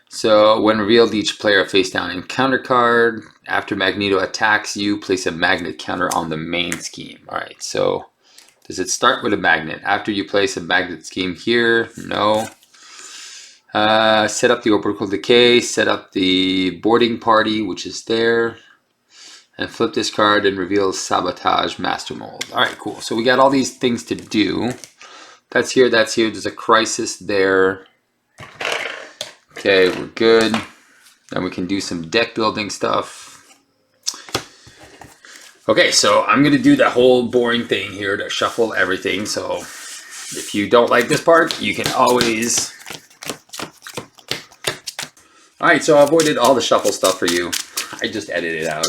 Speaker 1: So when revealed, each player face down encounter card. After Magneto attacks you, place a magnet counter on the main scheme. All right, so does it start with a magnet? After you place a magnet scheme here, no. Set up the orbital decay, set up the boarding party, which is there. And flip this card and reveal Sabotage Master Mold. All right, cool. So we got all these things to do. That's here, that's here. There's a crisis there. Okay, we're good. Then we can do some deck building stuff. Okay, so I'm going to do the whole boring thing here to shuffle everything. So if you don't like this part, you can always... Alright, so I avoided all the shuffle stuff for you. I just edited it out.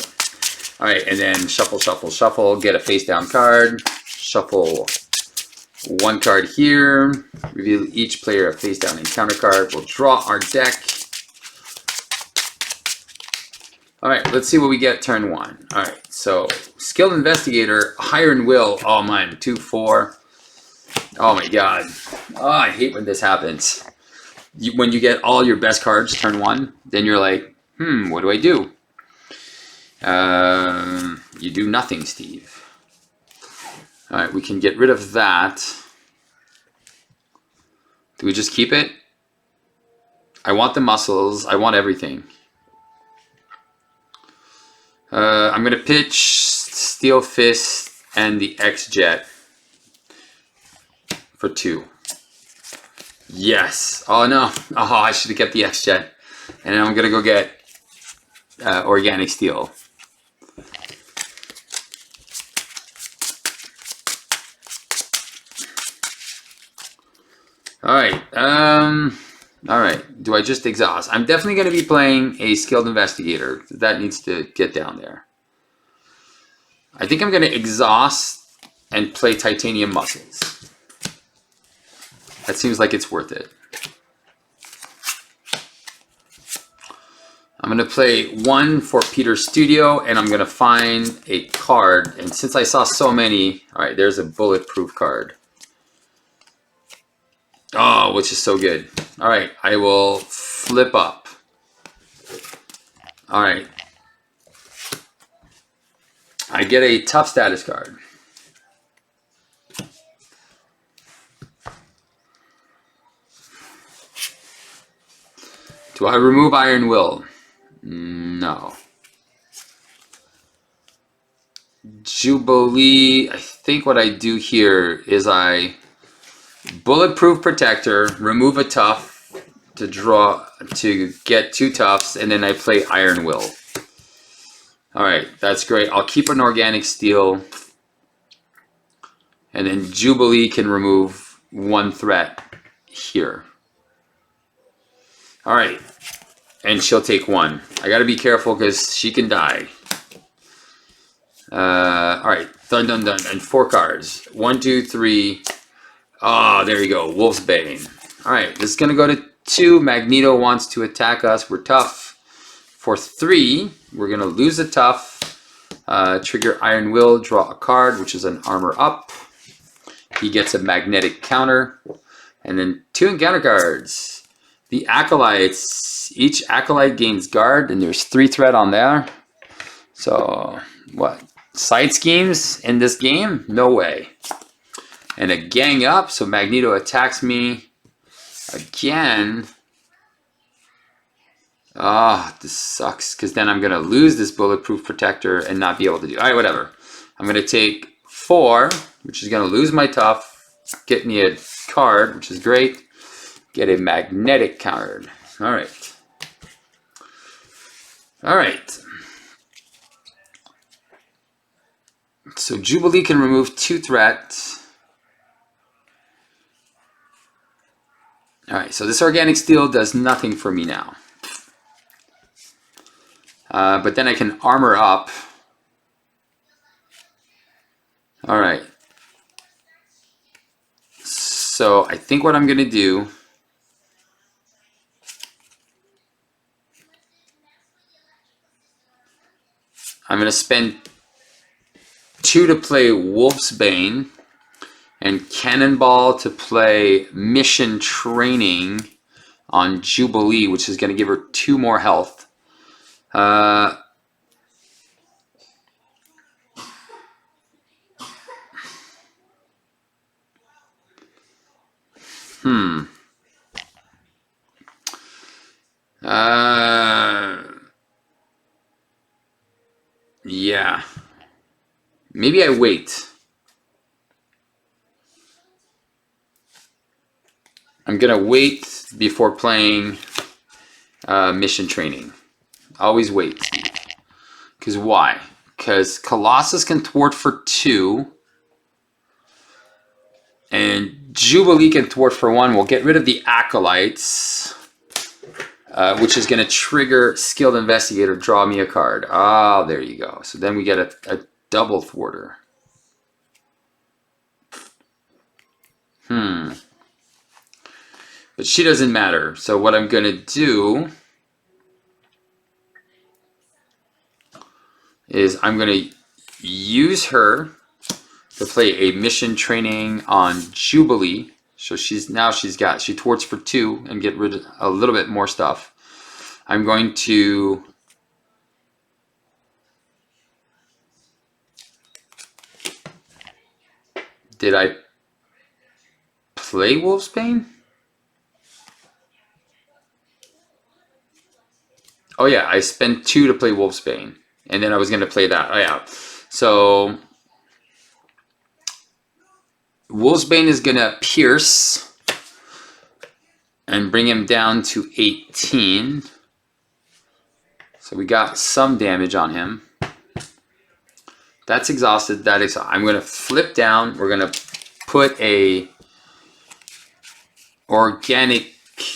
Speaker 1: Alright, and then shuffle, shuffle, shuffle. Get a face down card. Shuffle one card here. Reveal each player a face down encounter card. We'll draw our deck. Alright, let's see what we get turn 1. Alright, so Skilled Investigator, Iron Will. Oh, mine, 2/4. Oh my god. Oh, I hate when this happens. When you get all your best cards turn 1, then you're like, what do I do? You do nothing, Steve. Alright, we can get rid of that. Do we just keep it? I want the muscles. I want everything. I'm going to pitch Steel Fist and the X-Jet for 2. Yes. Oh, no. Oh, I should have kept the X-Jet. And then I'm going to go get Organic Steel. Alright. Alright. Do I just exhaust? I'm definitely going to be playing a Skilled Investigator. That needs to get down there. I think I'm going to exhaust and play Titanium Muscles. That seems like it's worth it. I'm going to play 1 for Peter's Studio, and I'm going to find a card. And since I saw so many, alright, there's a Bulletproof card. Oh, which is so good. Alright, I will flip up. Alright. I get a tough status card. Do I remove Iron Will? No. Jubilee, I think what I do here is I Bulletproof Protector, remove a tough to get 2 toughs, and then I play Iron Will. All right, that's great. I'll keep an organic steel, and then Jubilee can remove 1 threat here. All right, and she'll take 1. I got to be careful because she can die. All right, done, done, done, and 4 cards. 1, 2, 3. Oh, there you go, Wolf's Bane. All right, this is gonna go to 2. Magneto wants to attack us. We're tough. For 3, we're gonna lose a tough. Trigger Iron Will, draw a card, which is an armor up. He gets a magnetic counter, and then 2 encounter cards. The Acolytes. Each Acolyte gains guard, and there's 3 threat on there. So what? Side schemes in this game? No way. And a gang up, so Magneto attacks me again. Ah, this sucks, because then I'm going to lose this bulletproof protector and not be able to do. All right, whatever. I'm going to take 4, which is going to lose my tough, get me a card, which is great. Get a magnetic card. All right. All right. So Jubilee can remove 2 threats. All right, so this organic steel does nothing for me now. But then I can armor up. All right. So I think what I'm going to do, I'm going to spend 2 to play Wolf's Bane and Cannonball to play Mission Training on Jubilee, which is going to give her 2 more health. Yeah. Maybe I wait. I'm gonna wait before playing Mission Training. Always wait. Because why? Because Colossus can thwart for 2. And Jubilee can thwart for 1. We'll get rid of the Acolytes. Which is going to trigger Skilled Investigator, draw me a card. Ah, there you go. So then we get a double thwarter. But she doesn't matter. So what I'm going to do is I'm going to use her to play a Mission Training on Jubilee. So she thwarts for 2 and get rid of a little bit more stuff. I'm going to did I play Wolf's Bane? Oh yeah, I spent 2 to play Wolf's Bane. And then I was going to play that. Oh yeah. So Wolf's Bane is going to pierce and bring him down to 18. So we got some damage on him. That's exhausted. I'm going to flip down. We're going to put a organic.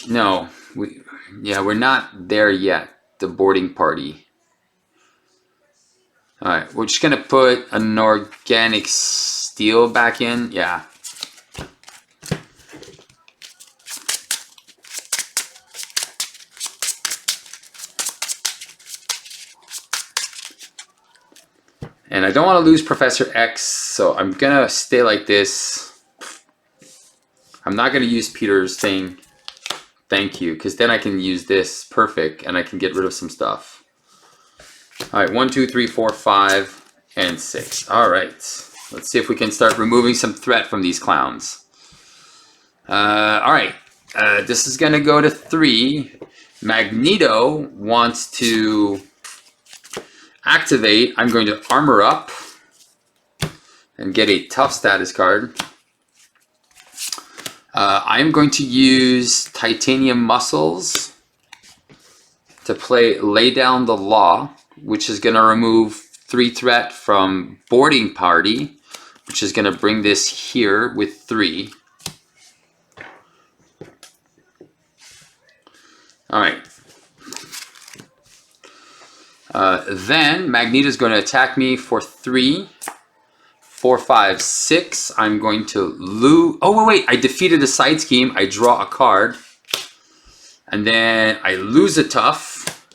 Speaker 1: No, we're not there yet. The boarding party. All right, we're just going to put an organic steel back in. Yeah. And I don't want to lose Professor X, so I'm going to stay like this. I'm not going to use Peter's thing. Thank you, because then I can use this. Perfect, and I can get rid of some stuff. All right, 1, 2, 3, 4, 5, and 6. All right, let's see if we can start removing some threat from these clowns. All right, this is going to go to 3. Magneto wants to activate. I'm going to armor up and get a tough status card. I'm going to use titanium muscles to play Lay Down the Law, which is going to remove 3 threat from Boarding Party, which is going to bring this here with 3. All right. Then Magneto is going to attack me for 3, 4, 5, 6. I'm going to lose. Oh, wait. I defeated a side scheme. I draw a card. And then I lose a tough,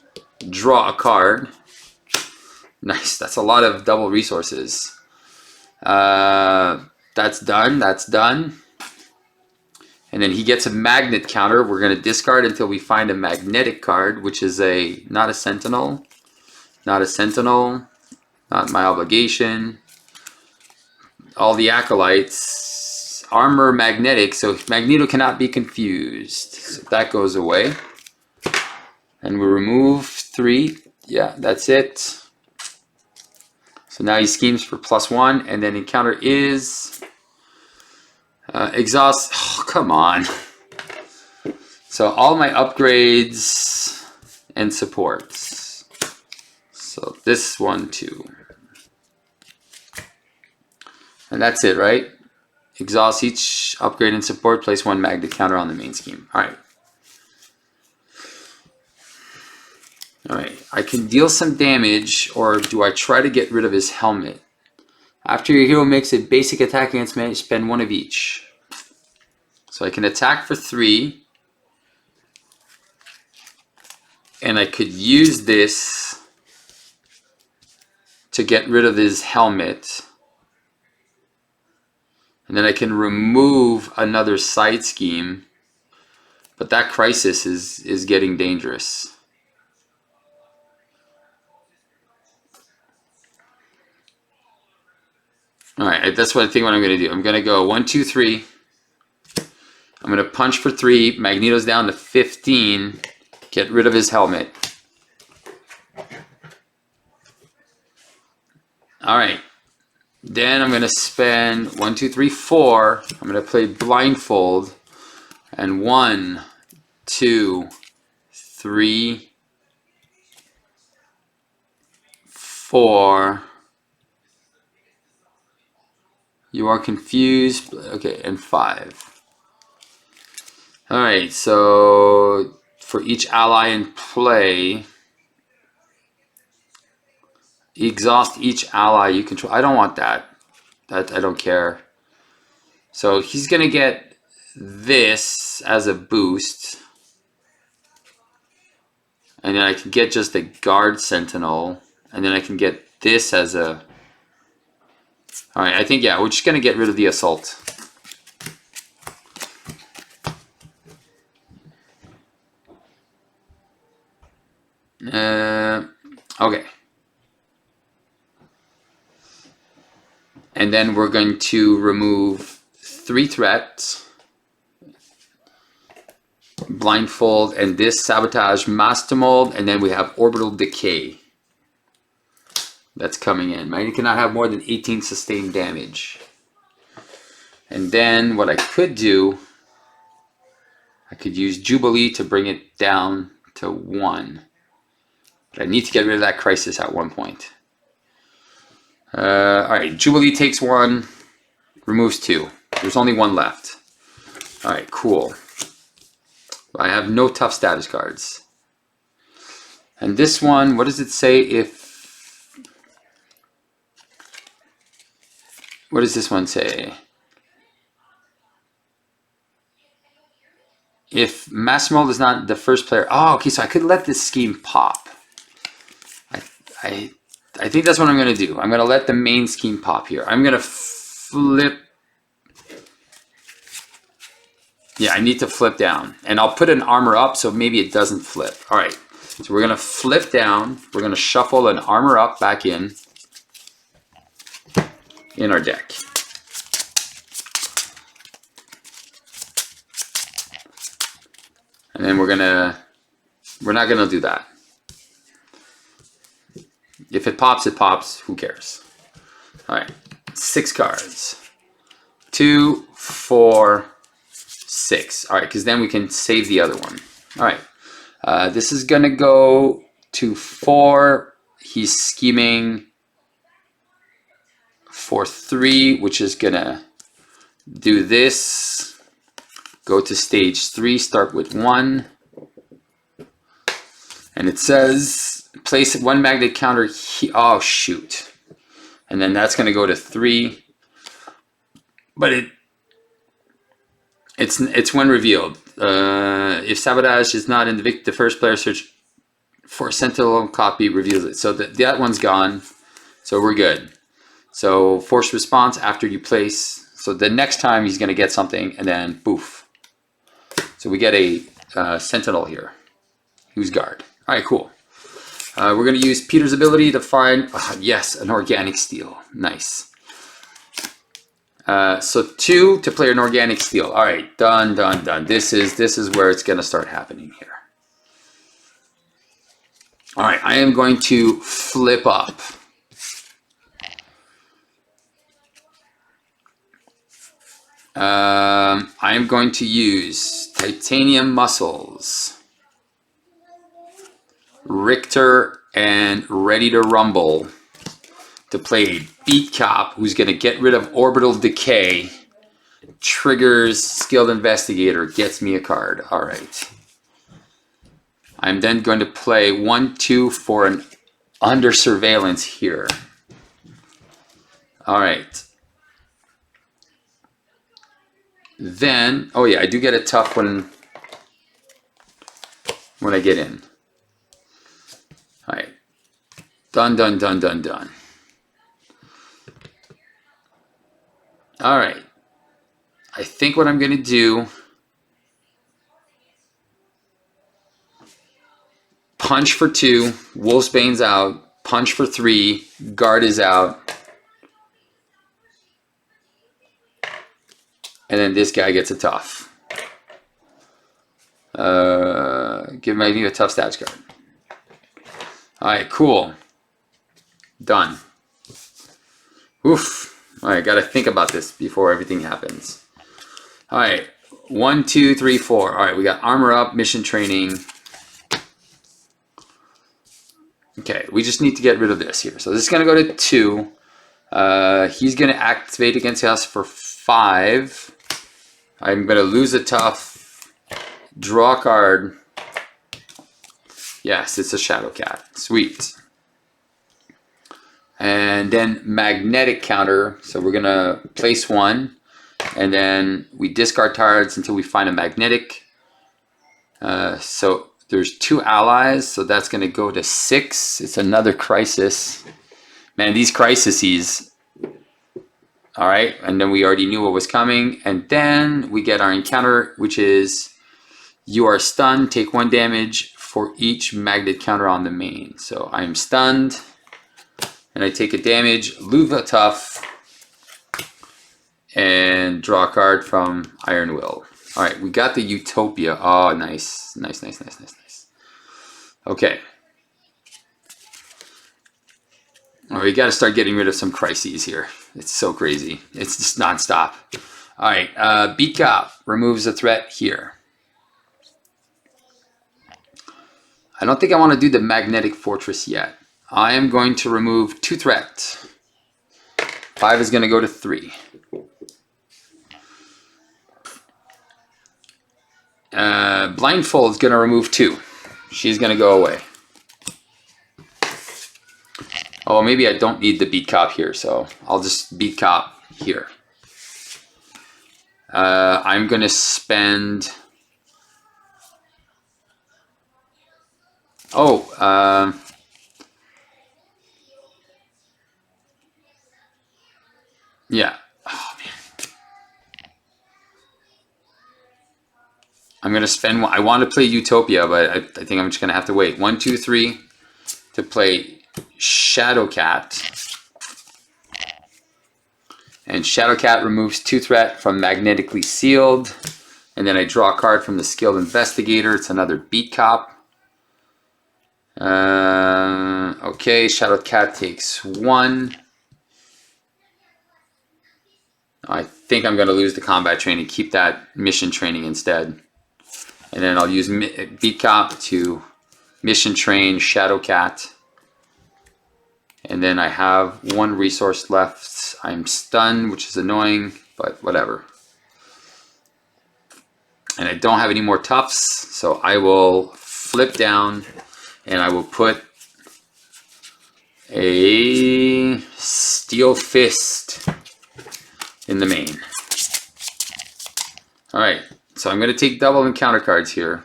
Speaker 1: draw a card. Nice. That's a lot of double resources. That's done. That's done. And then he gets a magnet counter. We're going to discard until we find a magnetic card, which is not a sentinel. Not a sentinel. Not my obligation. All the acolytes. Armor magnetic. So Magneto cannot be confused. So that goes away. And we remove 3. Yeah, that's it. So now he schemes for +1. And then encounter is... exhaust. Oh, come on. So all my upgrades and supports. So this one too. And that's it, right? Exhaust each upgrade and support. Place 1 magnet counter on the main scheme. All right. All right. I can deal some damage, or do I try to get rid of his helmet? After your hero makes a basic attack against me, spend 1 of each. So I can attack for 3. And I could use this to get rid of his helmet. And then I can remove another side scheme. But that crisis is getting dangerous. Alright, that's what I think what I'm going to do. I'm going to go 1, 2, 3. I'm going to punch for 3. Magneto's down to 15. Get rid of his helmet. Alright. Then I'm going to spend 1, 2, 3, 4. I'm going to play blindfold. And 1, 2, 3, 4. You are confused. Okay, and 5. Alright, so for each ally in play, exhaust each ally you control. I don't want that. I don't care. So he's going to get this as a boost. And then I can get just a guard sentinel. And then I can get this as a... Alright, I think, yeah, we're just going to get rid of the assault. Okay. And then we're going to remove 3 threats. Blindfold and this sabotage master mold, and then we have orbital decay. That's coming in. Magneto cannot have more than 18 sustained damage. And then what I could do, I could use Jubilee to bring it down to 1. But I need to get rid of that crisis at one point. Alright, Jubilee takes 1, removes 2. There's only 1 left. Alright, cool. I have no tough status cards. And this one, what does it say if... What does this one say? If Massimo is not the first player... Oh, okay, so I could let this scheme pop. I think that's what I'm going to do. I'm going to let the main scheme pop here. I'm going to flip... Yeah, I need to flip down. And I'll put an armor up so maybe it doesn't flip. All right, so we're going to flip down. We're going to shuffle an armor up back in our deck. And then we're not going to do that. If it pops, who cares? All right, 6 cards. 2, 4, 6. All right, because then we can save the other one. All right, this is gonna go to 4. He's scheming for 3, which is gonna do this. Go to stage 3, start with 1. And it says place 1 magnet counter here. Oh shoot. And then that's gonna go to 3. But it's when revealed. If sabotage is not in the first player search for a sentinel copy reveals it. So that one's gone. So we're good. So forced response after you place. So the next time he's gonna get something, and then poof. So we get a sentinel here. Who's guard? All right, cool. We're gonna use Peter's ability to find yes, an organic steel. Nice. So 2 to play an organic steel. All right, done. This is where it's gonna start happening here. All right, I am going to flip up. I am going to use titanium muscles, Richter, and Ready to Rumble to play a beat cop who's going to get rid of orbital decay, triggers skilled investigator, gets me a card. All right. I'm then going to play 1/2 for an under surveillance here. All right. Then, oh yeah, I do get a tough one when I get in. All right. Done. All right. I think what I'm going to do, punch for 2, Wolfsbane's out, punch for 3, guard is out. And then this guy gets a tough. Give me a tough stats card. All right, cool. Done. Oof. All right, got to think about this before everything happens. All right, 1, 2, 3, 4. All right, we got armor up, mission training. Okay, we just need to get rid of this here. So this is going to go to 2. He's going to activate against us for 5. I'm going to lose a tough, draw a card. Yes, it's a Shadow Cat. Sweet. And then magnetic counter. So we're going to place 1. And then we discard cards until we find a magnetic. So there's 2 allies. So that's going to go to 6. It's another crisis. Man, these crises. All right, and then we already knew what was coming. And then we get our encounter, which is you are stunned, take 1 damage for each magnet counter on the main. So I'm stunned, and I take a damage, lose a tough, and draw a card from Iron Will. All right, we got the Utopia. Oh, nice. Okay. All right, we got to start getting rid of some crises here. It's so crazy. It's just nonstop. All right, Beat Cop removes a threat here. I don't think I want to do the Magnetic Fortress yet. I am going to remove 2 threats. 5 is going to go to 3. Blindfold is going to remove 2. She's going to go away. Oh, maybe I don't need the Beat Cop here, so I'll just Beat Cop here. I'm going to spend... Oh, yeah. Oh, man. I'm going to spend... I want to play Utopia, but I think I'm just going to have to wait. 1, 2, 3 to play Shadow Cat. And Shadow Cat removes 2 threat from Magnetically Sealed. And then I draw a card from the Skilled Investigator. It's another Beat Cop. Okay, Shadow Cat takes 1. I think I'm going to lose the combat training, keep that mission training instead. And then I'll use Beat Cop to mission train Shadow Cat. And then I have one resource left. I'm stunned, which is annoying, but whatever. And I don't have any more toughs, so I will flip down and I will put a Steel Fist in the main. Alright, so I'm going to take double encounter cards here.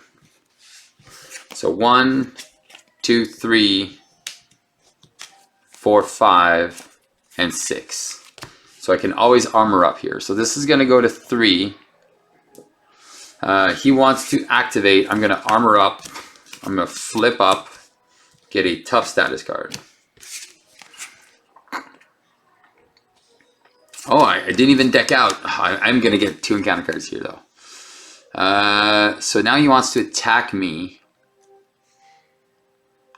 Speaker 1: So 1, 2, 3, 4, 5, and 6. So I can always armor up here. So this is going to go to 3. He wants to activate. I'm going to armor up. I'm going to flip up, get a tough status card. Oh, I didn't even deck out. I'm going to get 2 encounter cards here, though. So now he wants to attack me.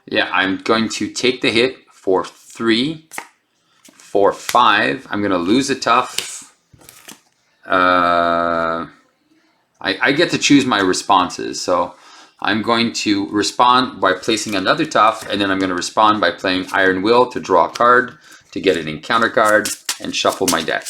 Speaker 1: Yeah, I'm going to take the hit for 3, for 5. I'm going to lose a tough. I get to choose my responses. So I'm going to respond by placing another tough, and then I'm going to respond by playing Iron Will to draw a card, to get an encounter card, and shuffle my deck.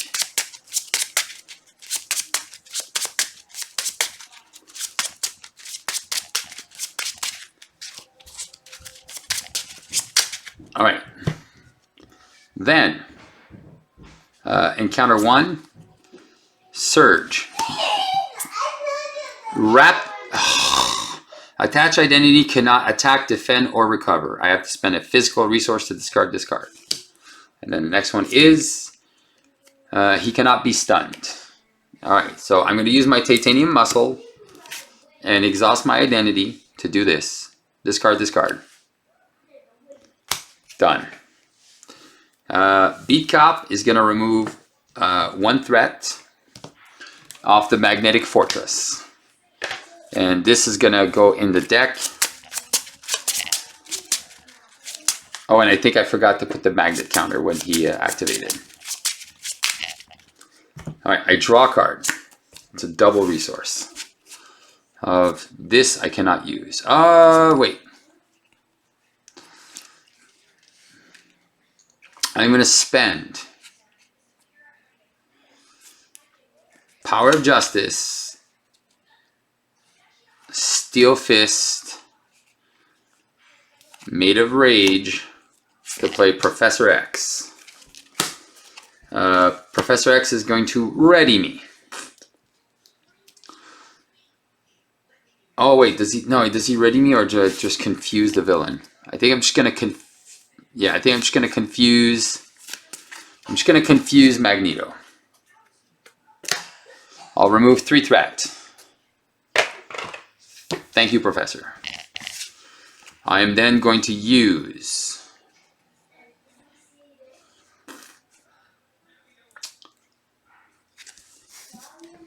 Speaker 1: All right. Then, encounter 1, Surge. Attach identity cannot attack, defend, or recover. I have to spend a physical resource to discard this card. And then the next one is he cannot be stunned. Alright, so I'm going to use my titanium muscle and exhaust my identity to do this. Discard this card. Done. Beat Cop is going to remove 1 threat off the Magnetic Fortress. And this is going to go in the deck. Oh, and I think I forgot to put the magnet counter when he activated. Alright, I draw a card. It's a double resource. Of this I cannot use. Wait. I'm going to spend Power of Justice, Steel Fist, Made of Rage to play Professor X. Professor X is going to ready me. Oh wait, does he ready me or just confuse the villain? I think I'm just gonna confuse Magneto. I'll remove 3 threat. Thank you, Professor. I am then going to use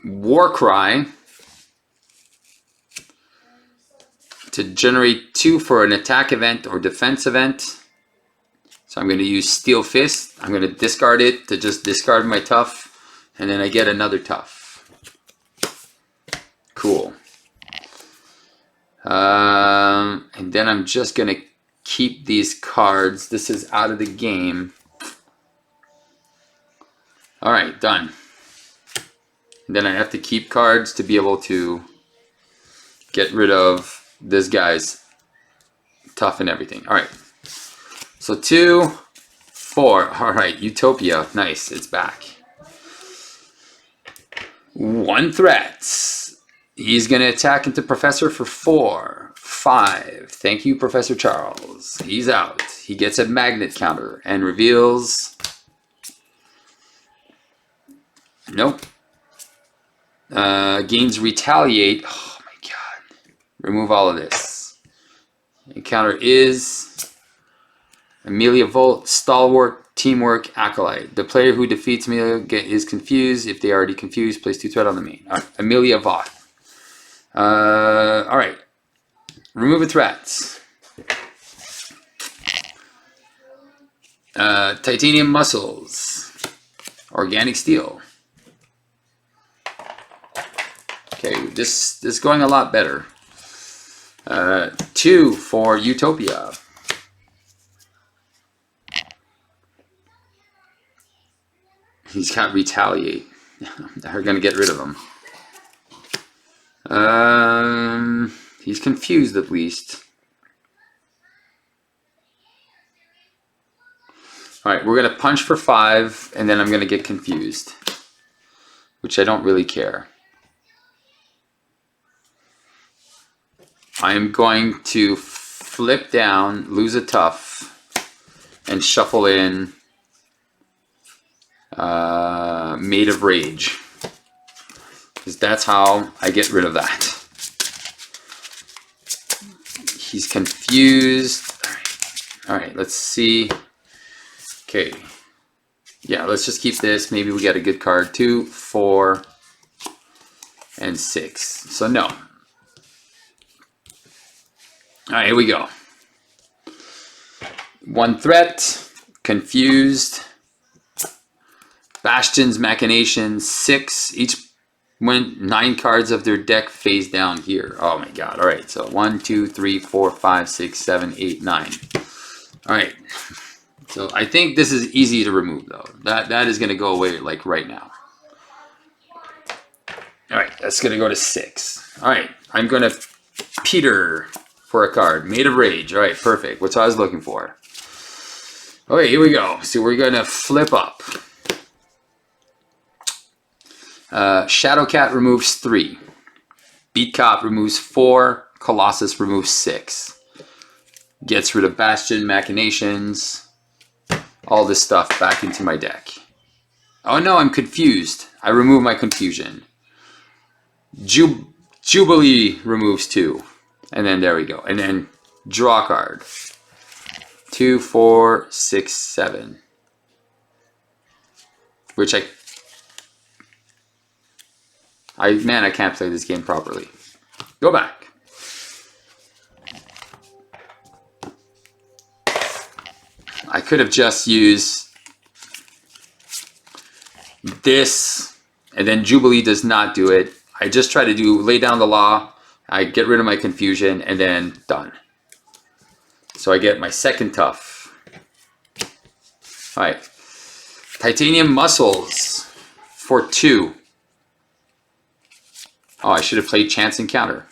Speaker 1: Warcry to generate 2 for an attack event or defense event. So I'm going to use Steel Fist. I'm going to discard it to just discard my tough, and then I get another tough. Cool. And then I'm just going to keep these cards. This is out of the game. Alright, done. And then I have to keep cards to be able to get rid of this guy's tough and everything. Alright. So 2, 4. Alright, Utopia. Nice, it's back. 1 threat. He's going to attack into Professor for 4, 5. Thank you, Professor Charles. He's out. He gets a magnet counter and reveals... Nope. Gains Retaliate. Oh my god. Remove all of this. Encounter is Amelia Volt, Stalwart, Teamwork, Acolyte. The player who defeats Amelia is confused. If they are already confused, place 2 threat on the main. Right. Amelia Vought. Alright. Remove a threat. Titanium Muscles. Organic Steel. Okay, this is going a lot better. 2 for Utopia. He's got Retaliate. They're going to get rid of him. He's confused at least. Alright, we're going to punch for 5, and then I'm going to get confused. Which I don't really care. I am going to flip down, lose a tough, and shuffle in Made of Rage. Because that's how I get rid of that. He's confused. Alright, let's see. Okay. Yeah, let's just keep this. Maybe we got a good card. 2, 4, and 6. So no. Alright, here we go. 1 threat. Confused. Bastion's Machinations. 6. Each when 9 cards of their deck face down here. Oh my god. Alright, so 1, 2, 3, 4, 5, 6, 7, 8, 9. Alright. So I think this is easy to remove though. That is going to go away like right now. Alright, that's going to go to 6. Alright, I'm going to Peter for a card. Made of Rage. Alright, perfect. What's what I was looking for. Okay, here we go. So we're going to flip up. Shadowcat removes 3. Beat Cop removes 4. Colossus removes 6. Gets rid of Bastion, Machinations. All this stuff back into my deck. Oh no, I'm confused. I remove my confusion. Jubilee removes 2. And then there we go. And then draw card. 2, 4, 6, 7. Which man, I can't play this game properly. Go back. I could have just used this, and then Jubilee does not do it. I just try to lay down the law. I get rid of my confusion, and then done. So I get my second tough. All right. Titanium Muscles for 2. Oh, I should have played Chance Encounter.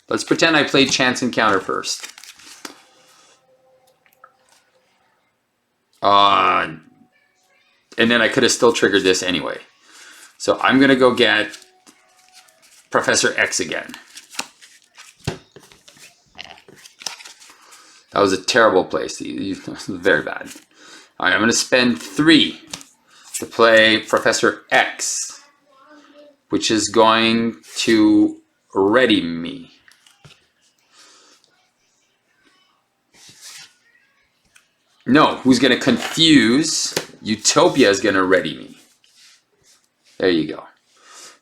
Speaker 1: Let's pretend I played Chance Encounter first. And then I could have still triggered this anyway. So I'm going to go get Professor X again. That was a terrible place. That was very bad. All right, I'm going to spend 3 to play Professor X, which is going to ready me. No, who's going to confuse? Utopia is going to ready me. There you go.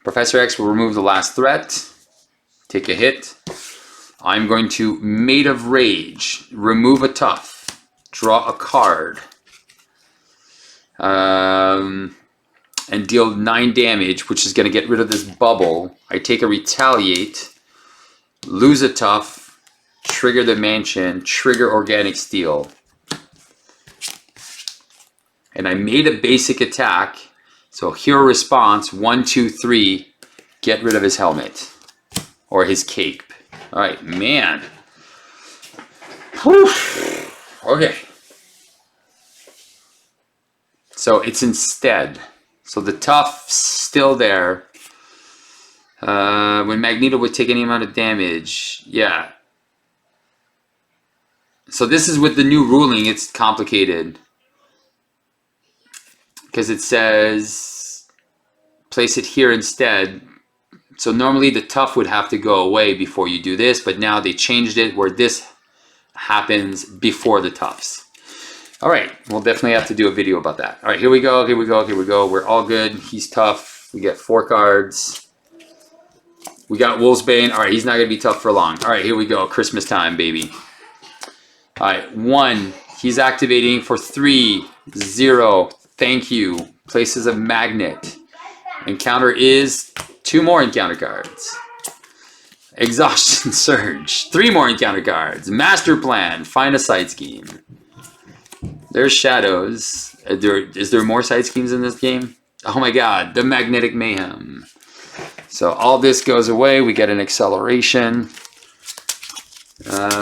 Speaker 1: Professor X will remove the last threat. Take a hit. I'm going to Made of Rage. Remove a tough. Draw a card. And deal 9 damage, which is going to get rid of this bubble. I take a Retaliate. Lose a tough. Trigger the Mansion. Trigger Organic Steel. And I made a basic attack. So hero response, 1, 2, 3. Get rid of his helmet. Or his cape. Alright, man. Whew. Okay. So it's instead. So the tough's still there. When Magneto would take any amount of damage. Yeah. So this is with the new ruling. It's complicated. Because it says place it here instead. So normally the tough would have to go away before you do this, but now they changed it where this happens before the toughs. All right, we'll definitely have to do a video about that. All right, here we go, here we go, here we go. We're all good. He's tough. We get 4 cards. We got Wolfsbane. All right, he's not going to be tough for long. All right, here we go. Christmas time, baby. All right, 1. He's activating for 3, 0. Thank you. Places a magnet. Encounter is 2 more encounter cards. Exhaustion Surge. 3 more encounter cards. Master Plan. Find a side scheme. There's Shadows. Is there more side schemes in this game? Oh my god. The Magnetic Mayhem. So all this goes away. We get an acceleration.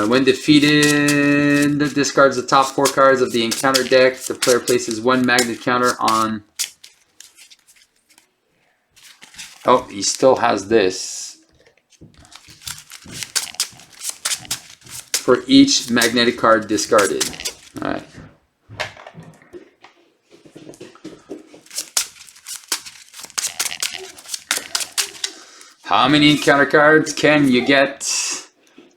Speaker 1: When defeated, discards the top 4 cards of the encounter deck. The player places 1 magnet counter on... Oh, he still has this. For each magnetic card discarded. Alright. How many encounter cards can you get?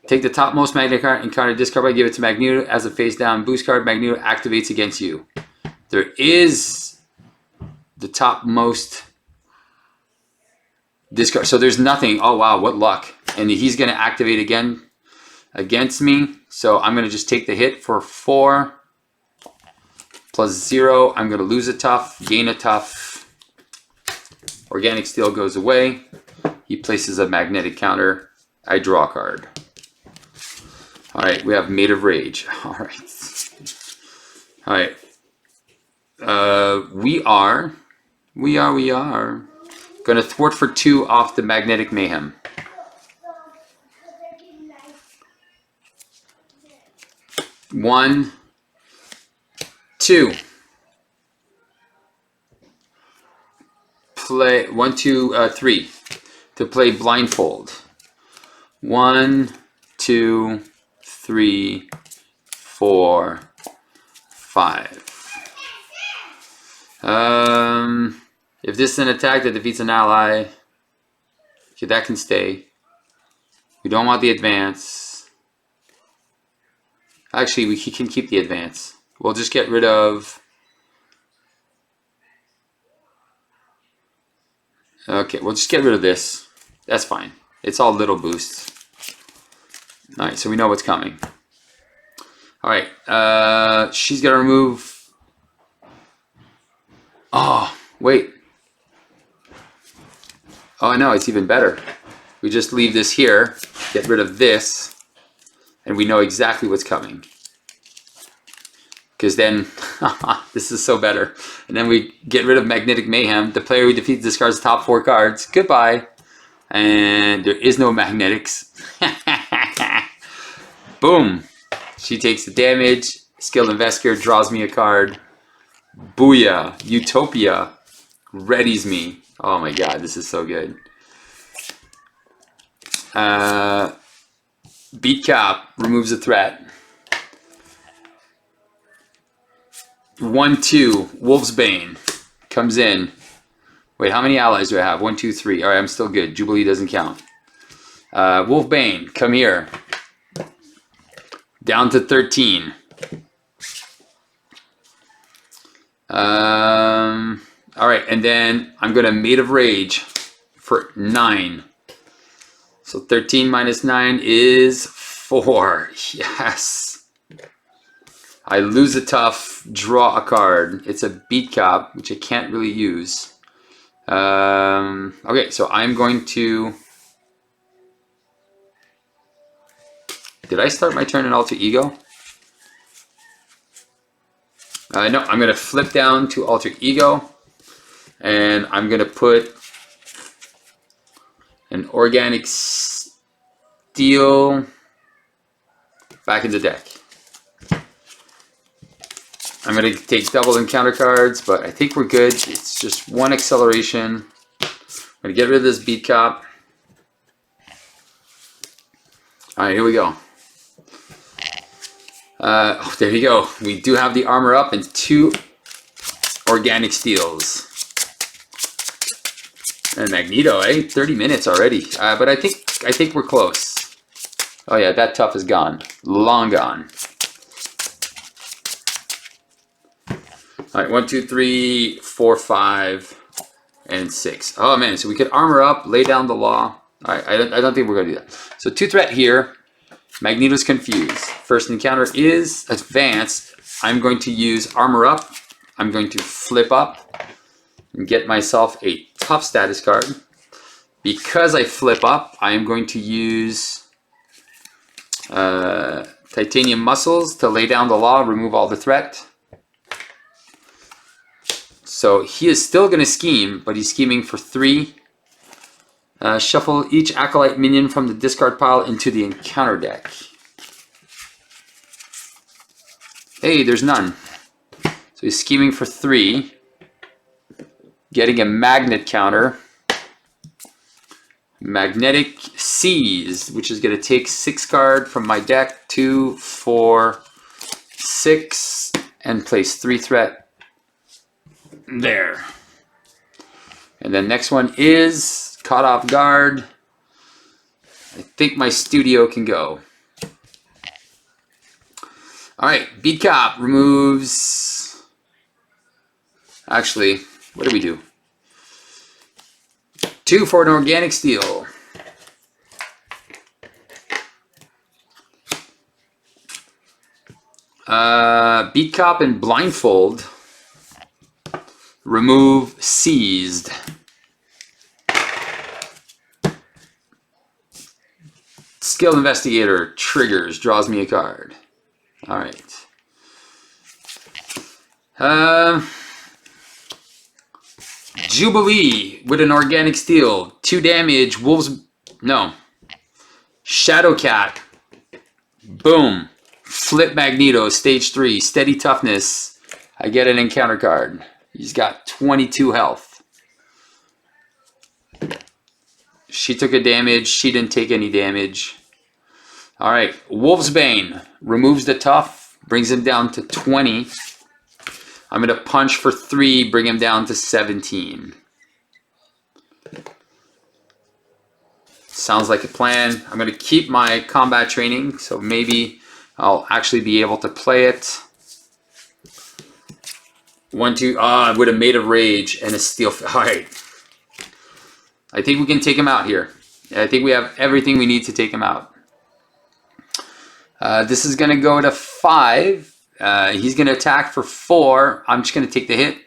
Speaker 1: Take the topmost magnetic card, encounter discard by, give it to Magneto as a face down boost card. Magneto activates against you. There is the topmost discard. So there's nothing. Oh wow, what luck. And he's going to activate again against me. So I'm going to just take the hit for 4 plus 0. I'm going to lose a tough, gain a tough. Organic Steel goes away. He places a magnetic counter. I draw a card. Alright, we have Made of Rage. Alright. Alright. We are gonna thwart for 2 off the Magnetic Mayhem. One, 2. Play 1, 2, 3 to play Blindfold. 1, 2, 3, 4, 5. If this is an attack that defeats an ally, okay, that can stay. We don't want the advance. Actually, we can keep the advance. We'll just get rid of... Okay, we'll just get rid of this. That's fine. It's all little boosts. Alright, so we know what's coming. Alright, she's going to remove... Oh, wait. Oh, no, it's even better. We just leave this here, get rid of this, and we know exactly what's coming. Because then, this is so better. And then we get rid of Magnetic Mayhem. The player who defeats discards the top 4 cards. Goodbye. And there is no magnetics. Boom. She takes the damage. Skilled Investigator draws me a card. Booyah. Utopia readies me. Oh my god, this is so good. Beat Cop removes a threat. 1, 2, Wolf's Bane comes in. Wait, how many allies do I have? 1, 2, 3. Alright, I'm still good. Jubilee doesn't count. Wolf Bane, come here. Down to 13. Alright, and then I'm going to Made of Rage for 9. So 13 minus 9 is 4. Yes. I lose a tough, draw a card. It's a Beat Cop, which I can't really use. Okay, so I'm going to... Did I start my turn in Alter Ego? No, I'm going to flip down to Alter Ego. And I'm going to put an Organic Steel back in the deck. I'm going to take double encounter cards, but I think we're good. It's just 1 acceleration. I'm going to get rid of this Beat Cop. Alright, here we go. Oh, there you go. We do have the armor up and 2 Organic Steels. And Magneto, eh? 30 minutes already. But I think we're close. Oh yeah, that tough is gone. Long gone. Alright, 1, 2, 3, 4, 5, and 6. Oh man, so we could armor up, lay down the law. Alright, I don't think we're going to do that. So 2 threat here. Magneto's confused. First encounter is advanced. I'm going to use armor up. I'm going to flip up and get myself a tough status card. Because I flip up, I am going to use titanium muscles to lay down the law, remove all the threat. So he is still going to scheme, but he's scheming for 3. Shuffle each acolyte minion from the discard pile into the encounter deck. Hey, there's none. So he's scheming for 3. Getting a magnet counter. Magnetic Seize, which is going to take 6 card from my deck, 2, 4, 6, and place 3 threat there. And then next one is Caught Off Guard. I think my studio can go. Alright, Beat Cop removes... Actually, what do we do? 2 for an organic steel. Beat Cop and Blindfold. Remove Seized. Skilled Investigator triggers, draws me a card. Alright. Jubilee with an organic steel. 2 damage. Wolves. No. Shadowcat. Boom. Flip Magneto. Stage 3. Steady toughness. I get an encounter card. He's got 22 health. She took a damage. She didn't take any damage. Alright. Wolfsbane. Removes the tough. Brings him down to 20. I'm going to punch for 3, bring him down to 17. Sounds like a plan. I'm going to keep my combat training, so maybe I'll actually be able to play it. 1, 2, I would have made a rage and a steel. Alright. I think we can take him out here. I think we have everything we need to take him out. This is going to go to 5. He's going to attack for 4. I'm just going to take the hit.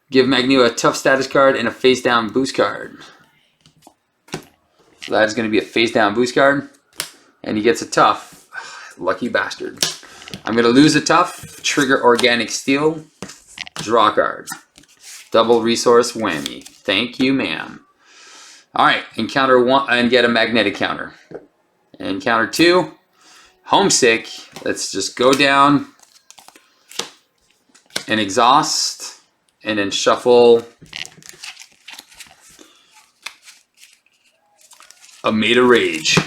Speaker 1: Give Magneto a tough status card and a face down boost card. So that is going to be a face down boost card. And he gets a tough. Lucky bastard. I'm going to lose a tough. Trigger organic steel. Draw card. Double resource whammy. Thank you, ma'am. Alright. Encounter 1 and get a magnetic counter. Encounter 2. Homesick. Let's just go down and exhaust and then shuffle a Made of Rage,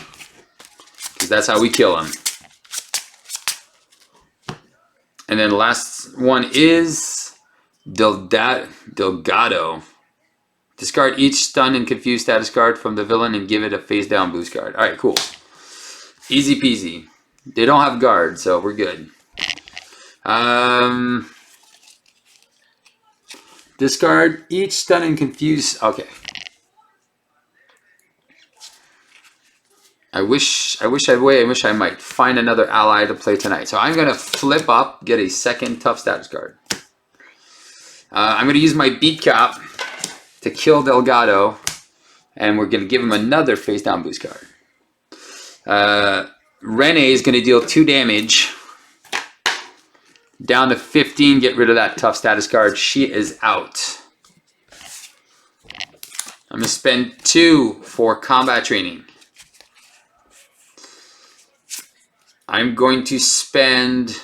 Speaker 1: because that's how we kill him. And then the last one is Delgado. Discard each stun and confused status card from the villain and give it a face down boost card. Alright, cool. Easy peasy. They don't have guard, so we're good. Discard each stun and confuse. Okay. I wish I might find another ally to play tonight. So I'm gonna flip up, get a second tough status card. I'm gonna use my Beat Cop to kill Delgado, and we're gonna give him another face down boost card. Renee is going to deal 2 damage. Down to 15, get rid of that tough status card. She is out. I'm going to spend 2 for combat training. I'm going to spend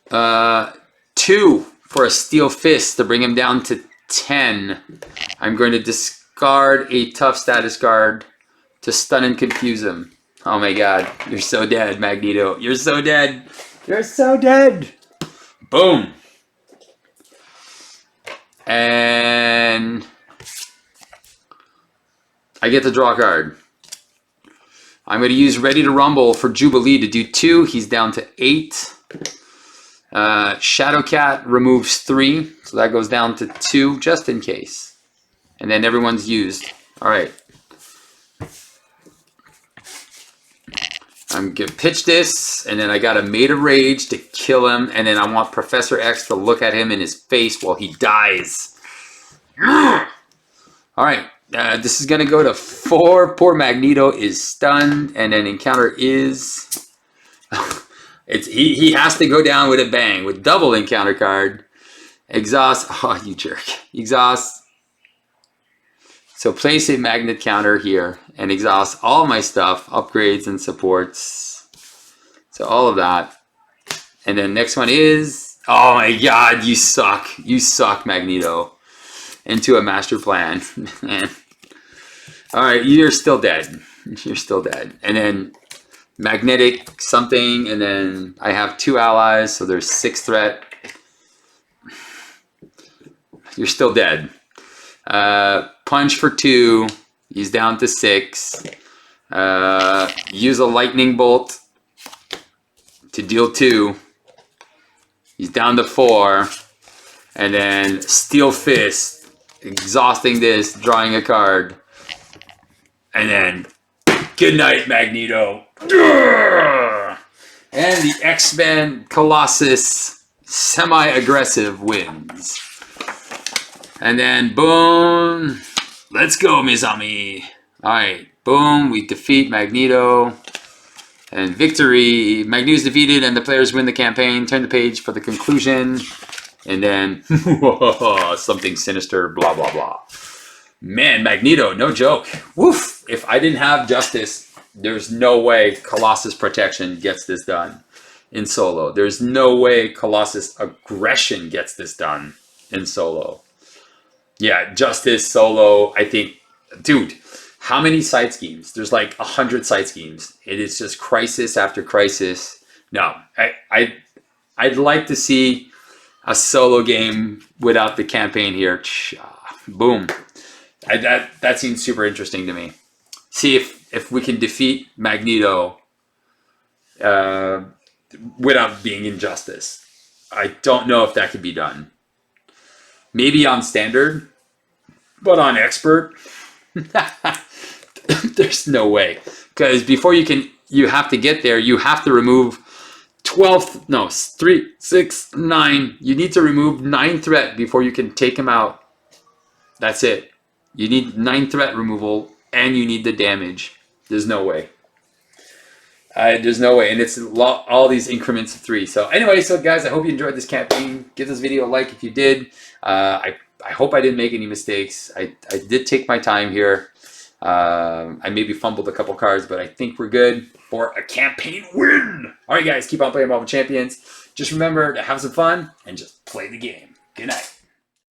Speaker 1: 2 for a steel fist to bring him down to 10. I'm going to discard a tough status card to stun and confuse him. Oh my god. You're so dead, Magneto. You're so dead. You're so dead. Boom. And I get to draw a card. I'm going to use Ready to Rumble for Jubilee to do 2. He's down to 8. Shadowcat removes 3. So that goes down to 2 just in case. And then everyone's used. Alright. I'm gonna pitch this, and then I got a Made of Rage to kill him, and then I want Professor X to look at him in his face while he dies. All right, this is gonna go to 4. Poor Magneto is stunned, and then encounter is he has to go down with a bang with double encounter card. Exhaust. Oh, you jerk. Exhaust. So place a magnet counter here and exhaust all my stuff, upgrades and supports. So all of that. And then next one is, oh my god, you suck. You suck, Magneto. Into a master plan. Alright, you're still dead. You're still dead. And then magnetic something, and then I have 2 allies, so there's 6 threat. You're still dead. Punch for 2. He's down to 6. Use a lightning bolt to deal 2. He's down to 4. And then steel fist, exhausting this, drawing a card. And then good night, Magneto. And the X-Men Colossus semi-aggressive wins. And then boom, let's go, mes amis. All right, boom, we defeat Magneto. And victory, Magneto is defeated and the players win the campaign. Turn the page for the conclusion. And then something sinister, blah, blah, blah. Man, Magneto, no joke. Woof. If I didn't have Justice, there's no way Colossus Protection gets this done in solo. There's no way Colossus Aggression gets this done in solo. Yeah, Justice solo, I think, dude, how many side schemes? There's like 100 side schemes. It is just crisis after crisis. No, I'd like to see a solo game without the campaign here. Boom. That seems super interesting to me. See if we can defeat Magneto without being Injustice. I don't know if that could be done. Maybe on standard, but on expert, there's no way. Because before you have to get there, you have to remove 3, 6, 9. You need to remove 9 threat before you can take him out. That's it. You need 9 threat removal, and you need the damage. There's no way. There's no way, and it's all these increments of 3. So anyway, guys, I hope you enjoyed this campaign. Give this video a like if you did. I hope I didn't make any mistakes. I did take my time here. I maybe fumbled a couple cards, but I think we're good for a campaign win. All right, guys, keep on playing Marvel Champions. Just remember to have some fun and just play the game. Good night.